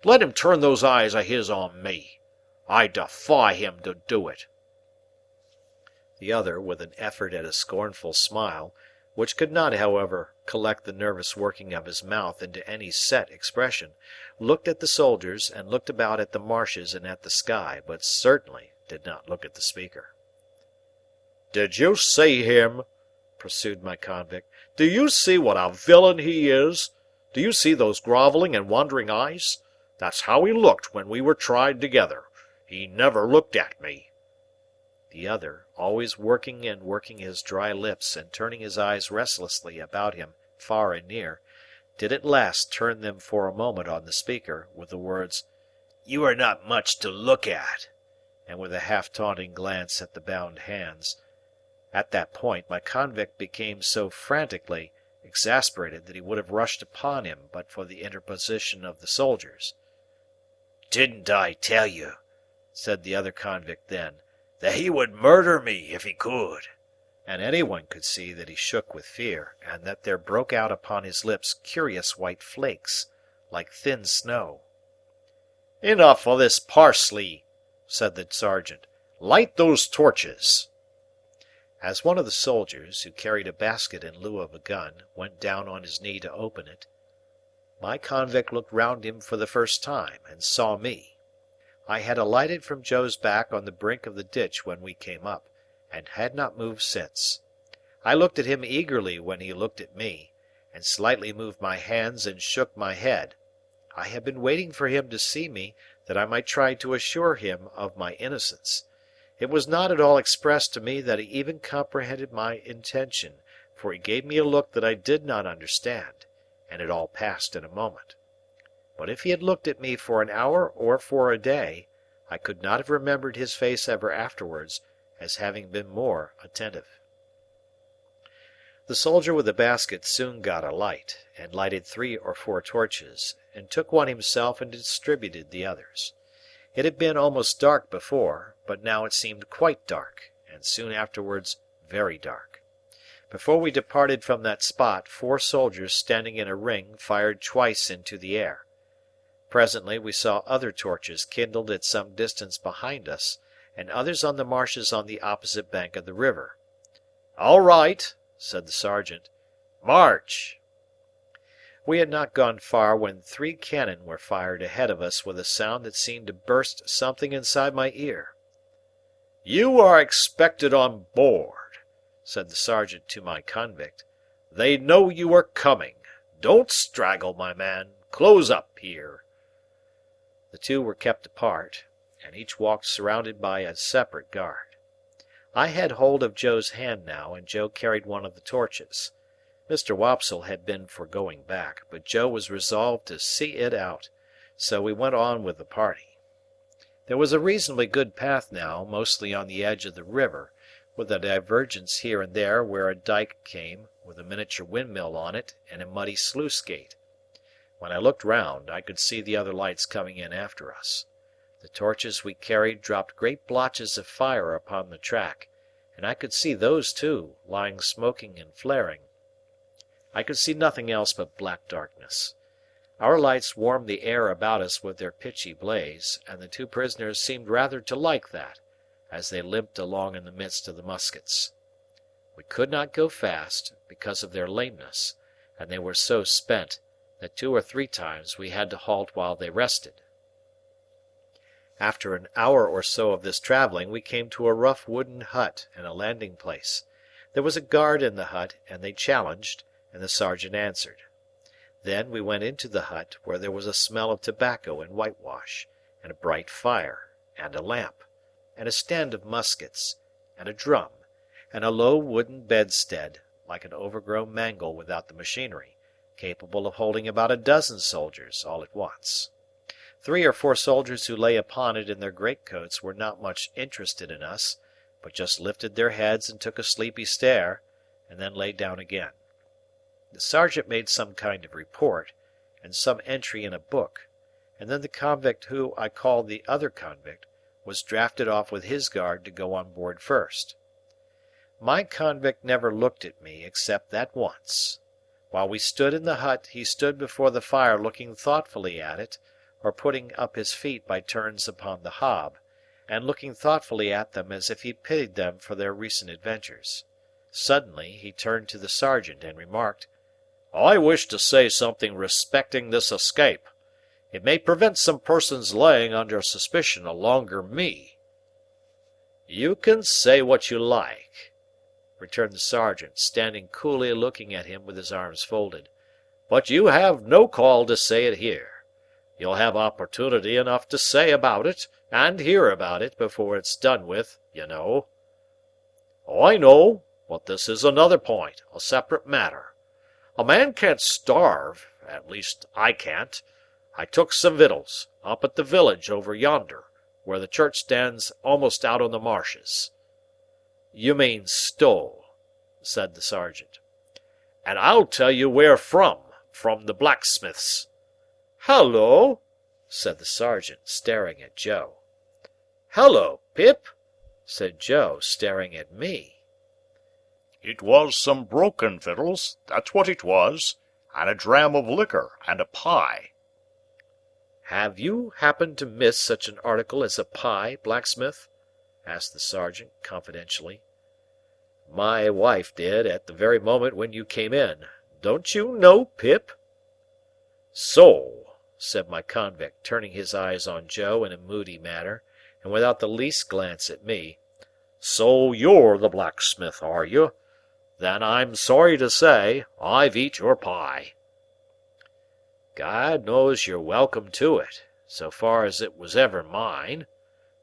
Let him turn those eyes of his on me. I defy him to do it. The other, with an effort at a scornful smile, which could not, however, collect the nervous working of his mouth into any set expression, looked at the soldiers and looked about at the marshes and at the sky, but certainly did not look at the speaker. "Did you see him?" pursued my convict. "Do you see what a villain he is? Do you see those grovelling and wandering eyes? That's how he looked when we were tried together. He never looked at me." The other, always working and working his dry lips and turning his eyes restlessly about him far and near, did at last turn them for a moment on the speaker, with the words, "You are not much to look at," and with a half-taunting glance at the bound hands. At that point my convict became so frantically exasperated that he would have rushed upon him but for the interposition of the soldiers. "Didn't I tell you," said the other convict then, "that he would murder me if he could?" And anyone could see that he shook with fear, and that there broke out upon his lips curious white flakes, like thin snow. "Enough of this parsley," said the sergeant. "Light those torches." As one of the soldiers, who carried a basket in lieu of a gun, went down on his knee to open it, my convict looked round him for the first time, and saw me. I had alighted from Joe's back on the brink of the ditch when we came up, and had not moved since. I looked at him eagerly when he looked at me, and slightly moved my hands and shook my head. I had been waiting for him to see me, that I might try to assure him of my innocence. It was not at all expressed to me that he even comprehended my intention, for he gave me a look that I did not understand, and it all passed in a moment. But if he had looked at me for an hour or for a day, I could not have remembered his face ever afterwards as having been more attentive. The soldier with the basket soon got a light, and lighted 3 or 4 torches, and took one himself and distributed the others. It had been almost dark before, but now it seemed quite dark, and soon afterwards very dark. Before we departed from that spot, 4 soldiers standing in a ring fired twice into the air. Presently we saw other torches kindled at some distance behind us, and others on the marshes on the opposite bank of the river. "All right," said the sergeant. "March!" We had not gone far when 3 cannon were fired ahead of us with a sound that seemed to burst something inside my ear. "You are expected on board," said the sergeant to my convict. "They know you are coming. Don't straggle, my man. Close up here." The two were kept apart, and each walked surrounded by a separate guard. I had hold of Joe's hand now, and Joe carried one of the torches. Mr. Wopsle had been for going back, but Joe was resolved to see it out, so we went on with the party. There was a reasonably good path now, mostly on the edge of the river, with a divergence here and there where a dike came, with a miniature windmill on it and a muddy sluice gate. When I looked round, I could see the other lights coming in after us. The torches we carried dropped great blotches of fire upon the track, and I could see those too, lying smoking and flaring. I could see nothing else but black darkness. Our lights warmed the air about us with their pitchy blaze, and the 2 prisoners seemed rather to like that, as they limped along in the midst of the muskets. We could not go fast, because of their lameness, and they were so spent that 2 or 3 times we had to halt while they rested. After an hour or so of this travelling, we came to a rough wooden hut and a landing place. There was a guard in the hut, and they challenged, and the sergeant answered. Then we went into the hut, where there was a smell of tobacco and whitewash, and a bright fire, and a lamp, and a stand of muskets, and a drum, and a low wooden bedstead, like an overgrown mangle without the machinery, capable of holding about a dozen soldiers all at once. 3 or 4 soldiers who lay upon it in their greatcoats were not much interested in us, but just lifted their heads and took a sleepy stare, and then lay down again. The sergeant made some kind of report, and some entry in a book, and then the convict who I called the other convict was drafted off with his guard to go on board first. My convict never looked at me except that once. While we stood in the hut, he stood before the fire looking thoughtfully at it, or putting up his feet by turns upon the hob, and looking thoughtfully at them as if he pitied them for their recent adventures. Suddenly he turned to the sergeant and remarked, "I wish to say something respecting this escape. It may prevent some persons laying under suspicion longer me." "You can say what you like," returned the sergeant, standing coolly looking at him with his arms folded, "but you have no call to say it here. You'll have opportunity enough to say about it, and hear about it, before it's done with, you know." "I know, but this is another point, a separate matter. A man can't starve, at least I can't. I took some victuals, up at the village over yonder, where the church stands almost out on the marshes." "You mean stole," said the sergeant. "And I'll tell you where from the blacksmith's." "Hallo!" said the sergeant, staring at Joe. "Hallo, Pip!" said Joe, staring at me. "It was some broken victuals, that's what it was, and a dram of liquor, and a pie." "Have you happened to miss such an article as a pie, blacksmith?" asked the sergeant, confidentially. "My wife did, at the very moment when you came in. Don't you know, Pip?" "So," said my convict, turning his eyes on Joe in a moody manner, and without the least glance at me, "so you're the blacksmith, are you? Then I'm sorry to say I've eat your pie." "God knows you're welcome to it, so far as it was ever mine,"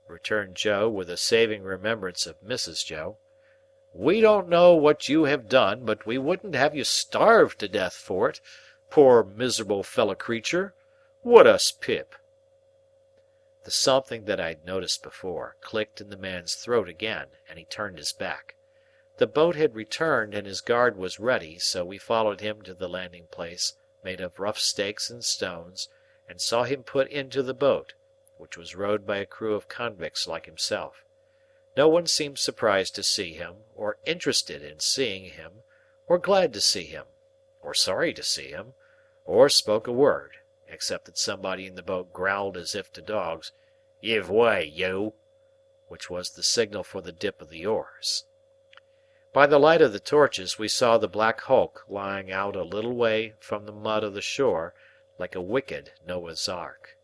returned Joe, with a saving remembrance of Mrs. Joe. "We don't know what you have done, but we wouldn't have you starved to death for it, poor miserable fellow creature. Would us, Pip?" The something that I had noticed before clicked in the man's throat again, and he turned his back. The boat had returned, and his guard was ready, so we followed him to the landing place, made of rough stakes and stones, and saw him put into the boat, which was rowed by a crew of convicts like himself. No one seemed surprised to see him, or interested in seeing him, or glad to see him, or sorry to see him, or spoke a word, except that somebody in the boat growled as if to dogs, "Give way, you!" which was the signal for the dip of the oars. By the light of the torches we saw the black hulk lying out a little way from the mud of the shore like a wicked Noah's ark.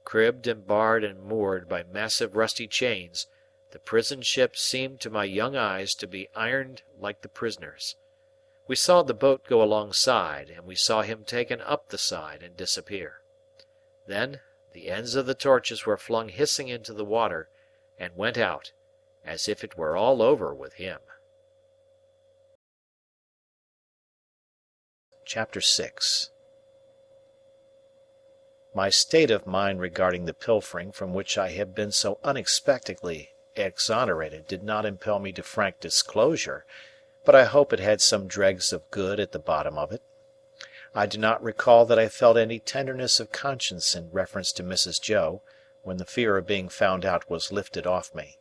Cribbed and barred and moored by massive rusty chains, the prison ship seemed to my young eyes to be ironed like the prisoners. We saw the boat go alongside, and we saw him taken up the side and disappear. Then the ends of the torches were flung hissing into the water, and went out, as if it were all over with him. Chapter 6. My state of mind regarding the pilfering from which I had been so unexpectedly exonerated did not impel me to frank disclosure, but I hope it had some dregs of good at the bottom of it. I do not recall that I felt any tenderness of conscience in reference to Mrs. Joe, when the fear of being found out was lifted off me.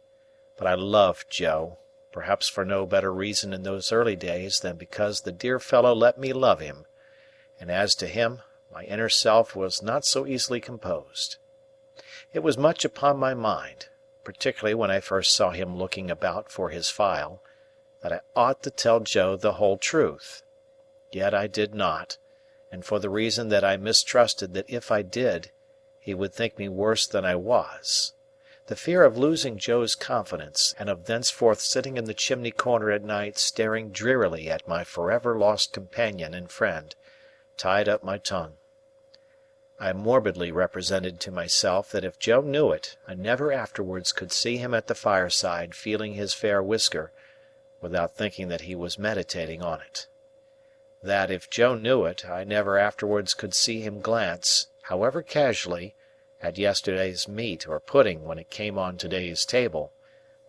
But I loved Joe, perhaps for no better reason in those early days than because the dear fellow let me love him, and as to him, my inner self was not so easily composed. It was much upon my mind, particularly when I first saw him looking about for his file, that I ought to tell Joe the whole truth. Yet I did not, and for the reason that I mistrusted that if I did, he would think me worse than I was. The fear of losing Joe's confidence, and of thenceforth sitting in the chimney corner at night staring drearily at my forever lost companion and friend, tied up my tongue. I morbidly represented to myself that if Joe knew it, I never afterwards could see him at the fireside feeling his fair whisker, without thinking that he was meditating on it. That if Joe knew it, I never afterwards could see him glance, however casually, at yesterday's meat or pudding when it came on to-day's table,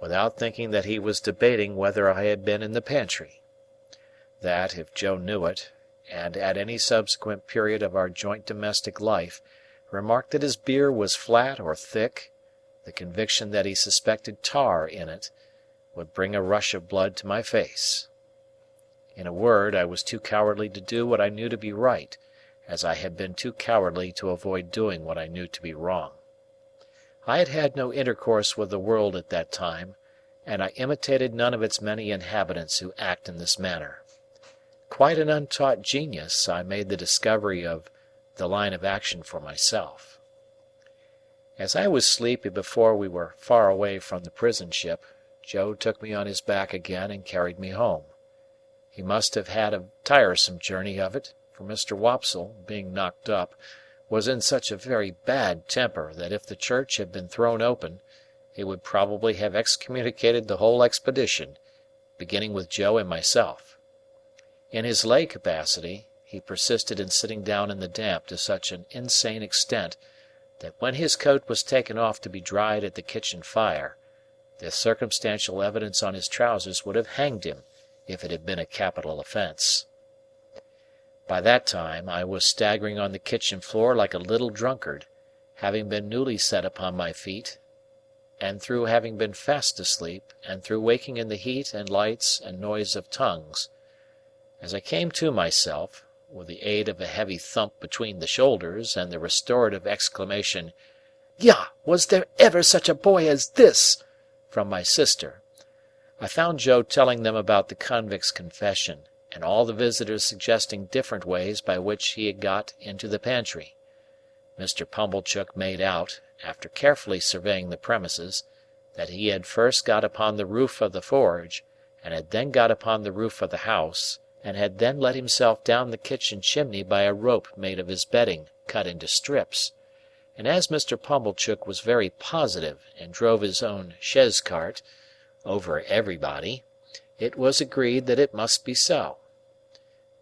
without thinking that he was debating whether I had been in the pantry. That, if Joe knew it, and at any subsequent period of our joint domestic life remarked that his beer was flat or thick, the conviction that he suspected tar in it would bring a rush of blood to my face. In a word, I was too cowardly to do what I knew to be right, as I had been too cowardly to avoid doing what I knew to be wrong. I had had no intercourse with the world at that time, and I imitated none of its many inhabitants who act in this manner. Quite an untaught genius, I made the discovery of the line of action for myself. As I was sleepy before we were far away from the prison ship, Joe took me on his back again and carried me home. He must have had a tiresome journey of it, for Mr. Wopsle, being knocked up, was in such a very bad temper that if the church had been thrown open, he would probably have excommunicated the whole expedition, beginning with Joe and myself. In his lay capacity, he persisted in sitting down in the damp to such an insane extent that when his coat was taken off to be dried at the kitchen fire, the circumstantial evidence on his trousers would have hanged him if it had been a capital offence. By that time I was staggering on the kitchen floor like a little drunkard, having been newly set upon my feet, and through having been fast asleep, and through waking in the heat and lights and noise of tongues. As I came to myself, with the aid of a heavy thump between the shoulders and the restorative exclamation, "Yah! Was there ever such a boy as this?" from my sister, I found Joe telling them about the convict's confession, and all the visitors suggesting different ways by which he had got into the pantry. Mr. Pumblechook made out, after carefully surveying the premises, that he had first got upon the roof of the forge, and had then got upon the roof of the house, and had then let himself down the kitchen chimney by a rope made of his bedding cut into strips. And as Mr. Pumblechook was very positive and drove his own chaise cart over everybody, it was agreed that it must be so.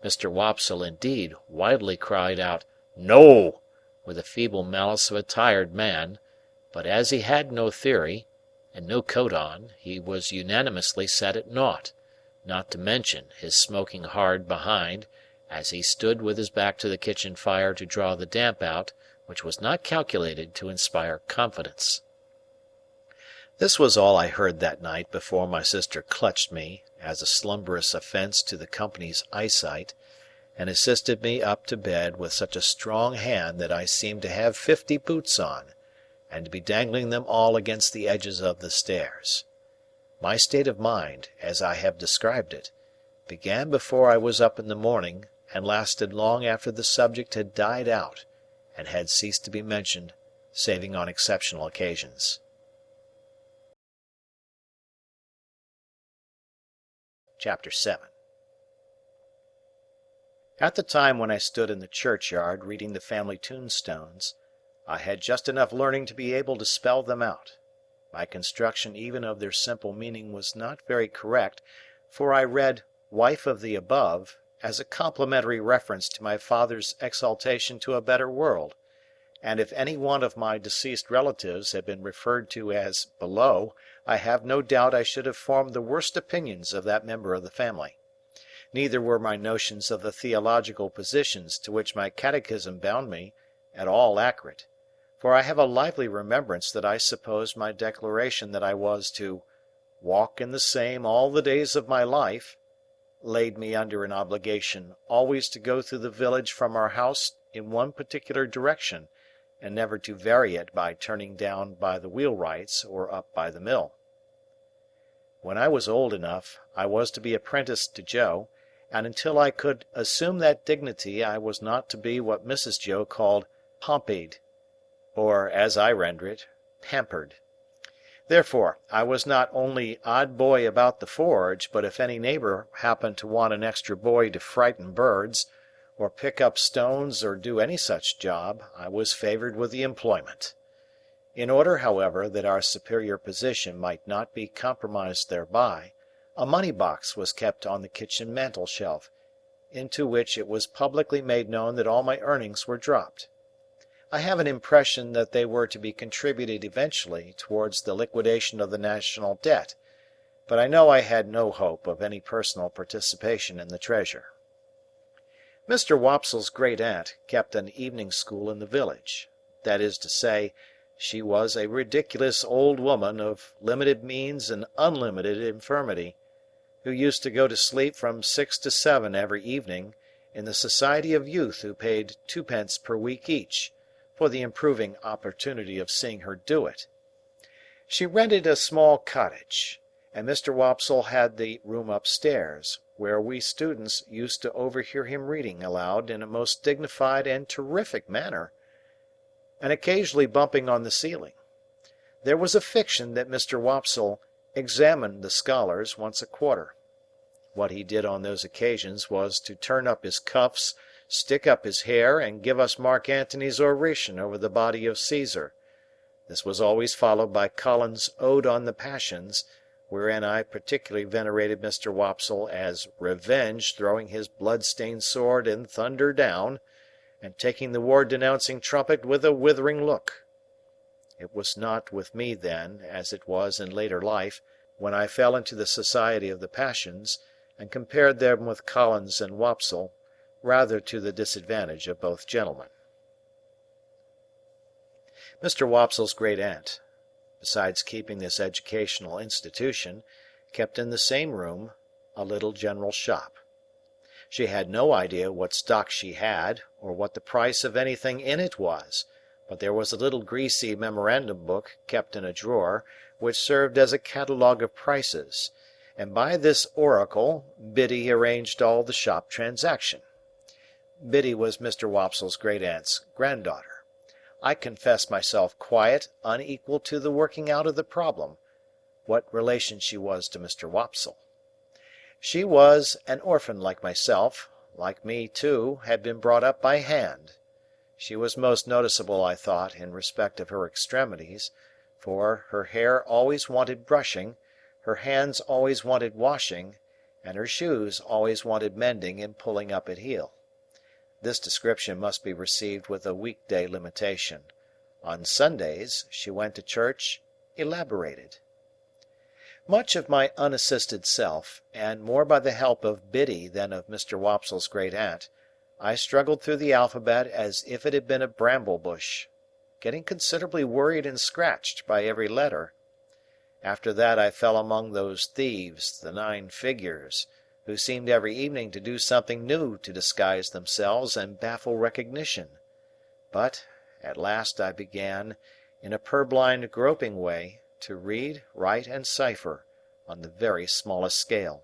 Mr. Wopsle, indeed, wildly cried out, "No!" with the feeble malice of a tired man, but as he had no theory, and no coat on, he was unanimously set at naught, not to mention his smoking hard behind, as he stood with his back to the kitchen fire to draw the damp out, which was not calculated to inspire confidence. This was all I heard that night before my sister clutched me, as a slumberous offence to the company's eyesight, and assisted me up to bed with such a strong hand that I seemed to have 50 boots on, and to be dangling them all against the edges of the stairs. My state of mind, as I have described it, began before I was up in the morning, and lasted long after the subject had died out, and had ceased to be mentioned, saving on exceptional occasions. Chapter 7. At the time when I stood in the churchyard reading the family tombstones, I had just enough learning to be able to spell them out. My construction even of their simple meaning was not very correct, for I read "wife of the above" as a complimentary reference to my father's exaltation to a better world, and if any one of my deceased relatives had been referred to as "below," I have no doubt I should have formed the worst opinions of that member of the family. Neither were my notions of the theological positions to which my catechism bound me at all accurate, for I have a lively remembrance that I supposed my declaration that I was to "walk in the same all the days of my life" laid me under an obligation always to go through the village from our house in one particular direction, and never to vary it by turning down by the wheelwrights or up by the mill. When I was old enough, I was to be apprenticed to Joe, and until I could assume that dignity I was not to be what Mrs. Joe called "pompied," or, as I render it, pampered. Therefore, I was not only odd boy about the forge, but if any neighbour happened to want an extra boy to frighten birds, or pick up stones, or do any such job, I was favoured with the employment. In order, however, that our superior position might not be compromised thereby, a money-box was kept on the kitchen mantel-shelf, into which it was publicly made known that all my earnings were dropped. I have an impression that they were to be contributed eventually towards the liquidation of the national debt, but I know I had no hope of any personal participation in the treasure. Mr. Wopsle's great-aunt kept an evening school in the village. That is to say, she was a ridiculous old woman of limited means and unlimited infirmity, who used to go to sleep from 6 to 7 every evening in the society of youth who paid 2d. per week each, for the improving opportunity of seeing her do it. She rented a small cottage, and Mr. Wopsle had the room upstairs, where we students used to overhear him reading aloud in a most dignified and terrific manner, and occasionally bumping on the ceiling. There was a fiction that Mr. Wopsle examined the scholars once a quarter. What he did on those occasions was to turn up his cuffs, stick up his hair, and give us Mark Antony's oration over the body of Caesar. This was always followed by Collins's Ode on the Passions, wherein I particularly venerated Mr. Wopsle as Revenge throwing his blood-stained sword in thunder down, and taking the war-denouncing trumpet with a withering look. It was not with me then, as it was in later life, when I fell into the society of the passions, and compared them with Collins and Wopsle, rather to the disadvantage of both gentlemen. Mr. Wopsle's great-aunt, besides keeping this educational institution, kept in the same room a little general shop. She had no idea what stock she had, or what the price of anything in it was, but there was a little greasy memorandum book kept in a drawer, which served as a catalogue of prices, and by this oracle Biddy arranged all the shop transaction. Biddy was Mr. Wopsle's great-aunt's granddaughter. I confess myself quiet, unequal to the working out of the problem, what relation she was to Mr. Wopsle. She was an orphan like myself, like me, too, had been brought up by hand. She was most noticeable, I thought, in respect of her extremities, for her hair always wanted brushing, her hands always wanted washing, and her shoes always wanted mending and pulling up at heel. This description must be received with a week-day limitation. On Sundays she went to church elaborated. Much of my unassisted self, and more by the help of Biddy than of Mr. Wopsle's great-aunt, I struggled through the alphabet as if it had been a bramble-bush, getting considerably worried and scratched by every letter. After that I fell among those thieves, the 9 figures, who seemed every evening to do something new to disguise themselves and baffle recognition. But, at last I began, in a purblind groping way, to read, write, and cipher, on the very smallest scale.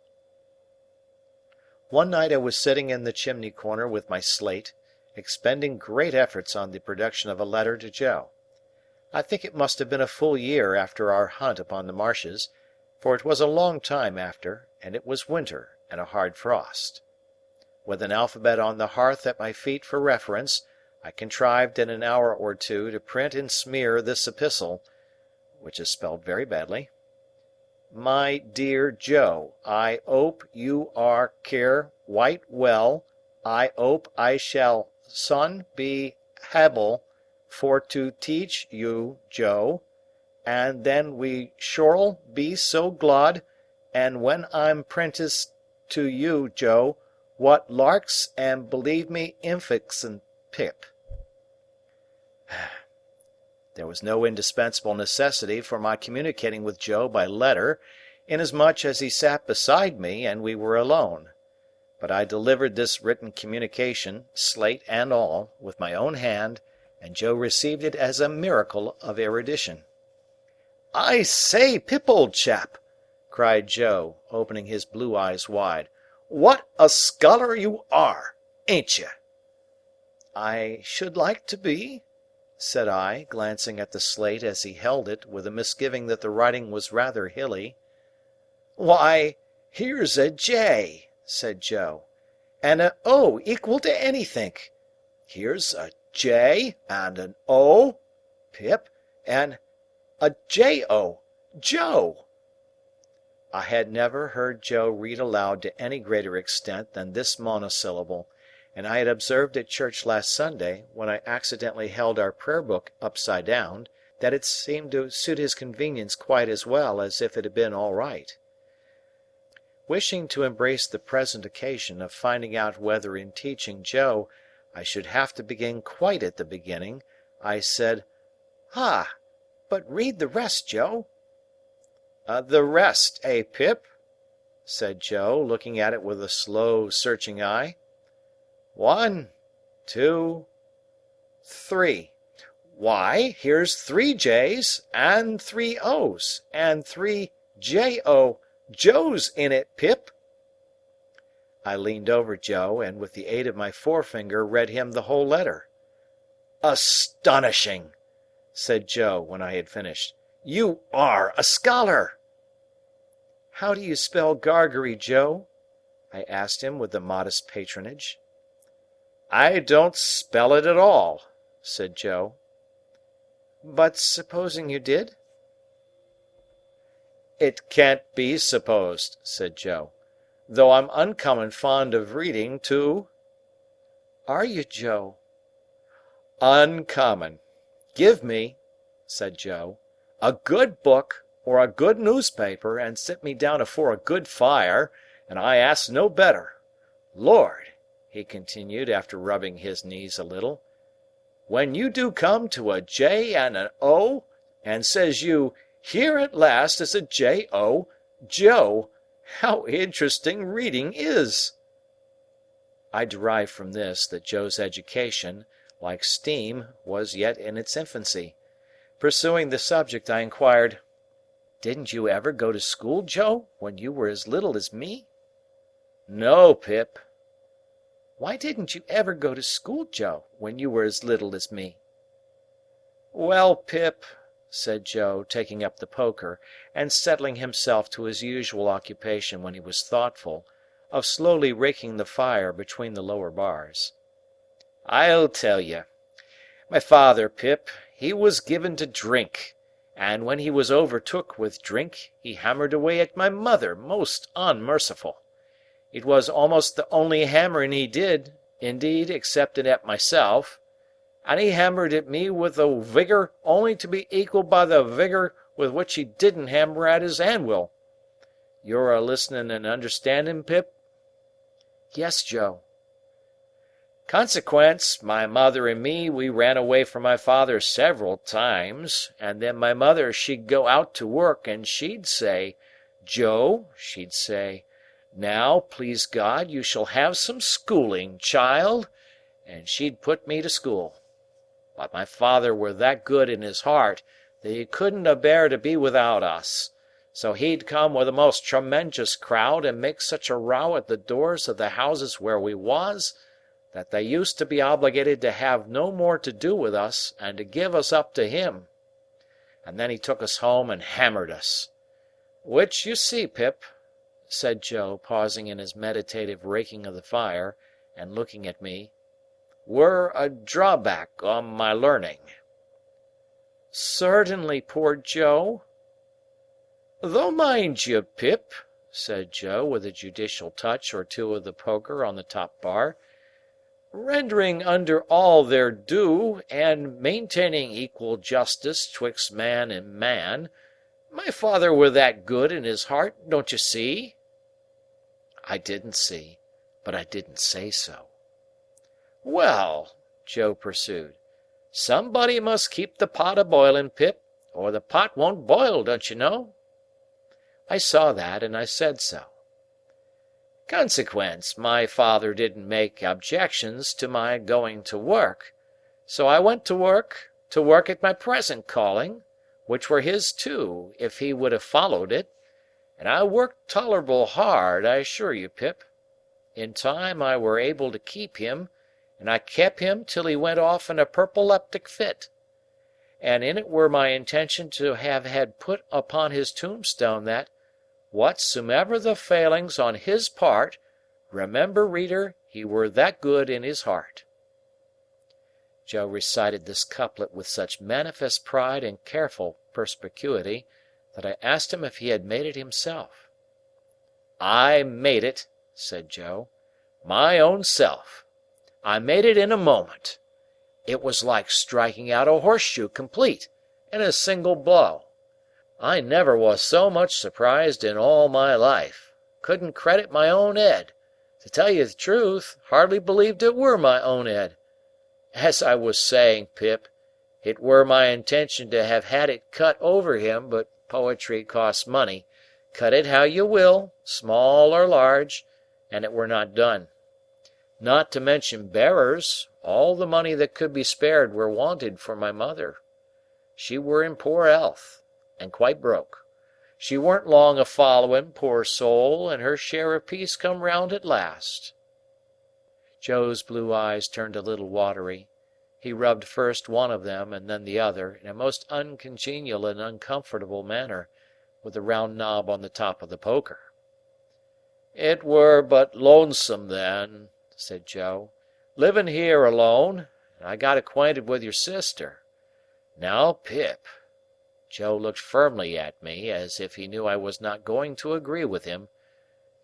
One night I was sitting in the chimney corner with my slate, expending great efforts on the production of a letter to Joe. I think it must have been a full year after our hunt upon the marshes, for it was a long time after, and it was winter and a hard frost. With an alphabet on the hearth at my feet for reference, I contrived in an hour or two to print and smear this epistle, which is spelled very badly. My dear Joe, I ope you are care wite well. I ope I shall son be hable for to teach you, Joe, and then we shorl be so glad, and when I'm prenticed to you, Joe, what larks and believe me infix and Pip. There was no indispensable necessity for my communicating with Joe by letter, inasmuch as he sat beside me and we were alone. But I delivered this written communication, slate and all, with my own hand, and Joe received it as a miracle of erudition. "I say, Pip, old chap!" cried Joe, opening his blue eyes wide. "What a scholar you are, ain't you?" "I should like to be," said I, glancing at the slate as he held it, with a misgiving that the writing was rather hilly. "Why, here's a J," said Joe, "and a O equal to anythink. Here's a J and an O, Pip, and a J-O, Joe." I had never heard Joe read aloud to any greater extent than this monosyllable, and I had observed at church last Sunday, when I accidentally held our prayer book upside down, that it seemed to suit his convenience quite as well as if it had been all right. Wishing to embrace the present occasion of finding out whether in teaching Joe I should have to begin quite at the beginning, I said, "Ah, but read the rest, Joe." "The rest, eh, Pip?" said Joe, looking at it with a slow, searching eye. 1, 2, 3. Why, here's 3 J's, and 3 O's, and 3 J-O Joes in it, Pip." I leaned over Joe, and with the aid of my forefinger read him the whole letter. "Astonishing!" said Joe, when I had finished. "You are a scholar!" "How do you spell Gargery, Joe?" I asked him with a modest patronage. "I don't spell it at all," said Joe. "But supposing you did?" "It can't be supposed," said Joe, "though I'm uncommon fond of reading, too." "Are you, Joe?" "Uncommon. Give me," said Joe, "a good book or a good newspaper, and sit me down afore a good fire, and I ask no better. Lord," he continued, after rubbing his knees a little, "when you do come to a J and an O, and says you, 'Here at last is a J-O, Joe,' how interesting reading is!" I derived from this that Joe's education, like steam, was yet in its infancy. Pursuing the subject, I inquired, "Didn't you ever go to school, Joe, when you were as little as me?" "No, Pip." "Why didn't you ever go to school, Joe, when you were as little as me?" "Well, Pip," said Joe, taking up the poker, and settling himself to his usual occupation when he was thoughtful, of slowly raking the fire between the lower bars. "I'll tell you. My father, Pip, he was given to drink, and when he was overtook with drink, he hammered away at my mother most unmerciful. It was almost the only hammering he did, indeed, excepting at myself, and he hammered at me with a vigour only to be equalled by the vigour with which he didn't hammer at his anvil. You're a listening and understanding, Pip?" "Yes, Joe." "Consequence, my mother and me, we ran away from my father several times, and then my mother she'd go out to work, and she'd say, 'Joe,' she'd say, 'now, please God, you shall have some schooling, child,' and she'd put me to school. But my father were that good in his heart that he couldn't abear to be without us, So he'd come with a most tremendous crowd and make such a row at the doors of the houses where we was, that they used to be obligated to have no more to do with us and to give us up to him. And then he took us home and hammered us. Which you see, Pip," said Joe, pausing in his meditative raking of the fire, and looking at me, "were a drawback on my learning." "Certainly, poor Joe." "Though mind you, Pip," said Joe, with a judicial touch or two of the poker on the top bar, "rendering under all their due, and maintaining equal justice twixt man and man, my father were that good in his heart, don't you see?" I didn't see, but I didn't say so. "Well," Joe pursued, "somebody must keep the pot a-boiling, Pip, or the pot won't boil, don't you know?" I saw that, and I said so. "Consequence, my father didn't make objections to my going to work, so I went to work at my present calling, which were his too, if he would have followed it, and I worked tolerable hard, I assure you, Pip. In time I were able to keep him, and I kep him till he went off in a purpleleptic fit. And in it were my intention to have had put upon his tombstone that, whatsomever the failings on his part, remember, reader, he were that good in his heart." Joe recited this couplet with such manifest pride and careful perspicuity that I asked him if he had made it himself. "I made it," said Joe, "my own self. I made it in a moment. It was like striking out a horseshoe complete, in a single blow. I never was so much surprised in all my life. Couldn't credit my own ed. To tell you the truth, hardly believed it were my own ed. As I was saying, Pip, it were my intention to have had it cut over him, but poetry costs money. Cut it how you will, small or large, and it were not done. Not to mention bearers, all the money that could be spared were wanted for my mother. She were in poor health, and quite broke. She weren't long a-following, poor soul, and her share of peace come round at last." Joe's blue eyes turned a little watery. He rubbed first one of them and then the other, in a most uncongenial and uncomfortable manner, with the round knob on the top of the poker. "It were but lonesome then," said Joe, "living here alone, and I got acquainted with your sister. Now, Pip," Joe looked firmly at me, as if he knew I was not going to agree with him,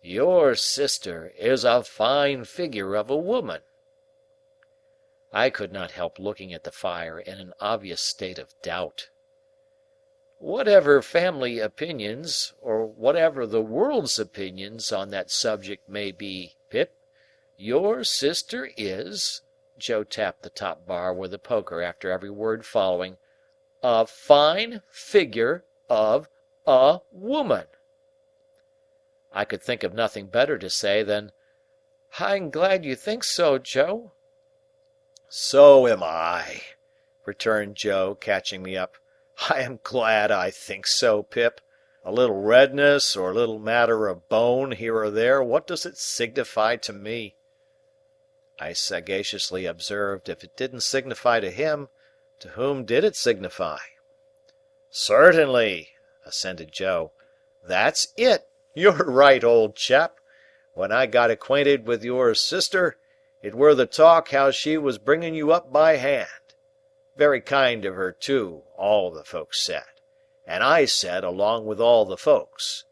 "your sister is a fine figure of a woman." I could not help looking at the fire in an obvious state of doubt. "Whatever family opinions, or whatever the world's opinions on that subject may be, Pip, your sister is," Joe tapped the top bar with the poker after every word following, "a fine figure of a woman." I could think of nothing better to say than, "I'm glad you think so, Joe." "So am I," returned Joe, catching me up. "I am glad I think so, Pip. A little redness or a little matter of bone here or there, what does it signify to me?" I sagaciously observed, if it didn't signify to him, to whom did it signify? "Certainly," assented Joe. "That's it. You're right, old chap. When I got acquainted with your sister, it were the talk how she was bringing you up by hand. Very kind of her, too, all the folks said. And I said, along with all the folks.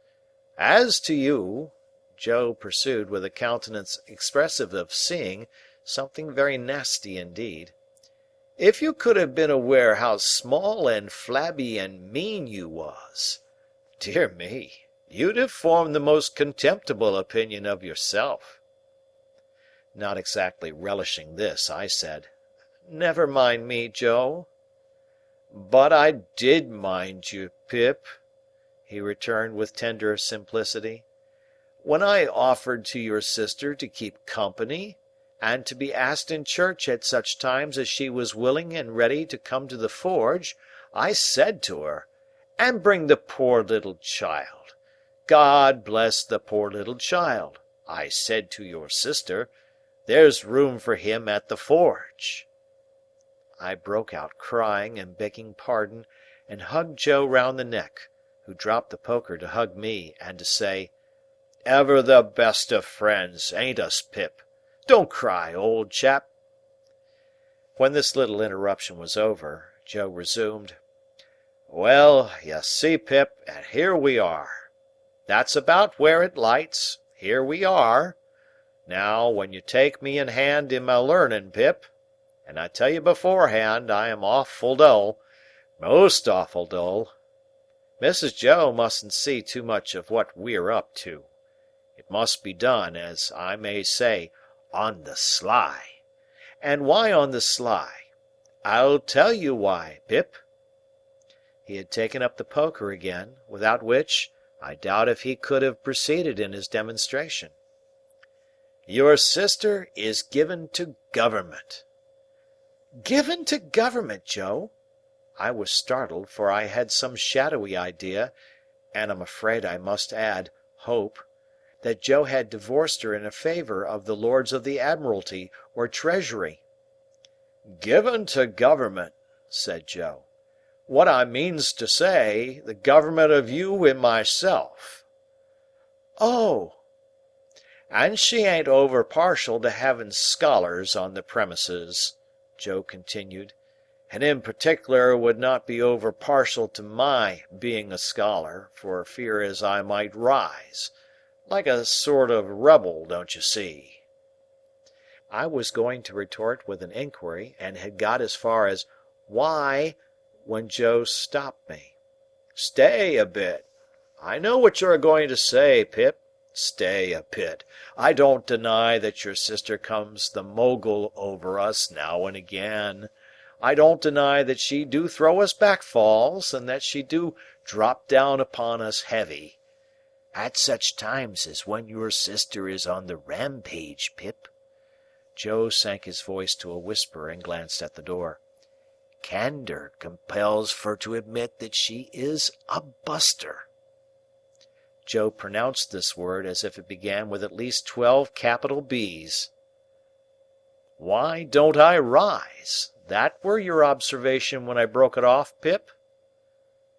As to you," Joe pursued with a countenance expressive of seeing something very nasty indeed, "if you could have been aware how small and flabby and mean you was, dear me, you'd have formed the most contemptible opinion of yourself." Not exactly relishing this, I said, "Never mind me, Joe." "But I did mind you, Pip," he returned with tender simplicity. "When I offered to your sister to keep company, and to be asked in church at such times as she was willing and ready to come to the forge, I said to her, And bring the poor little child. God bless the poor little child. I said to your sister, there's room for him at the forge." I broke out crying and begging pardon, and hugged Joe round the neck, who dropped the poker to hug me and to say, "Ever the best of friends, ain't us, Pip? Don't cry, old chap." When this little interruption was over, Joe resumed, "Well, you see, Pip, and here we are. That's about where it lights. Here we are. Now, when you take me in hand in my learning, Pip, and I tell you beforehand I am awful dull, most awful dull. Mrs. Joe mustn't see too much of what we're up to. It must be done, as I may say, on the sly. And why on the sly? I'll tell you why, Pip." He had taken up the poker again, without which I doubt if he could have proceeded in his demonstration. "Your sister is given to government." "Given to government, Joe?" I was startled, for I had some shadowy idea, and am afraid I must add, hope, that Joe had divorced her in favour of the Lords of the Admiralty or Treasury. "Given to government," said Joe. "What I means to say, the government of you and myself." "Oh!" "And she ain't over partial to having scholars on the premises," Joe continued, "and in particular would not be over partial to my being a scholar, for fear as I might rise. Like a sort of rebel, don't you see?" I was going to retort with an inquiry, and had got as far as "Why?" when Joe stopped me. "Stay a bit. I know what you're going to say, Pip. Stay a bit. I don't deny that your sister comes the mogul over us now and again. I don't deny that she do throw us backfalls, and that she do drop down upon us heavy. At such times as when your sister is on the rampage, Pip." Joe sank his voice to a whisper and glanced at the door. "Candour compels fur to admit that she is a buster." Joe pronounced this word as if it began with at least 12 capital B's. "Why don't I rise? That were your observation when I broke it off, Pip?"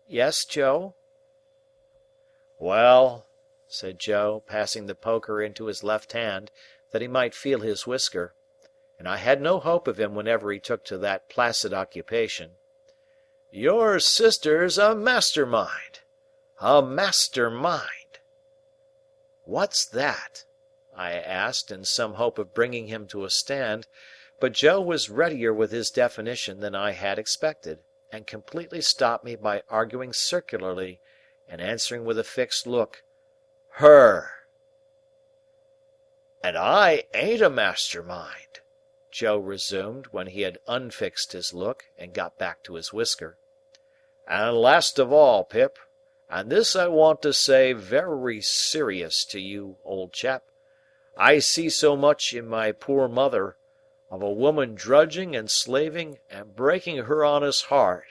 "Yes, Joe." "Well," said Joe, passing the poker into his left hand, that he might feel his whisker, and I had no hope of him whenever he took to that placid occupation, "your sister's a master-mind. A master-mind." "What's that?" I asked, in some hope of bringing him to a stand, but Joe was readier with his definition than I had expected, and completely stopped me by arguing circularly, and answering with a fixed look, "Her." "And I ain't a master-mind," Joe resumed, when he had unfixed his look and got back to his whisker. "And last of all, Pip, and this I want to say very serious to you, old chap, I see so much in my poor mother, of a woman drudging and slaving and breaking her honest heart,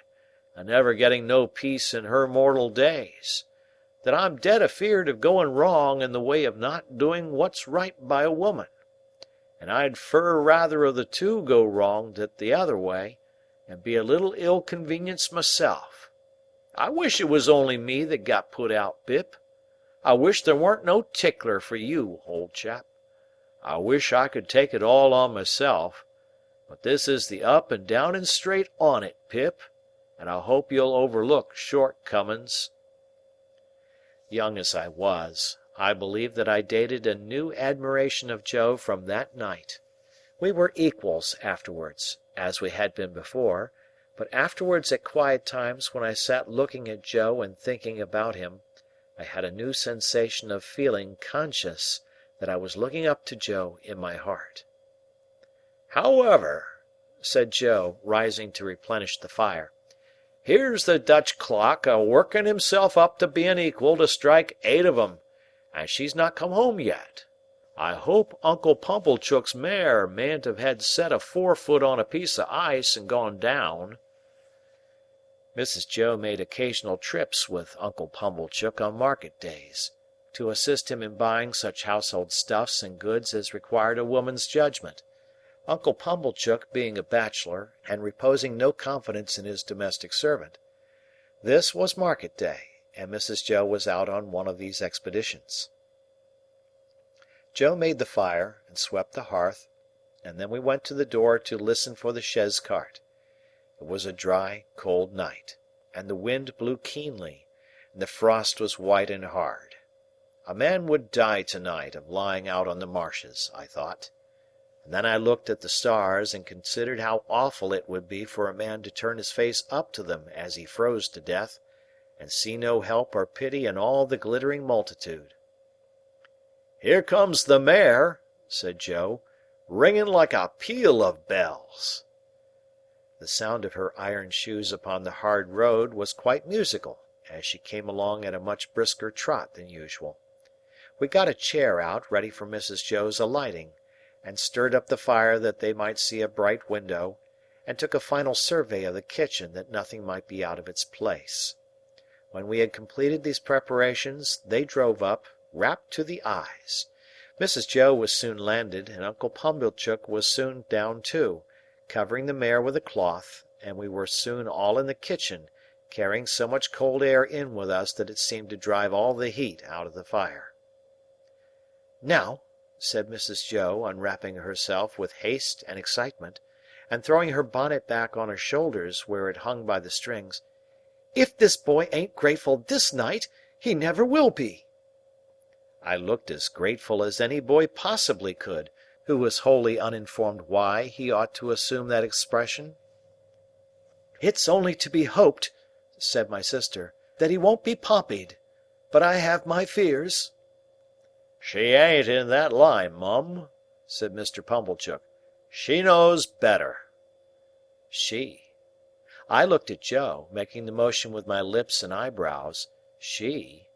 and never getting no peace in her mortal days, that I'm dead afeard of going wrong in the way of not doing what's right by a woman, and I'd fur rather of the two go wrong than the other way, and be a little ill-convenienced myself. I wish it was only me that got put out, Pip. I wish there weren't no tickler for you, old chap. I wish I could take it all on myself, but this is the up and down and straight on it, Pip, and I hope you'll overlook shortcomin's." Young as I was, I believe that I dated a new admiration of Joe from that night. We were equals afterwards, as we had been before, but afterwards at quiet times when I sat looking at Joe and thinking about him, I had a new sensation of feeling conscious that I was looking up to Joe in my heart. "However," said Joe, rising to replenish the fire, "here's the Dutch clock a working himself up to being equal to strike 8 of 'em, and she's not come home yet. I hope Uncle Pumblechook's mare mayn't have had set a 4-foot on a piece of ice and gone down." Mrs. Joe made occasional trips with Uncle Pumblechook on market days, to assist him in buying such household stuffs and goods as required a woman's judgment, Uncle Pumblechook being a bachelor and reposing no confidence in his domestic servant. This was market day, and Mrs. Joe was out on one of these expeditions. Joe made the fire and swept the hearth, and then we went to the door to listen for the chaise cart. It was a dry, cold night, and the wind blew keenly, and the frost was white and hard. A man would die to-night of lying out on the marshes, I thought. And then I looked at the stars and considered how awful it would be for a man to turn his face up to them as he froze to death, and see no help or pity in all the glittering multitude. "Here comes the mare," said Joe, "ringing like a peal of bells." The sound of her iron shoes upon the hard road was quite musical, as she came along at a much brisker trot than usual. We got a chair out ready for Mrs. Joe's alighting, and stirred up the fire that they might see a bright window, and took a final survey of the kitchen that nothing might be out of its place. When we had completed these preparations, they drove up, wrapped to the eyes. Mrs. Joe was soon landed, and Uncle Pumblechook was soon down too, covering the mare with a cloth, and we were soon all in the kitchen, carrying so much cold air in with us that it seemed to drive all the heat out of the fire. "Now," said Mrs. Joe, unwrapping herself with haste and excitement, and throwing her bonnet back on her shoulders where it hung by the strings, "if this boy ain't grateful this night, he never will be." I looked as grateful as any boy possibly could, who was wholly uninformed why he ought to assume that expression. "It's only to be hoped," said my sister, "that he won't be poppied. But I have my fears." "She ain't in that line, Mum," said Mr. Pumblechook. "She knows better." She. I looked at Joe, making the motion with my lips and eyebrows. She.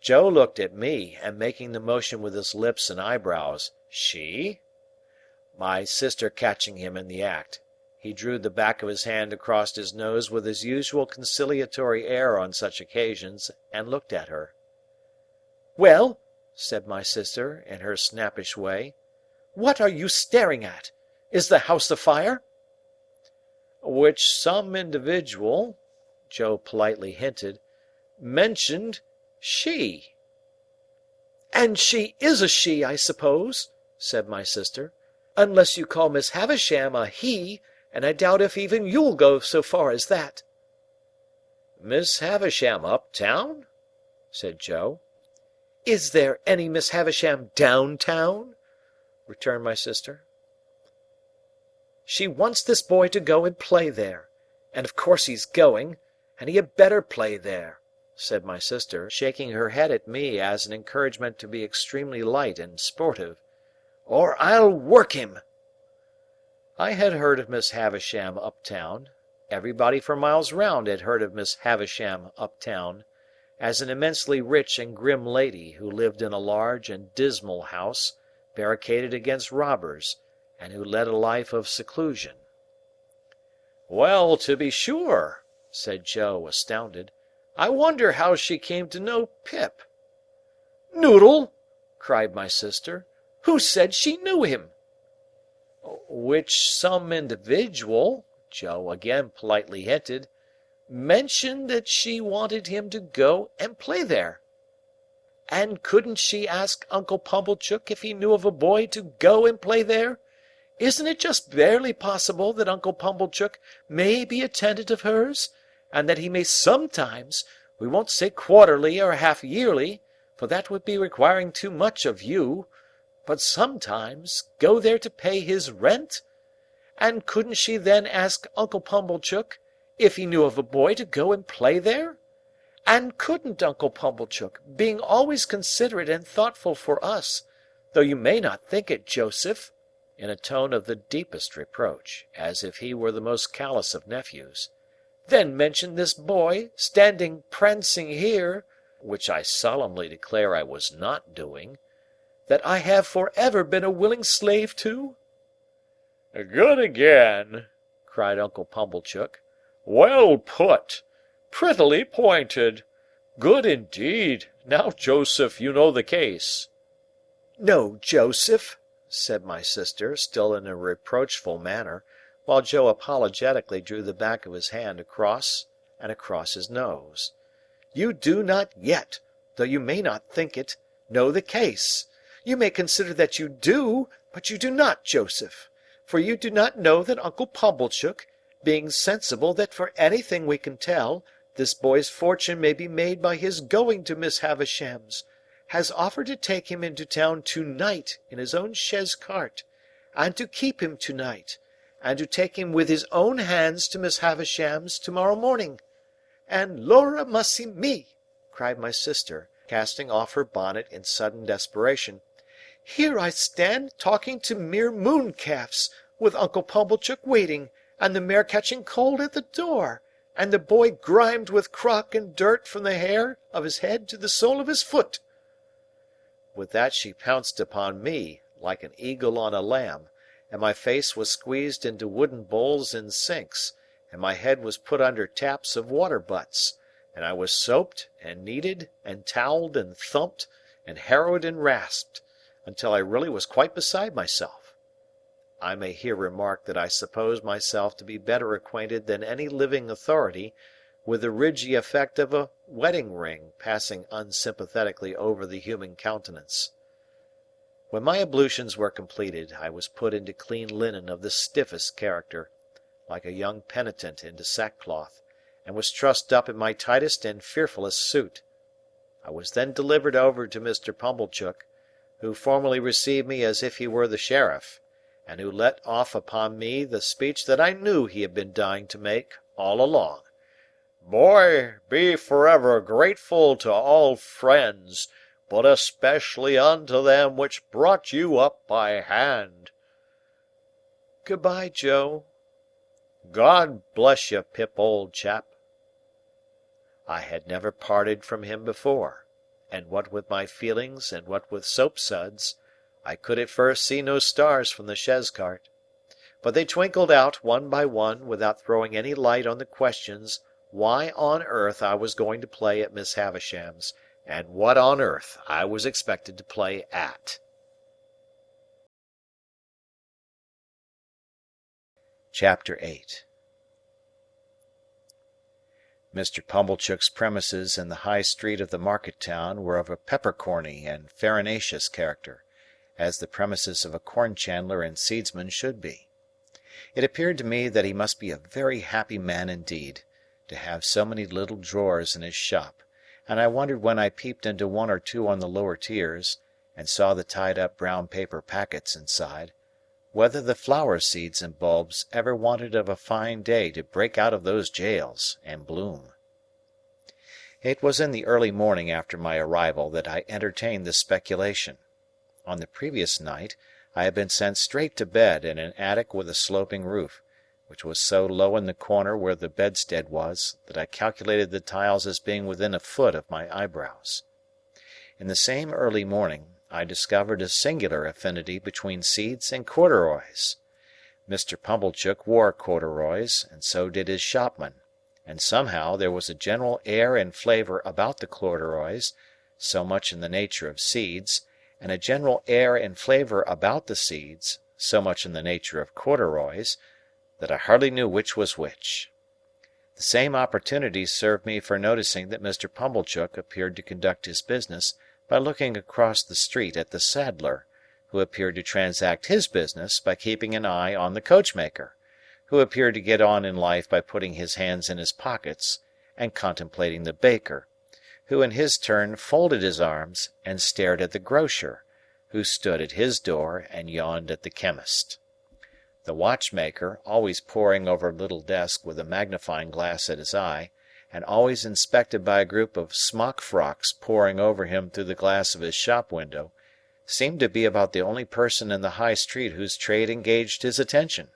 Joe looked at me, and making the motion with his lips and eyebrows. She. My sister catching him in the act, he drew the back of his hand across his nose with his usual conciliatory air on such occasions, and looked at her. "Well," said my sister, in her snappish way, "what are you staring at? Is the house afire?" "Which some individual," Joe politely hinted, "mentioned she." "And she is a she, I suppose," said my sister, "unless you call Miss Havisham a he, and I doubt if even you'll go so far as that." "Miss Havisham uptown?" said Joe. "Is there any Miss Havisham downtown?" returned my sister. "She wants this boy to go and play there, and of course he's going, and he had better play there," said my sister, shaking her head at me as an encouragement to be extremely light and sportive, "or I'll work him." I had heard of Miss Havisham uptown. Everybody for miles round had heard of Miss Havisham uptown, as an immensely rich and grim lady who lived in a large and dismal house, barricaded against robbers, and who led a life of seclusion. "Well, to be sure," said Joe, astounded. "I wonder how she came to know Pip." "Noodle!" cried my sister. "Who said she knew him?" "Which some individual," Joe again politely hinted, "mentioned that she wanted him to go and play there." "And couldn't she ask Uncle Pumblechook if he knew of a boy to go and play there? Isn't it just barely possible that Uncle Pumblechook may be a tenant of hers, and that he may sometimes, we won't say quarterly or half yearly, for that would be requiring too much of you, but sometimes go there to pay his rent? And couldn't she then ask Uncle Pumblechook if he knew of a boy to go and play there? And couldn't Uncle Pumblechook, being always considerate and thoughtful for us, though you may not think it, Joseph," in a tone of the deepest reproach, as if he were the most callous of nephews, "then mention this boy, standing prancing here, which I solemnly declare I was not doing, that I have for ever been a willing slave to?" "Good again!" cried Uncle Pumblechook. Well put. Prettily pointed. Good indeed. Now, Joseph, you know the case." "No, Joseph," said my sister, still in a reproachful manner, while Joe apologetically drew the back of his hand across and across his nose. "You do not yet, though you may not think it, know the case. You may consider that you do, but you do not, Joseph. For you do not know that Uncle Pumblechook, being sensible that for anything we can tell, this boy's fortune may be made by his going to Miss Havisham's, has offered to take him into town to-night in his own chaise cart, and to keep him to-night, and to take him with his own hands to Miss Havisham's to-morrow morning. And Lora mussy me!" cried my sister, casting off her bonnet in sudden desperation. "Here I stand talking to mere mooncalves, with Uncle Pumblechook waiting, and the mare catching cold at the door, and the boy grimed with crock and dirt from the hair of his head to the sole of his foot." With that she pounced upon me, like an eagle on a lamb, and my face was squeezed into wooden bowls in sinks, and my head was put under taps of water-butts, and I was soaped, and kneaded, and towelled, and thumped, and harrowed and rasped, until I really was quite beside myself. I may here remark that I suppose myself to be better acquainted than any living authority with the ridgy effect of a wedding ring passing unsympathetically over the human countenance. When my ablutions were completed, I was put into clean linen of the stiffest character, like a young penitent into sackcloth, and was trussed up in my tightest and fearfullest suit. I was then delivered over to Mr. Pumblechook, who formally received me as if he were the sheriff, and who let off upon me the speech that I knew he had been dying to make all along. "Boy, be forever grateful to all friends, but especially unto them which brought you up by hand." "Good-bye, Joe." "God bless you, Pip, old chap." I had never parted from him before, and what with my feelings and what with soap-suds, I could at first see no stars from the chaise-cart. But they twinkled out one by one without throwing any light on the questions why on earth I was going to play at Miss Havisham's, and what on earth I was expected to play at. Chapter 8. Mr. Pumblechook's premises in the High Street of the market town were of a peppercorny and farinaceous character, as the premises of a corn chandler and seedsman should be. It appeared to me that he must be a very happy man indeed, to have so many little drawers in his shop, and I wondered when I peeped into one or two on the lower tiers, and saw the tied-up brown paper packets inside, whether the flower seeds and bulbs ever wanted of a fine day to break out of those jails and bloom. It was in the early morning after my arrival that I entertained this speculation. On the previous night I had been sent straight to bed in an attic with a sloping roof, which was so low in the corner where the bedstead was that I calculated the tiles as being within a foot of my eyebrows. In the same early morning I discovered a singular affinity between seeds and corduroys. Mr. Pumblechook wore corduroys, and so did his shopman, and somehow there was a general air and flavour about the corduroys, so much in the nature of seeds, and a general air and flavour about the seeds, so much in the nature of corduroys, that I hardly knew which was which. The same opportunity served me for noticing that Mr. Pumblechook appeared to conduct his business by looking across the street at the saddler, who appeared to transact his business by keeping an eye on the coachmaker, who appeared to get on in life by putting his hands in his pockets and contemplating the baker, who in his turn folded his arms and stared at the grocer, who stood at his door and yawned at the chemist. The watchmaker, always poring over a little desk with a magnifying glass at his eye, and always inspected by a group of smock-frocks poring over him through the glass of his shop window, seemed to be about the only person in the High Street whose trade engaged his attention.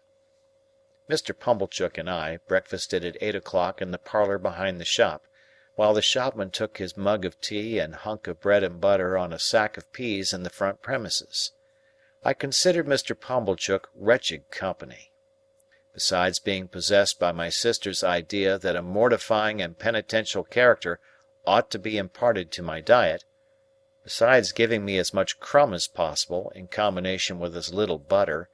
Mr. Pumblechook and I breakfasted at 8 o'clock in the parlour behind the shop, while the shopman took his mug of tea and hunk of bread and butter on a sack of peas in the front premises. I considered Mr. Pumblechook wretched company. besides being possessed by my sister's idea that a mortifying and penitential character ought to be imparted to my diet, besides giving me as much crumb as possible in combination with as little butter,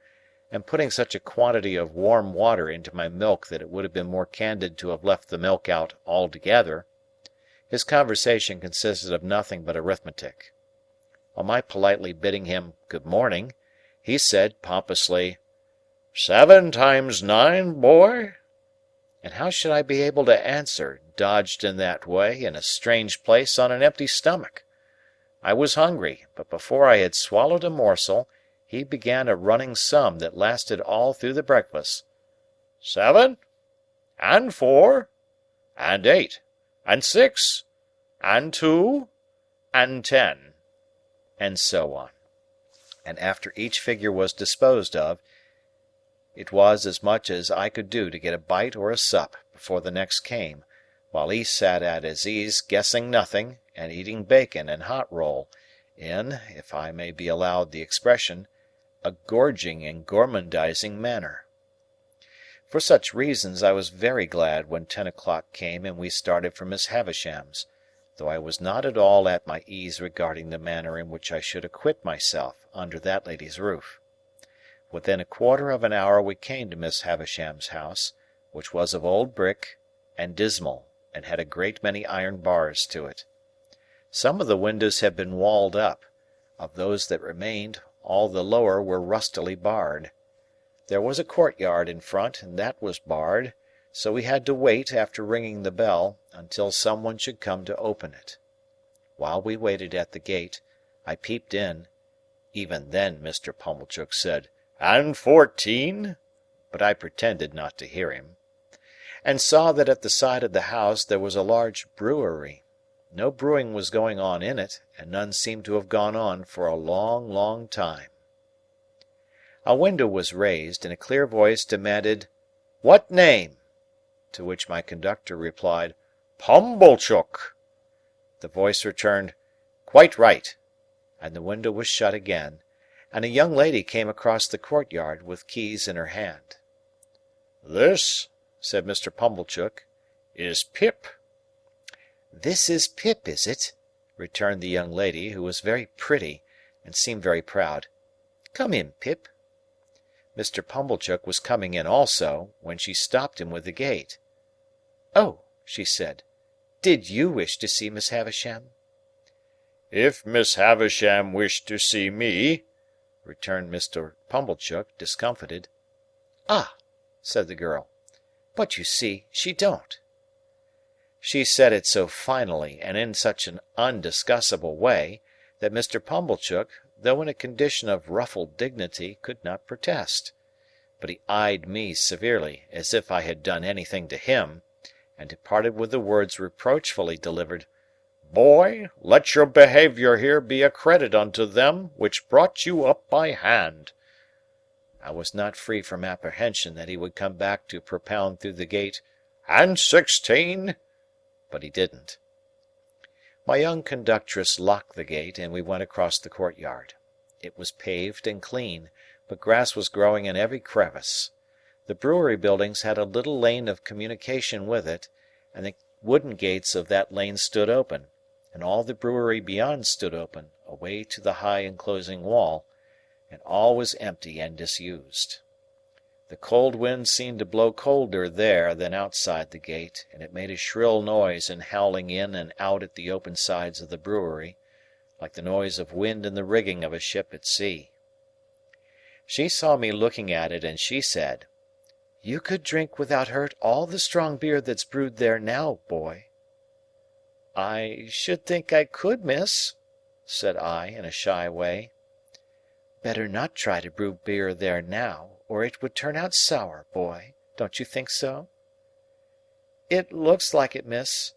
and putting such a quantity of warm water into my milk that it would have been more candid to have left the milk out altogether, his conversation consisted of nothing but arithmetic. On my politely bidding him good morning, he said pompously, 7 times 9, boy? And how should I be able to answer, dodged in that way, in a strange place on an empty stomach? I was hungry, but before I had swallowed a morsel, he began a running sum that lasted all through the breakfast. 7, and 4, and 8, and 6, and 2, and 10, and so on. And after each figure was disposed of, it was as much as I could do to get a bite or a sup before the next came, while he sat at his ease guessing nothing and eating bacon and hot roll in, if I may be allowed the expression, a gorging and gormandizing manner. For such reasons I was very glad when 10 o'clock came and we started for Miss Havisham's, though I was not at all at my ease regarding the manner in which I should acquit myself under that lady's roof. Within a quarter of an hour we came to Miss Havisham's house, which was of old brick and dismal, and had a great many iron bars to it. Some of the windows had been walled up; of those that remained, all the lower were rustily barred. There was a courtyard in front, and that was barred, so we had to wait, after ringing the bell, until some one should come to open it. While we waited at the gate, I peeped in. Even then Mr. Pumblechook said, "And 14?" but I pretended not to hear him, and saw that at the side of the house there was a large brewery. No brewing was going on in it, and none seemed to have gone on for a long, long time. A window was raised, and a clear voice demanded, "What name?" To which my conductor replied, "Pumblechook." The voice returned, "Quite right," and the window was shut again, and a young lady came across the courtyard with keys in her hand. "This," said Mr. Pumblechook, "is Pip." "This is Pip, is it?" returned the young lady, who was very pretty, and seemed very proud. "Come in, Pip." Mr. Pumblechook was coming in also, when she stopped him with the gate. "Oh," she said, "did you wish to see Miss Havisham?" "If Miss Havisham wished to see me," returned Mr. Pumblechook, discomfited. "Ah!" said the girl. "But you see, she don't." She said it so finally and in such an undiscussable way that Mr. Pumblechook, though in a condition of ruffled dignity, could not protest. But he eyed me severely, as if I had done anything to him, and departed with the words reproachfully delivered, "Boy, let your behaviour here be a credit unto them which brought you up by hand." I was not free from apprehension that he would come back to propound through the gate, "And 16?" But he didn't. My young conductress locked the gate, and we went across the courtyard. It was paved and clean, but grass was growing in every crevice. The brewery buildings had a little lane of communication with it, and the wooden gates of that lane stood open, and all the brewery beyond stood open, away to the high enclosing wall, and all was empty and disused. The cold wind seemed to blow colder there than outside the gate, and it made a shrill noise in howling in and out at the open sides of the brewery, like the noise of wind in the rigging of a ship at sea. She saw me looking at it, and she said, "You could drink without hurt all the strong beer that's brewed there now, boy." "I should think I could, miss," said I, in a shy way. "Better not try to brew beer there now, or it would turn out sour, boy. Don't you think so?" "It looks like it, miss."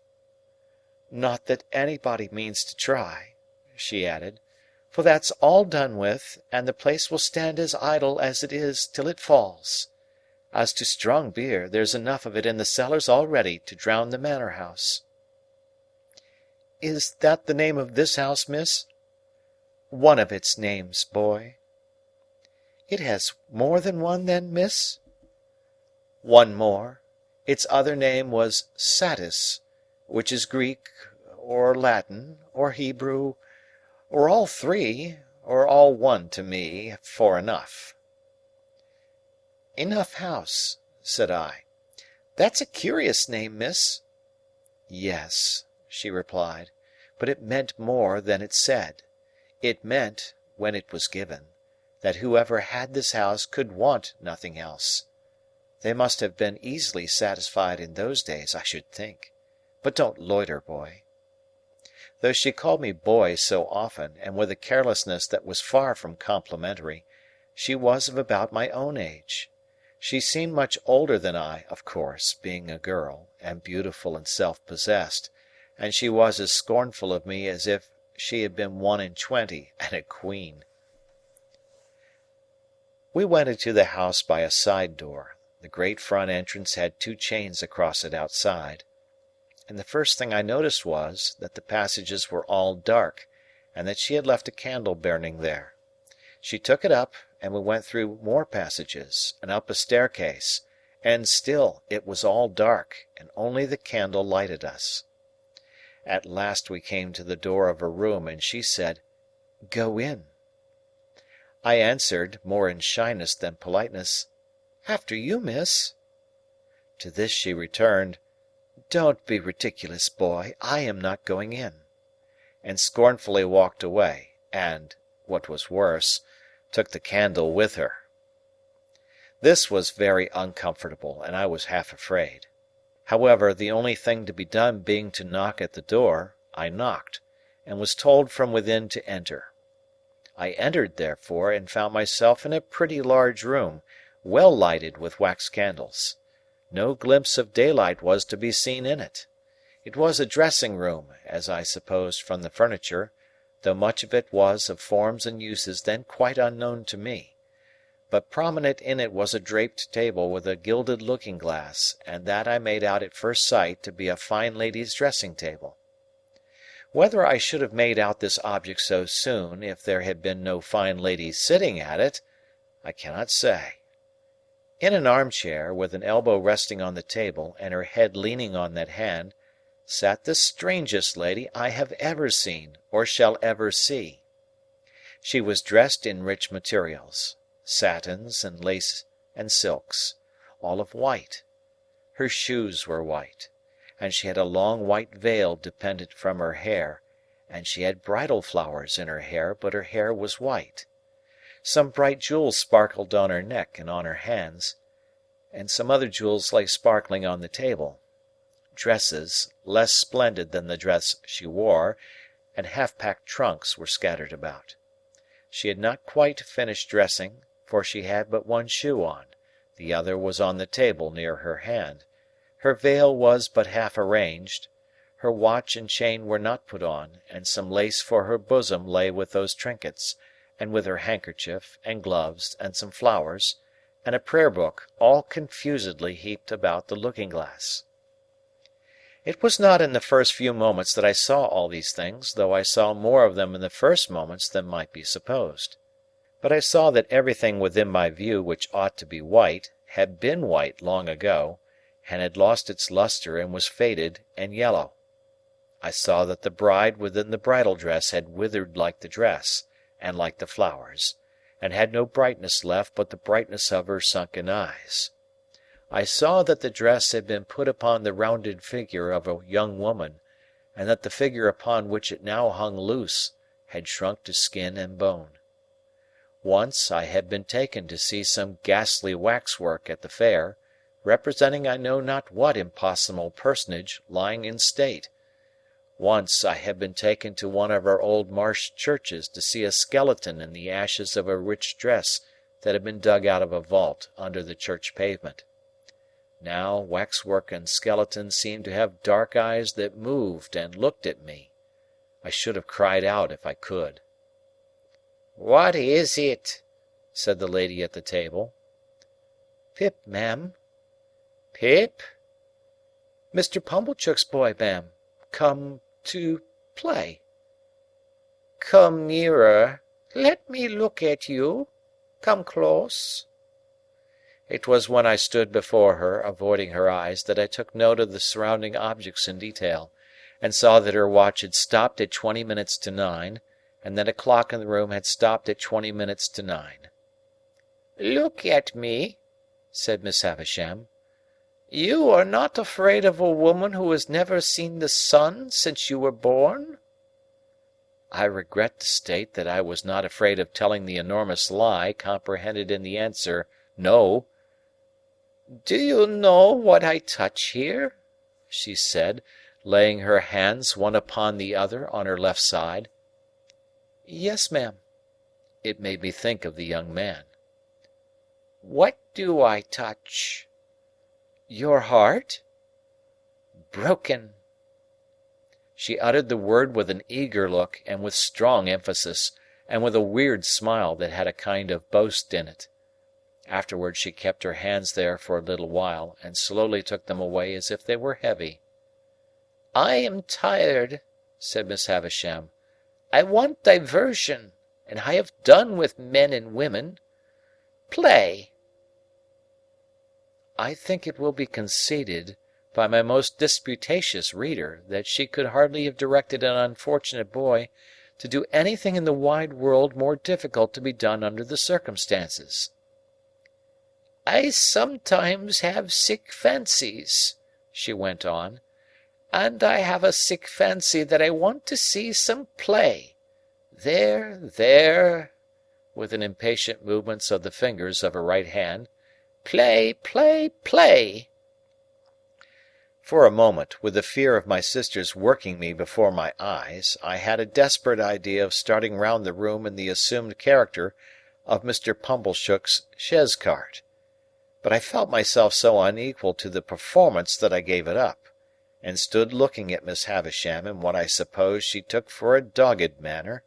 "Not that anybody means to try," she added, "for that's all done with, and the place will stand as idle as it is till it falls. As to strong beer, there's enough of it in the cellars already to drown the manor house." "Is that the name of this house, miss?" "One of its names, boy." "It has more than one, then, miss?" One more. Its other name was Satis, which is Greek, or Latin, or Hebrew, or all three, or all one to me, for enough. Enough House, said I. That's a curious name, miss. Yes, she replied, but it meant more than it said. It meant, when it was given, that whoever had this house could want nothing else. They must have been easily satisfied in those days, I should think. But don't loiter, boy. Though she called me boy so often, and with a carelessness that was far from complimentary, she was of about my own age. She seemed much older than I, of course, being a girl, and beautiful and self-possessed, and she was as scornful of me as if she had been 21 and a queen. We went into the house by a side door. The great front entrance had 2 chains across it outside, and the first thing I noticed was that the passages were all dark, and that she had left a candle burning there. She took it up, and we went through more passages, and up a staircase, and still it was all dark, and only the candle lighted us. At last we came to the door of a room, and she said, "Go in." I answered, more in shyness than politeness, "After you, miss." To this she returned, "Don't be ridiculous, boy, I am not going in," and scornfully walked away, and, what was worse, took the candle with her. This was very uncomfortable, and I was half afraid. However, the only thing to be done being to knock at the door, I knocked, and was told from within to enter. I entered, therefore, and found myself in a pretty large room, well lighted with wax candles. No glimpse of daylight was to be seen in it. It was a dressing-room, as I supposed from the furniture, though much of it was of forms and uses then quite unknown to me. But prominent in it was a draped table with a gilded looking-glass, and that I made out at first sight to be a fine lady's dressing-table. Whether I should have made out this object so soon if there had been no fine lady sitting at it, I cannot say. In an armchair, with an elbow resting on the table and her head leaning on that hand, sat the strangest lady I have ever seen or shall ever see. She was dressed in rich materials, satins and lace and silks, all of white. Her shoes were white, and she had a long white veil dependent from her hair, and she had bridal flowers in her hair, but her hair was white. Some bright jewels sparkled on her neck and on her hands, and some other jewels lay sparkling on the table. Dresses, less splendid than the dress she wore, and half-packed trunks were scattered about. She had not quite finished dressing, for she had but one shoe on, the other was on the table near her hand. Her veil was but half arranged, her watch and chain were not put on, and some lace for her bosom lay with those trinkets, and with her handkerchief, and gloves, and some flowers, and a prayer-book, all confusedly heaped about the looking-glass. It was not in the first few moments that I saw all these things, though I saw more of them in the first moments than might be supposed. But I saw that everything within my view which ought to be white had been white long ago, and had lost its lustre and was faded and yellow. I saw that the bride within the bridal dress had withered like the dress, and like the flowers, and had no brightness left but the brightness of her sunken eyes. I saw that the dress had been put upon the rounded figure of a young woman, and that the figure upon which it now hung loose had shrunk to skin and bone. Once I had been taken to see some ghastly waxwork at the fair, representing I know not what impossible personage lying in state. Once I had been taken to one of our old marsh churches to see a skeleton in the ashes of a rich dress that had been dug out of a vault under the church pavement. Now waxwork and skeleton seemed to have dark eyes that moved and looked at me. I should have cried out if I could. "What is it?" said the lady at the table. "Pip, ma'am." "Pip?" "Mr. Pumblechook's boy, ma'am. Come to play." "Come nearer. Let me look at you. Come close." It was when I stood before her, avoiding her eyes, that I took note of the surrounding objects in detail, and saw that her watch had stopped at 20 minutes to 9, and that a clock in the room had stopped at 20 minutes to 9. "Look at me," said Miss Havisham. "You are not afraid of a woman who has never seen the sun since you were born?" I regret to state that I was not afraid of telling the enormous lie comprehended in the answer, "No." "Do you know what I touch here?" she said, laying her hands one upon the other on her left side. "Yes, ma'am." It made me think of the young man. "What do I touch?" "Your heart." "Broken." She uttered the word with an eager look, and with strong emphasis, and with a weird smile that had a kind of boast in it. Afterwards she kept her hands there for a little while, and slowly took them away as if they were heavy. "I am tired," said Miss Havisham. "I want diversion, and I have done with men and women. Play." I think it will be conceded by my most disputatious reader that she could hardly have directed an unfortunate boy to do anything in the wide world more difficult to be done under the circumstances. "I sometimes have sick fancies," she went on, "and I have a sick fancy that I want to see some play. There, there," with an impatient movement of the fingers of her right hand, "play, play, play." For a moment, with the fear of my sister's working me before my eyes, I had a desperate idea of starting round the room in the assumed character of Mr. Pumblechook's chaise cart. But I felt myself so unequal to the performance that I gave it up, and stood looking at Miss Havisham in what I suppose she took for a dogged manner,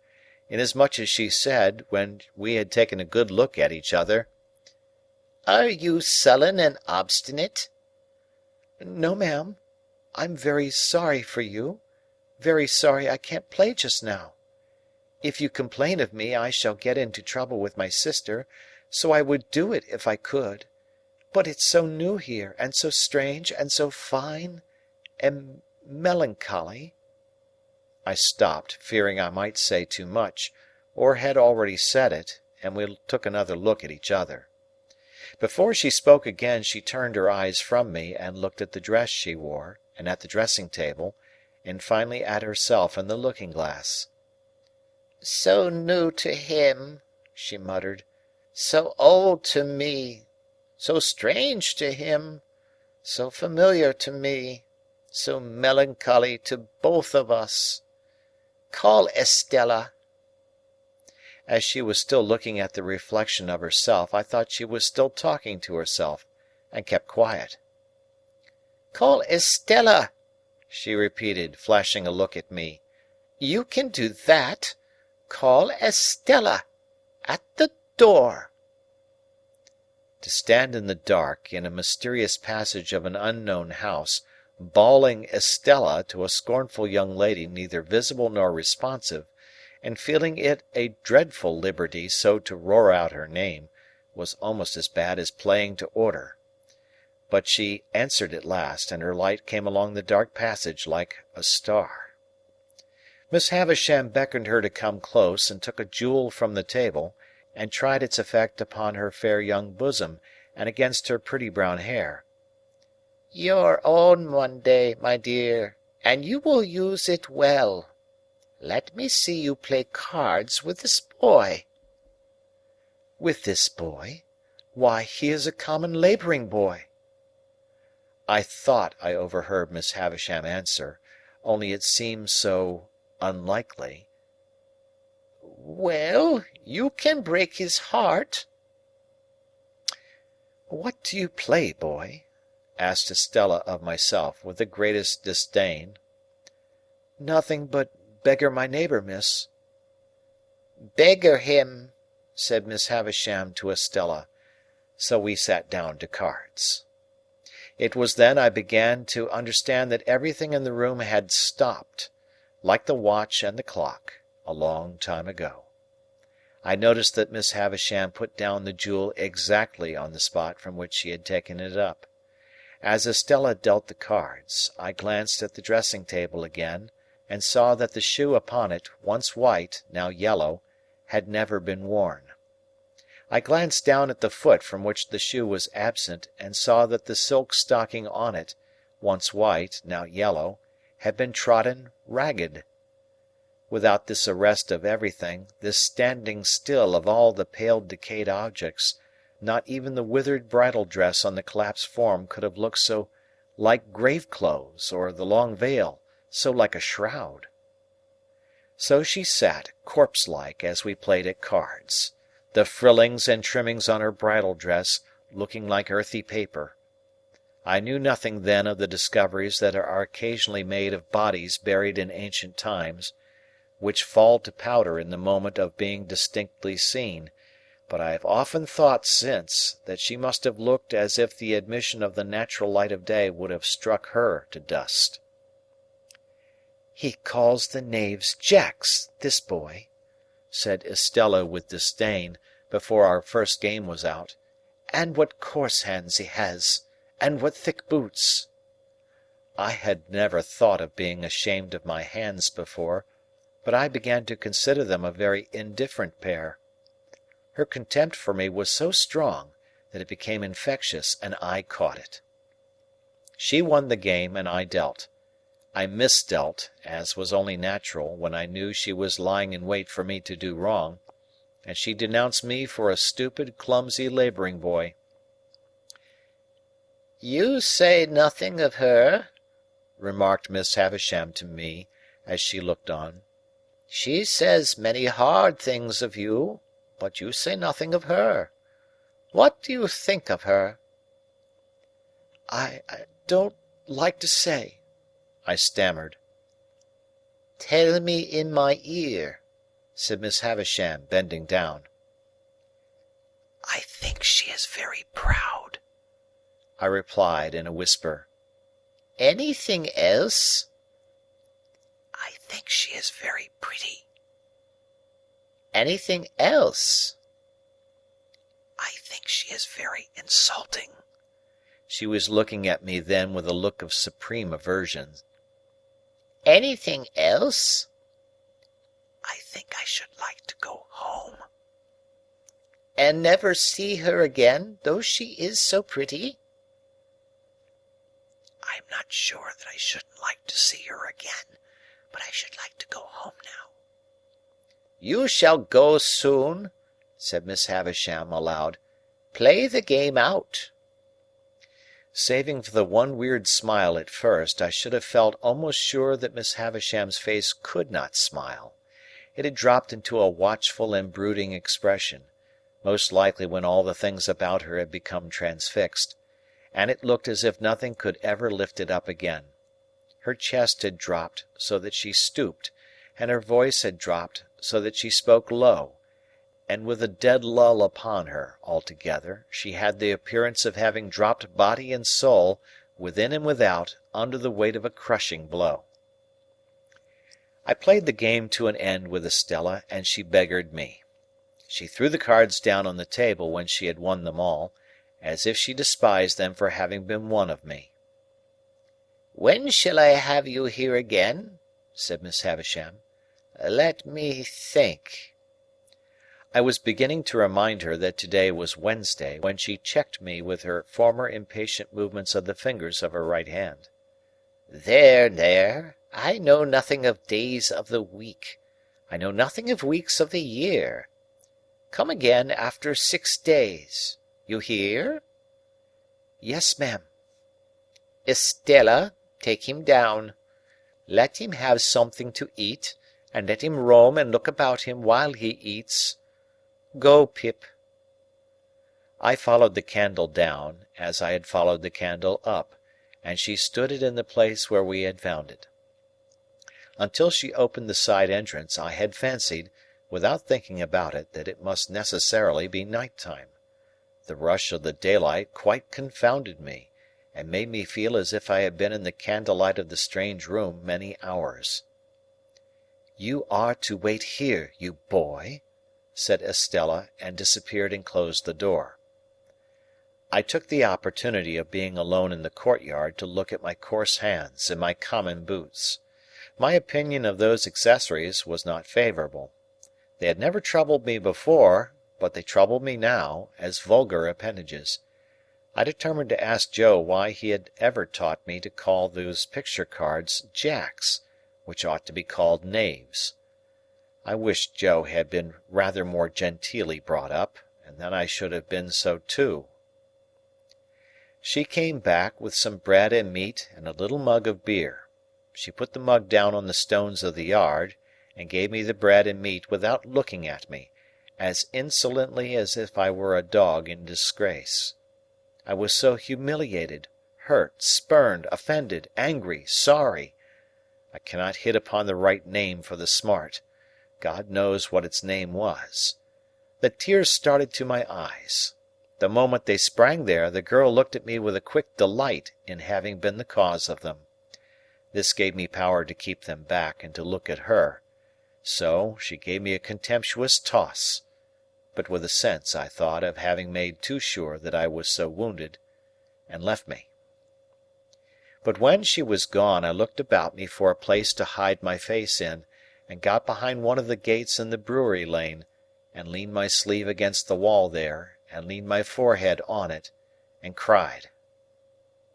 inasmuch as she said, when we had taken a good look at each other, "Are you sullen and obstinate?" "No, ma'am. I'm very sorry for you. Very sorry I can't play just now. If you complain of me, I shall get into trouble with my sister, so I would do it if I could. But it's so new here, and so strange, and so fine, and melancholy." I stopped, fearing I might say too much, or had already said it, and we took another look at each other. Before she spoke again, she turned her eyes from me, and looked at the dress she wore, and at the dressing-table, and finally at herself in the looking-glass. "So new to him," she muttered, "so old to me, so strange to him, so familiar to me, so melancholy to both of us. Call Estella." As she was still looking at the reflection of herself, I thought she was still talking to herself, and kept quiet. "Call Estella," she repeated, flashing a look at me. "You can do that. Call Estella. At the door." To stand in the dark, in a mysterious passage of an unknown house, bawling Estella to a scornful young lady neither visible nor responsive, and feeling it a dreadful liberty so to roar out her name, was almost as bad as playing to order. But she answered at last, and her light came along the dark passage like a star. Miss Havisham beckoned her to come close, and took a jewel from the table, and tried its effect upon her fair young bosom, and against her pretty brown hair. "Your own one day, my dear, and you will use it well. Let me see you play cards with this boy." "With this boy? Why, he is a common labouring boy." I thought I overheard Miss Havisham answer, only it seemed so unlikely. "Well, you can break his heart." "What do you play, boy?" asked Estella of myself, with the greatest disdain. "Nothing but beggar my neighbour, miss." "Beggar him," said Miss Havisham to Estella. So we sat down to cards. It was then I began to understand that everything in the room had stopped, like the watch and the clock, a long time ago. I noticed that Miss Havisham put down the jewel exactly on the spot from which she had taken it up. As Estella dealt the cards, I glanced at the dressing table again, and saw that the shoe upon it, once white, now yellow, had never been worn. I glanced down at the foot from which the shoe was absent, and saw that the silk stocking on it, once white, now yellow, had been trodden ragged. Without this arrest of everything, this standing still of all the pale decayed objects, not even the withered bridal dress on the collapsed form could have looked so like grave clothes, or the long veil so like a shroud. So she sat, corpse-like, as we played at cards, the frillings and trimmings on her bridal dress looking like earthy paper. I knew nothing then of the discoveries that are occasionally made of bodies buried in ancient times, which fall to powder in the moment of being distinctly seen, but I have often thought since that she must have looked as if the admission of the natural light of day would have struck her to dust. "He calls the knaves jacks, this boy," said Estella with disdain, before our first game was out. "And what coarse hands he has, and what thick boots!" I had never thought of being ashamed of my hands before, but I began to consider them a very indifferent pair. Her contempt for me was so strong that it became infectious, and I caught it. She won the game, and I dealt. I misdealt, as was only natural, when I knew she was lying in wait for me to do wrong, and she denounced me for a stupid, clumsy labouring boy. "You say nothing of her," remarked Miss Havisham to me, as she looked on. "She says many hard things of you, but you say nothing of her. What do you think of her?" I don't like to say," I stammered. "Tell me in my ear," said Miss Havisham, bending down. "I think she is very proud," I replied in a whisper. "Anything else?" "I think she is very pretty." "Anything else?" "I think she is very insulting." She was looking at me then with a look of supreme aversion. "Anything else?" "I think I should like to go home." "And never see her again, though she is so pretty?" "I'm not sure that I shouldn't like to see her again, but I should like to go home now." "You shall go soon," said Miss Havisham aloud. "Play the game out." Saving for the one weird smile at first, I should have felt almost sure that Miss Havisham's face could not smile. It had dropped into a watchful and brooding expression, most likely when all the things about her had become transfixed, and it looked as if nothing could ever lift it up again. Her chest had dropped so that she stooped, and her voice had dropped so that she spoke low, and with a dead lull upon her, altogether, she had the appearance of having dropped body and soul, within and without, under the weight of a crushing blow. I played the game to an end with Estella, and she beggared me. She threw the cards down on the table when she had won them all, as if she despised them for having been won of me. "When shall I have you here again?" said Miss Havisham. "Let me think." I was beginning to remind her that today was Wednesday, when she checked me with her former impatient movements of the fingers of her right hand. "There, there. I know nothing of days of the week. I know nothing of weeks of the year. Come again after 6 days. You hear?" "Yes, ma'am." "Estella, take him down. Let him have something to eat, and let him roam and look about him while he eats. Go, Pip." I followed the candle down, as I had followed the candle up, and she stood it in the place where we had found it. Until she opened the side entrance, I had fancied, without thinking about it, that it must necessarily be night time. The rush of the daylight quite confounded me, and made me feel as if I had been in the candlelight of the strange room many hours. "You are to wait here, you boy," said Estella, and disappeared and closed the door. I took the opportunity of being alone in the courtyard to look at my coarse hands and my common boots. My opinion of those accessories was not favourable. They had never troubled me before, but they troubled me now, as vulgar appendages. I determined to ask Joe why he had ever taught me to call those picture cards jacks, which ought to be called knaves. I wished Joe had been rather more genteelly brought up, and then I should have been so too. She came back with some bread and meat and a little mug of beer. She put the mug down on the stones of the yard, and gave me the bread and meat without looking at me, as insolently as if I were a dog in disgrace. I was so humiliated, hurt, spurned, offended, angry, sorry. I cannot hit upon the right name for the smart. God knows what its name was. The tears started to my eyes. The moment they sprang there, the girl looked at me with a quick delight in having been the cause of them. This gave me power to keep them back and to look at her. So, she gave me a contemptuous toss, but with a sense, I thought, of having made too sure that I was so wounded, and left me. But when she was gone, I looked about me for a place to hide my face in, and got behind one of the gates in the brewery lane, and leaned my sleeve against the wall there, and leaned my forehead on it, and cried.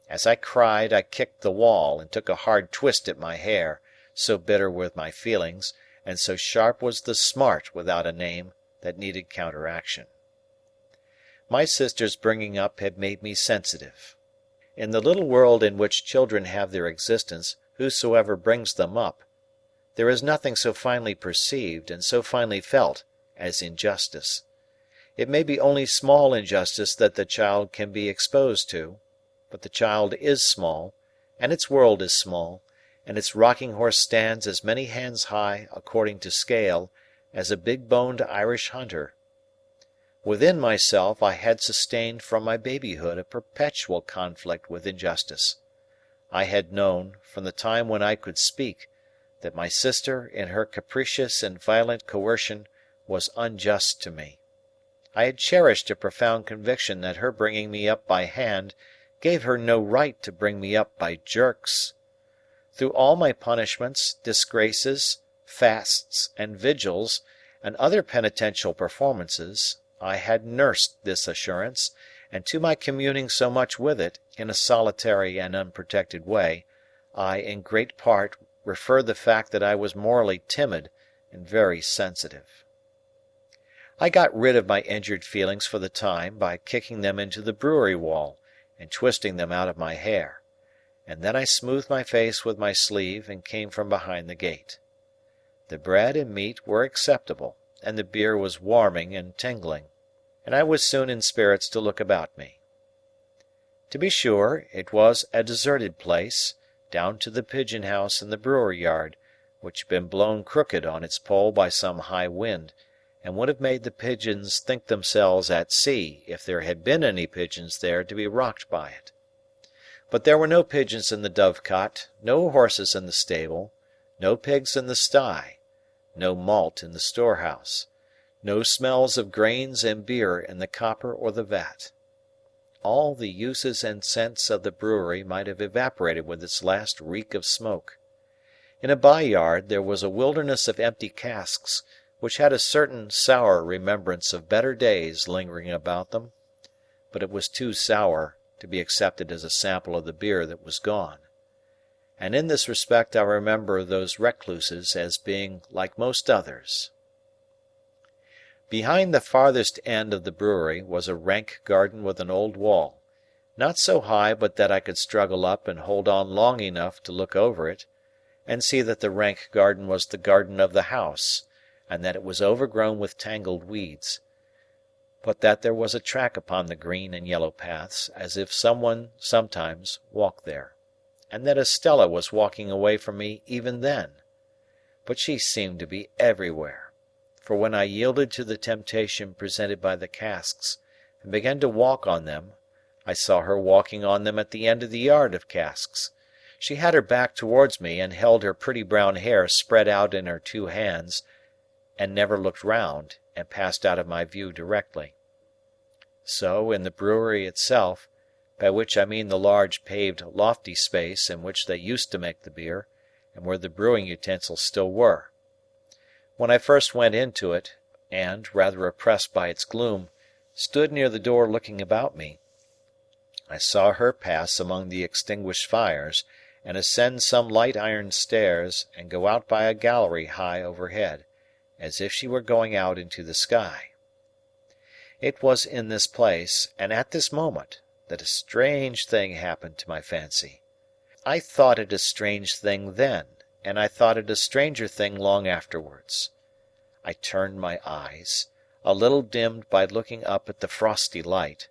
As I cried, I kicked the wall, and took a hard twist at my hair, so bitter were my feelings, and so sharp was the smart without a name that needed counteraction. My sister's bringing up had made me sensitive. In the little world in which children have their existence, whosoever brings them up, there is nothing so finely perceived and so finely felt as injustice. It may be only small injustice that the child can be exposed to, but the child is small, and its world is small, and its rocking horse stands as many hands high, according to scale, as a big-boned Irish hunter. Within myself I had sustained from my babyhood a perpetual conflict with injustice. I had known, from the time when I could speak, that my sister, in her capricious and violent coercion, was unjust to me. I had cherished a profound conviction that her bringing me up by hand gave her no right to bring me up by jerks. Through all my punishments, disgraces, fasts, and vigils, and other penitential performances, I had nursed this assurance, and to my communing so much with it, in a solitary and unprotected way, I in great part refer the fact that I was morally timid and very sensitive. I got rid of my injured feelings for the time by kicking them into the brewery wall and twisting them out of my hair, and then I smoothed my face with my sleeve and came from behind the gate. The bread and meat were acceptable, and the beer was warming and tingling, and I was soon in spirits to look about me. To be sure, it was a deserted place, down to the pigeon-house in the brewery yard, which had been blown crooked on its pole by some high wind, and would have made the pigeons think themselves at sea if there had been any pigeons there to be rocked by it. But there were no pigeons in the dovecot, no horses in the stable, no pigs in the sty, no malt in the storehouse, no smells of grains and beer in the copper or the vat. All the uses and scents of the brewery might have evaporated with its last reek of smoke. In a by-yard there was a wilderness of empty casks, which had a certain sour remembrance of better days lingering about them, but it was too sour to be accepted as a sample of the beer that was gone. And in this respect I remember those recluses as being like most others. Behind the farthest end of the brewery was a rank garden with an old wall, not so high but that I could struggle up and hold on long enough to look over it, and see that the rank garden was the garden of the house, and that it was overgrown with tangled weeds, but that there was a track upon the green and yellow paths, as if someone sometimes walked there, and that Estella was walking away from me even then. But she seemed to be everywhere, for when I yielded to the temptation presented by the casks, and began to walk on them, I saw her walking on them at the end of the yard of casks. She had her back towards me, and held her pretty brown hair spread out in her two hands, and never looked round, and passed out of my view directly. So, in the brewery itself, by which I mean the large paved lofty space in which they used to make the beer, and where the brewing utensils still were. When I first went into it, and, rather oppressed by its gloom, stood near the door looking about me, I saw her pass among the extinguished fires, and ascend some light iron stairs, and go out by a gallery high overhead, as if she were going out into the sky. It was in this place, and at this moment, that a strange thing happened to my fancy. I thought it a strange thing then, and I thought it a stranger thing long afterwards. I turned my eyes, a little dimmed by looking up at the frosty light,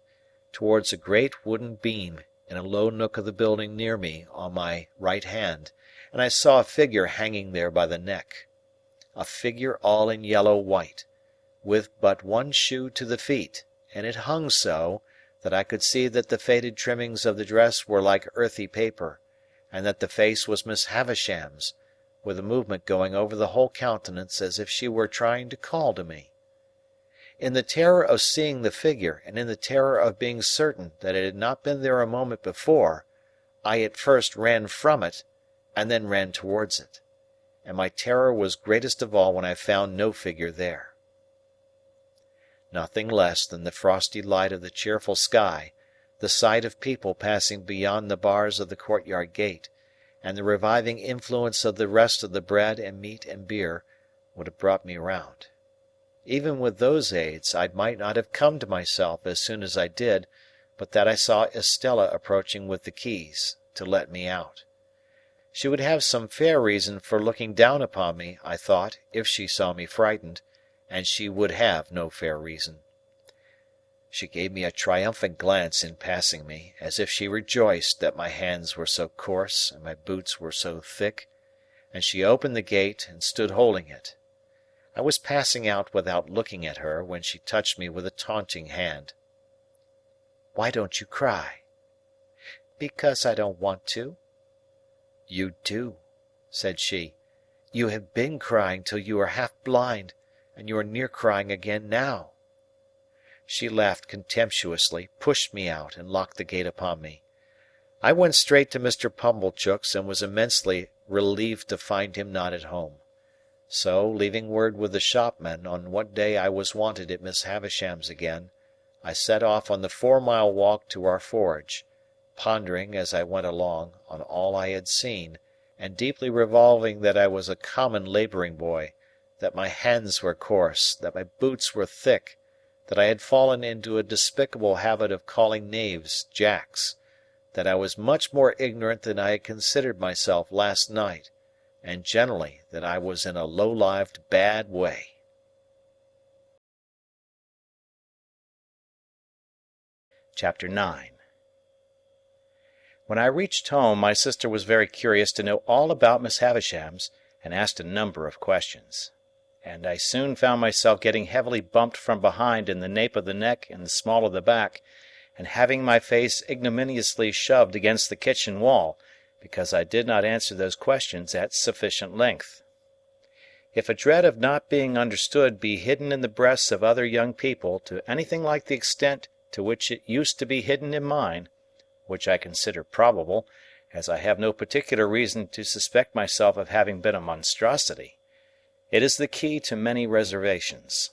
towards a great wooden beam in a low nook of the building near me on my right hand, and I saw a figure hanging there by the neck. A figure all in yellow white, with but one shoe to the feet, and it hung so, that I could see that the faded trimmings of the dress were like earthy paper, and that the face was Miss Havisham's, with a movement going over the whole countenance as if she were trying to call to me. In the terror of seeing the figure, and in the terror of being certain that it had not been there a moment before, I at first ran from it, and then ran towards it. And my terror was greatest of all when I found no figure there. Nothing less than the frosty light of the cheerful sky, the sight of people passing beyond the bars of the courtyard gate, and the reviving influence of the rest of the bread and meat and beer, would have brought me round. Even with those aids, I might not have come to myself as soon as I did, but that I saw Estella approaching with the keys, to let me out. She would have some fair reason for looking down upon me, I thought, if she saw me frightened, and she would have no fair reason. She gave me a triumphant glance in passing me, as if she rejoiced that my hands were so coarse and my boots were so thick, and she opened the gate and stood holding it. I was passing out without looking at her, when she touched me with a taunting hand. "Why don't you cry?" "Because I don't want to." "You do," said she. "You have been crying till you are half blind, and you are near crying again now." She laughed contemptuously, pushed me out, and locked the gate upon me. I went straight to Mr. Pumblechook's, and was immensely relieved to find him not at home. So, leaving word with the shopman on what day I was wanted at Miss Havisham's again, I set off on the 4-mile walk to our forge, pondering, as I went along, on all I had seen, and deeply revolving that I was a common labouring boy, that my hands were coarse, that my boots were thick, that I had fallen into a despicable habit of calling knaves jacks, that I was much more ignorant than I had considered myself last night, and generally that I was in a low-lived bad way. Chapter 9. When I reached home, my sister was very curious to know all about Miss Havisham's, and asked a number of questions. And I soon found myself getting heavily bumped from behind in the nape of the neck and the small of the back, and having my face ignominiously shoved against the kitchen wall, because I did not answer those questions at sufficient length. If a dread of not being understood be hidden in the breasts of other young people to anything like the extent to which it used to be hidden in mine, which I consider probable, as I have no particular reason to suspect myself of having been a monstrosity, it is the key to many reservations.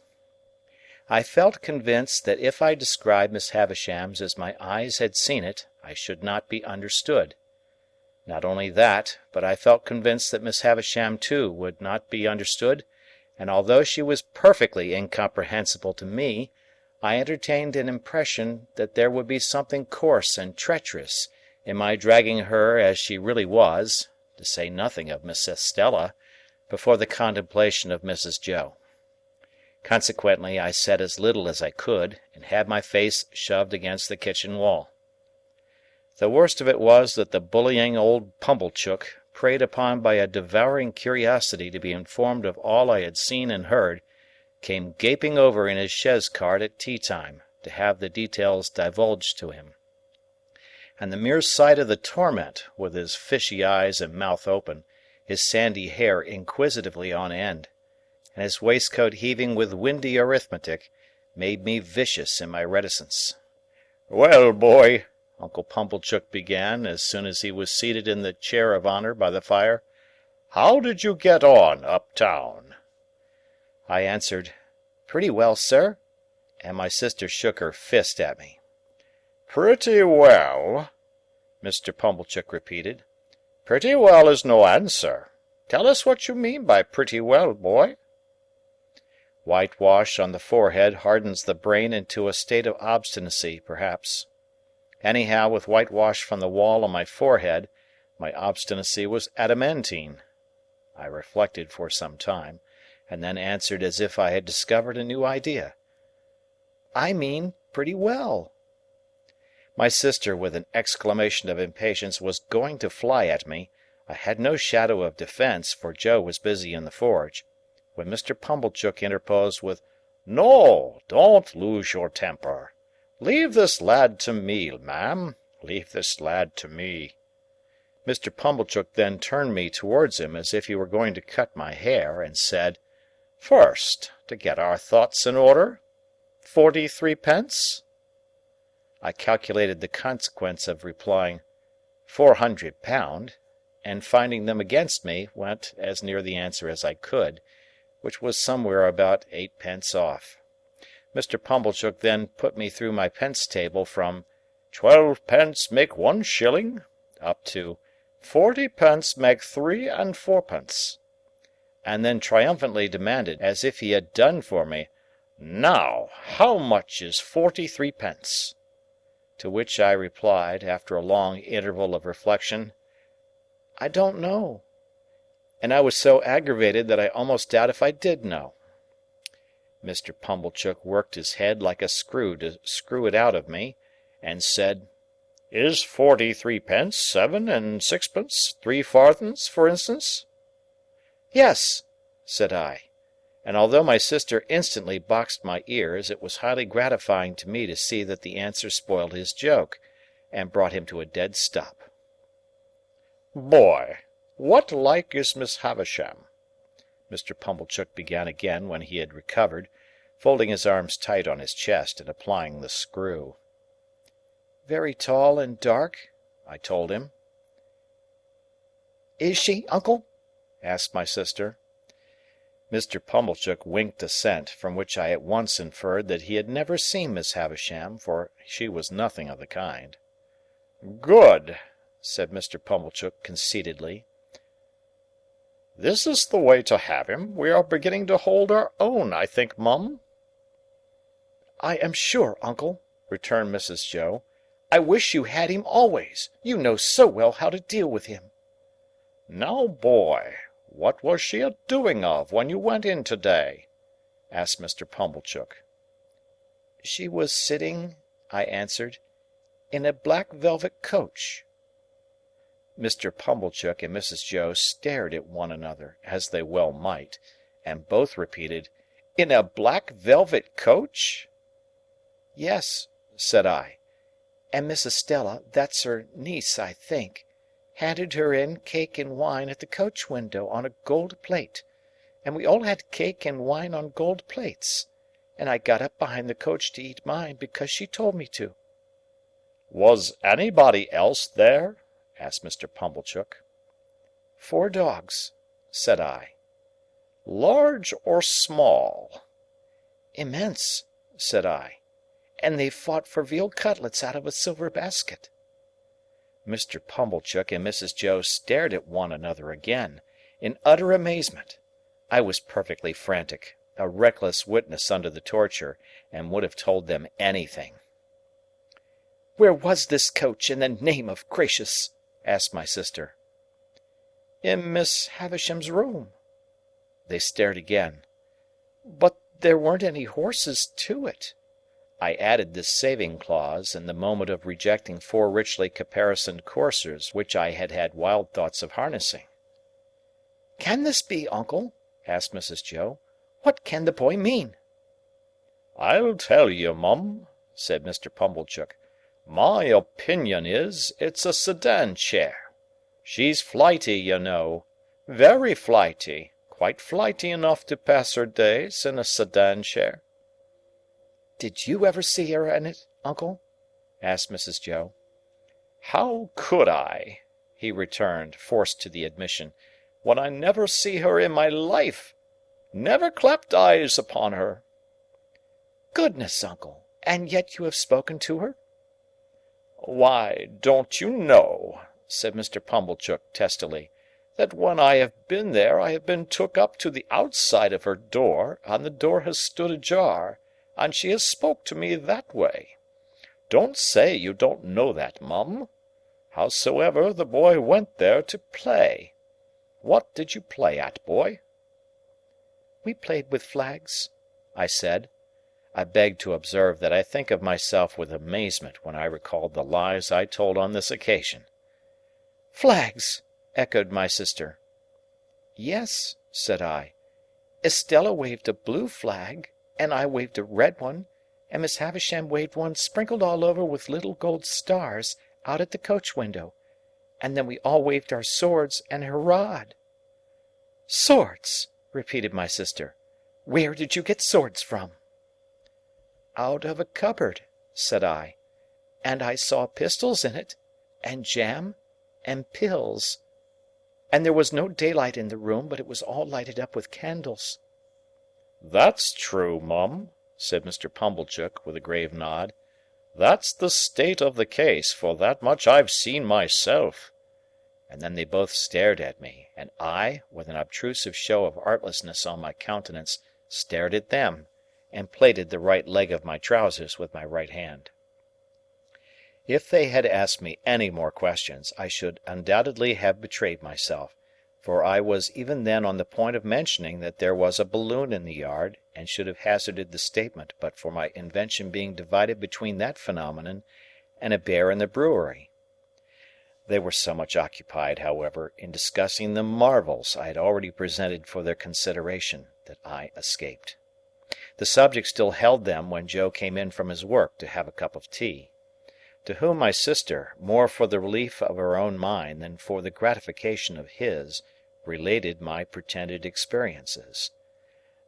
I felt convinced that if I described Miss Havisham's as my eyes had seen it, I should not be understood. Not only that, but I felt convinced that Miss Havisham too would not be understood, and although she was perfectly incomprehensible to me, I entertained an impression that there would be something coarse and treacherous in my dragging her as she really was, to say nothing of Miss Estella, before the contemplation of Mrs. Joe. Consequently, I said as little as I could, and had my face shoved against the kitchen wall. The worst of it was that the bullying old Pumblechook, preyed upon by a devouring curiosity to be informed of all I had seen and heard, came gaping over in his chaise cart at tea-time, to have the details divulged to him. And the mere sight of the torment, with his fishy eyes and mouth open, his sandy hair inquisitively on end, and his waistcoat heaving with windy arithmetic, made me vicious in my reticence. "Well, boy," Uncle Pumblechook began, as soon as he was seated in the chair of honour by the fire, "how did you get on uptown?" I answered, "Pretty well, sir," and my sister shook her fist at me. "Pretty well?" Mr. Pumblechook repeated. "Pretty well is no answer. Tell us what you mean by pretty well, boy." Whitewash on the forehead hardens the brain into a state of obstinacy, perhaps. Anyhow, with whitewash from the wall on my forehead, my obstinacy was adamantine. I reflected for some time, and then answered as if I had discovered a new idea. "I mean pretty well." My sister, with an exclamation of impatience, was going to fly at me. I had no shadow of defence, for Joe was busy in the forge, when Mr. Pumblechook interposed with, "No, don't lose your temper. Leave this lad to me, ma'am. Leave this lad to me." Mr. Pumblechook then turned me towards him as if he were going to cut my hair, and said, "First, to get our thoughts in order, 43 pence?" I calculated the consequence of replying £400, and finding them against me, went as near the answer as I could, which was somewhere about 8 pence off. Mr. Pumblechook then put me through my pence table from 12 pence make 1 shilling up to 40 pence make 3 and 4 pence, and then triumphantly demanded, as if he had done for me, "Now, how much is 43 pence?" To which I replied, after a long interval of reflection, "I don't know." And I was so aggravated that I almost doubt if I did know. Mr. Pumblechook worked his head like a screw to screw it out of me, and said, "Is 43 pence 7 and 6 pence, 3 farthings, for instance?" "Yes," said I, and although my sister instantly boxed my ears, it was highly gratifying to me to see that the answer spoiled his joke, and brought him to a dead stop. "Boy, what like is Miss Havisham?" Mr. Pumblechook began again when he had recovered, folding his arms tight on his chest and applying the screw. "Very tall and dark," I told him. "Is she, uncle?" asked my sister. Mr. Pumblechook winked assent, from which I at once inferred that he had never seen Miss Havisham, for she was nothing of the kind. "Good," said Mr. Pumblechook conceitedly. "This is the way to have him. We are beginning to hold our own, I think, Mum." "I am sure, uncle," returned Mrs. Joe, "I wish you had him always. You know so well how to deal with him." "Now, boy, what was she a doing of when you went in to-day?" asked Mr. Pumblechook. "She was sitting," I answered, "in a black velvet coach." Mr. Pumblechook and Mrs. Joe stared at one another, as they well might, and both repeated, "In a black velvet coach?" "Yes," said I, "and Miss Estella, that's her niece, I think, handed her in cake and wine at the coach window on a gold plate, and we all had cake and wine on gold plates, and I got up behind the coach to eat mine because she told me to." "Was anybody else there?" asked Mr. Pumblechook. "4 dogs," said I. "Large or small?" "Immense," said I, "and they fought for veal cutlets out of a silver basket." Mr. Pumblechook and Mrs. Joe stared at one another again, in utter amazement. I was perfectly frantic, a reckless witness under the torture, and would have told them anything. "Where was this coach, in the name of gracious?" asked my sister. "In Miss Havisham's room." They stared again. "But there weren't any horses to it." I added this saving clause in the moment of rejecting 4 richly caparisoned coursers which I had had wild thoughts of harnessing. "Can this be, uncle?" asked Mrs. Joe. "What can the boy mean?" "I'll tell you, Mum," said Mr. Pumblechook. "My opinion is, it's a sedan chair. She's flighty, you know. Very flighty. quite flighty enough to pass her days in a sedan chair." "Did you ever see her in it, uncle?" asked Mrs. Joe. "How could I?" he returned, forced to the admission, "when I never see her in my life? Never clapped eyes upon her." "Goodness, uncle! And yet you have spoken to her?" "Why, don't you know," said Mr. Pumblechook testily, "that when I have been there I have been took up to the outside of her door, and the door has stood ajar, and she has spoke to me that way? Don't say you don't know that, Mum. Howsoever, the boy went there to play. What did you play at, boy?" "We played with flags," I said. I beg to observe that I think of myself with amazement when I recalled the lies I told on this occasion. "Flags!" echoed my sister. "Yes," said I. "Estella waved a blue flag, and I waved a red one, and Miss Havisham waved one sprinkled all over with little gold stars out at the coach window, and then we all waved our swords and hurrahed." "Swords!" repeated my sister. "Where did you get swords from?" "Out of a cupboard," said I, "and I saw pistols in it, and jam, and pills. And there was no daylight in the room, but it was all lighted up with candles." "That's true, Mum," said Mr. Pumblechook, with a grave nod. "That's the state of the case, for that much I've seen myself." And then they both stared at me, and I, with an obtrusive show of artlessness on my countenance, stared at them, and plaited the right leg of my trousers with my right hand. If they had asked me any more questions, I should undoubtedly have betrayed myself, for I was even then on the point of mentioning that there was a balloon in the yard, and should have hazarded the statement but for my invention being divided between that phenomenon and a bear in the brewery. They were so much occupied, however, in discussing the marvels I had already presented for their consideration, that I escaped. The subject still held them when Joe came in from his work to have a cup of tea, to whom my sister, more for the relief of her own mind than for the gratification of his, related my pretended experiences.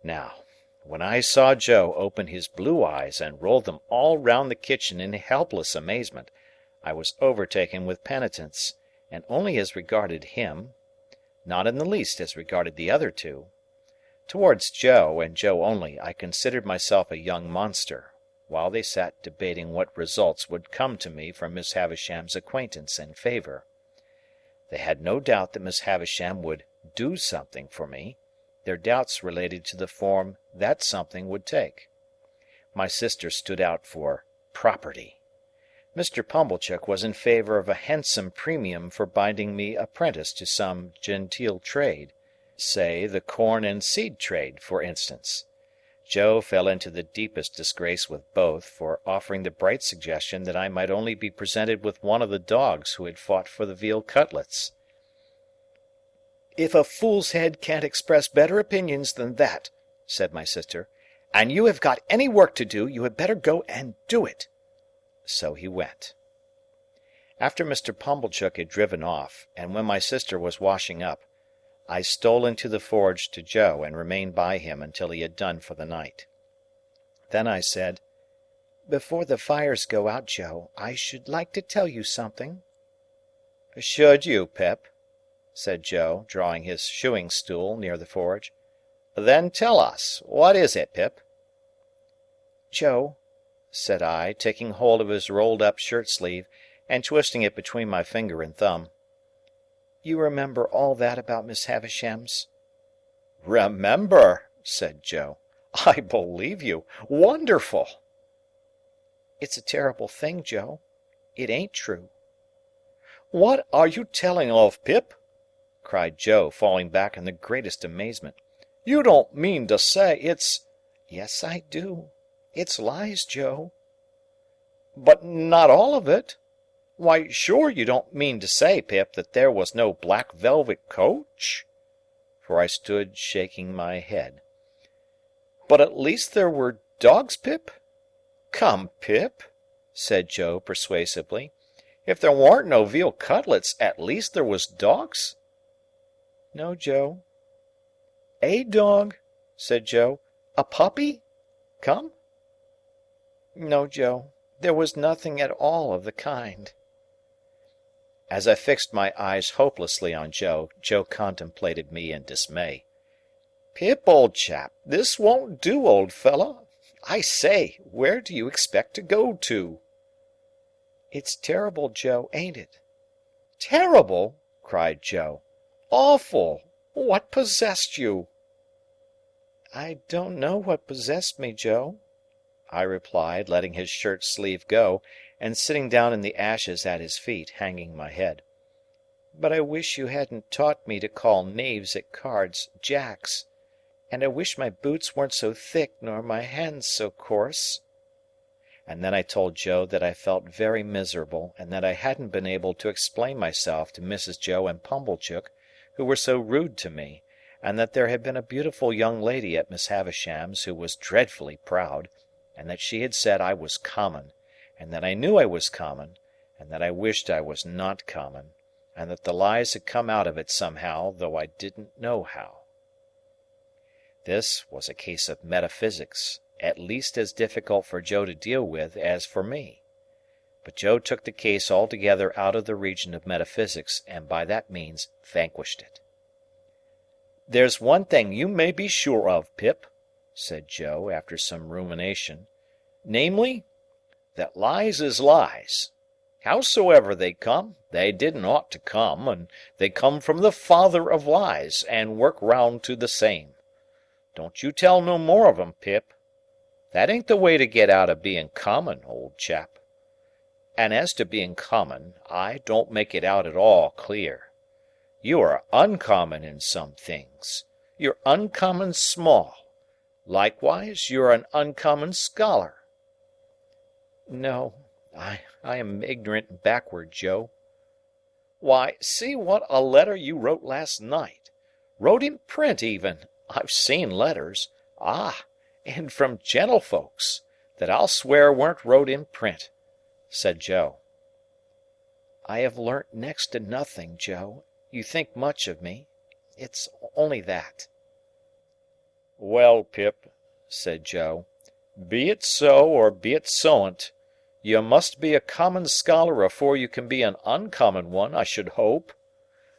Now, when I saw Joe open his blue eyes and roll them all round the kitchen in helpless amazement, I was overtaken with penitence, and only as regarded him, not in the least as regarded the other two. Towards Joe, and Joe only, I considered myself a young monster, while they sat debating what results would come to me from Miss Havisham's acquaintance and favour. They had no doubt that Miss Havisham would do something for me. Their doubts related to the form that something would take. My sister stood out for property. Mr. Pumblechook was in favour of a handsome premium for binding me apprentice to some genteel trade, say the corn and seed trade, for instance. Joe fell into the deepest disgrace with both for offering the bright suggestion that I might only be presented with one of the dogs who had fought for the veal cutlets. "If a fool's head can't express better opinions than that," said my sister, "and you have got any work to do, you had better go and do it." So he went. After Mr. Pumblechook had driven off, and when my sister was washing up, I stole into the forge to Joe and remained by him until he had done for the night. Then I said, "Before the fires go out, Joe, I should like to tell you something." "Should you, Pip?" said Joe, drawing his shoeing-stool near the forge. "Then tell us. What is it, Pip?" "Joe," said I, taking hold of his rolled-up shirt-sleeve and twisting it between my finger and thumb, "you remember all that about Miss Havisham's?" "Remember!" said Joe. "I believe you. Wonderful!" "It's a terrible thing, Joe. It ain't true." "What are you telling of, Pip?" cried Joe, falling back in the greatest amazement. "You don't mean to say it's—" "Yes, I do. It's lies, Joe." "But not all of it? Why, sure you don't mean to say, Pip, that there was no black velvet coach?" For I stood shaking my head. "But at least there were dogs, Pip? Come, Pip," said Joe persuasively. "If there warn't no veal cutlets, at least there was dogs?" "No, Joe." "A dog?" said Joe. "A puppy? Come?" "No, Joe, there was nothing at all of the kind." As I fixed my eyes hopelessly on Joe, Joe contemplated me in dismay. "Pip, old chap, this won't do, old fellow. I say, where do you expect to go to?" "It's terrible, Joe, ain't it?" "Terrible!" cried Joe. "Awful! What possessed you?" "I don't know what possessed me, Joe," I replied, letting his shirt sleeve go, and sitting down in the ashes at his feet, hanging my head. "But I wish you hadn't taught me to call knaves at cards jacks. And I wish my boots weren't so thick nor my hands so coarse." And then I told Joe that I felt very miserable, and that I hadn't been able to explain myself to Mrs. Joe and Pumblechook, who were so rude to me, and that there had been a beautiful young lady at Miss Havisham's who was dreadfully proud, and that she had said I was common, and that I knew I was common, and that I wished I was not common, and that the lies had come out of it somehow, though I didn't know how. This was a case of metaphysics, at least as difficult for Joe to deal with as for me. But Joe took the case altogether out of the region of metaphysics, and by that means vanquished it. "There's one thing you may be sure of, Pip," said Joe, after some rumination, "namely, that lies is lies. Howsoever they come, they didn't ought to come, and they come from the father of lies, and work round to the same. Don't you tell no more of 'em, Pip. That ain't the way to get out of being common, old chap. And as to being common, I don't make it out at all clear. You are uncommon in some things. You're uncommon small. Likewise, you're an uncommon scholar." "No, I am ignorant and backward, Joe." "Why, see what a letter you wrote last night. Wrote in print, even. I've seen letters. Ah, and from gentlefolks, that I'll swear weren't wrote in print," said Joe. "I have learnt next to nothing, Joe. You think much of me. It's only that." "Well, Pip," said Joe, "be it so or be it soan't, you must be a common scholar afore you can be an uncommon one, I should hope.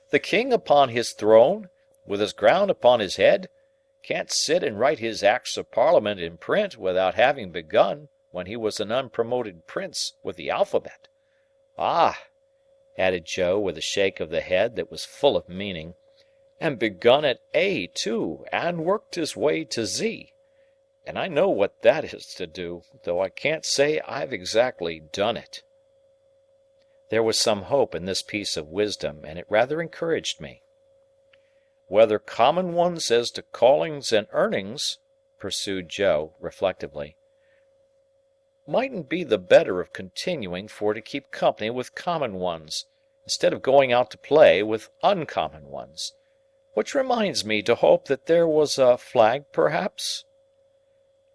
The king upon his throne, with his crown upon his head, can't sit and write his Acts of Parliament in print without having begun, when he was an unpromoted prince, with the alphabet. Ah!" added Joe, with a shake of the head that was full of meaning, "and begun at A, too, and worked his way to Z. And I know what that is to do, though I can't say I've exactly done it." There was some hope in this piece of wisdom, and it rather encouraged me. "Whether common ones as to callings and earnings," pursued Joe, reflectively, "mightn't be the better of continuing for to keep company with common ones, instead of going out to play with uncommon ones. Which reminds me to hope that there was a flag, perhaps?"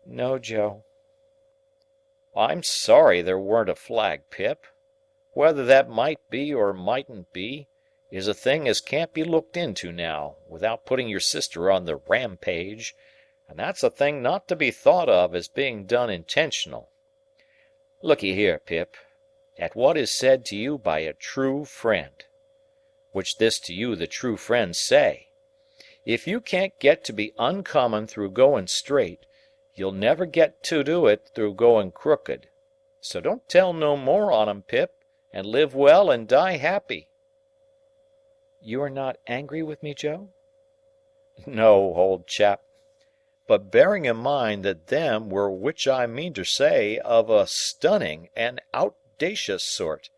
"No, Joe." "I'm sorry there weren't a flag, Pip. Whether that might be or mightn't be, is a thing as can't be looked into now, without putting your sister on the rampage, and that's a thing not to be thought of as being done intentional. Look'ee here, Pip, at what is said to you by a true friend. Which this to you the true friends say. If you can't get to be uncommon through going straight, you'll never get to do it through going crooked. So don't tell no more on 'em, Pip, and live well and die happy." "You are not angry with me, Joe?" "No, old chap. But bearing in mind that them were which I mean to say of a stunning and outdacious sort,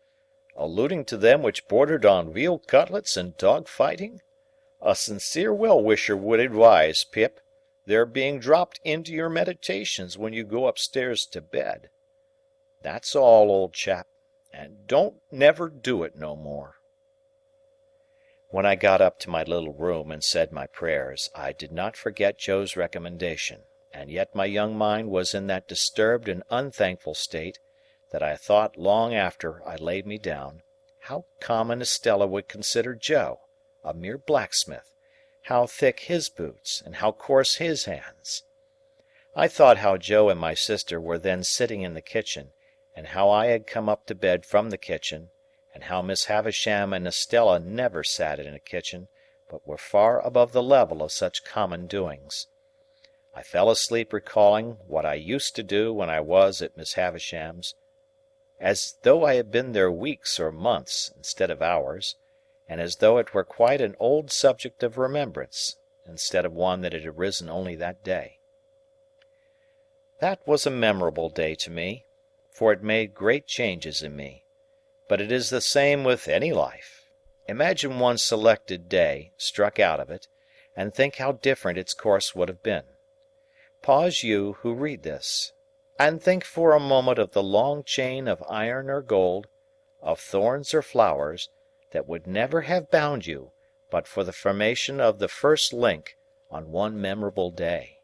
alluding to them which bordered on veal cutlets and dog fighting, a sincere well-wisher would advise, Pip, their being dropped into your meditations when you go upstairs to bed. That's all, old chap, and don't never do it no more." When I got up to my little room and said my prayers, I did not forget Joe's recommendation, and yet my young mind was in that disturbed and unthankful state that I thought long after I laid me down how common Estella would consider Joe, a mere blacksmith, how thick his boots, and how coarse his hands. I thought how Joe and my sister were then sitting in the kitchen, and how I had come up to bed from the kitchen, and how Miss Havisham and Estella never sat in a kitchen, but were far above the level of such common doings. I fell asleep recalling what I used to do when I was at Miss Havisham's, as though I had been there weeks or months instead of hours, and as though it were quite an old subject of remembrance, instead of one that had arisen only that day. That was a memorable day to me, for it made great changes in me. But it is the same with any life. Imagine one selected day struck out of it, and think how different its course would have been. Pause, you who read this, and think for a moment of the long chain of iron or gold, of thorns or flowers, that would never have bound you but for the formation of the first link on one memorable day.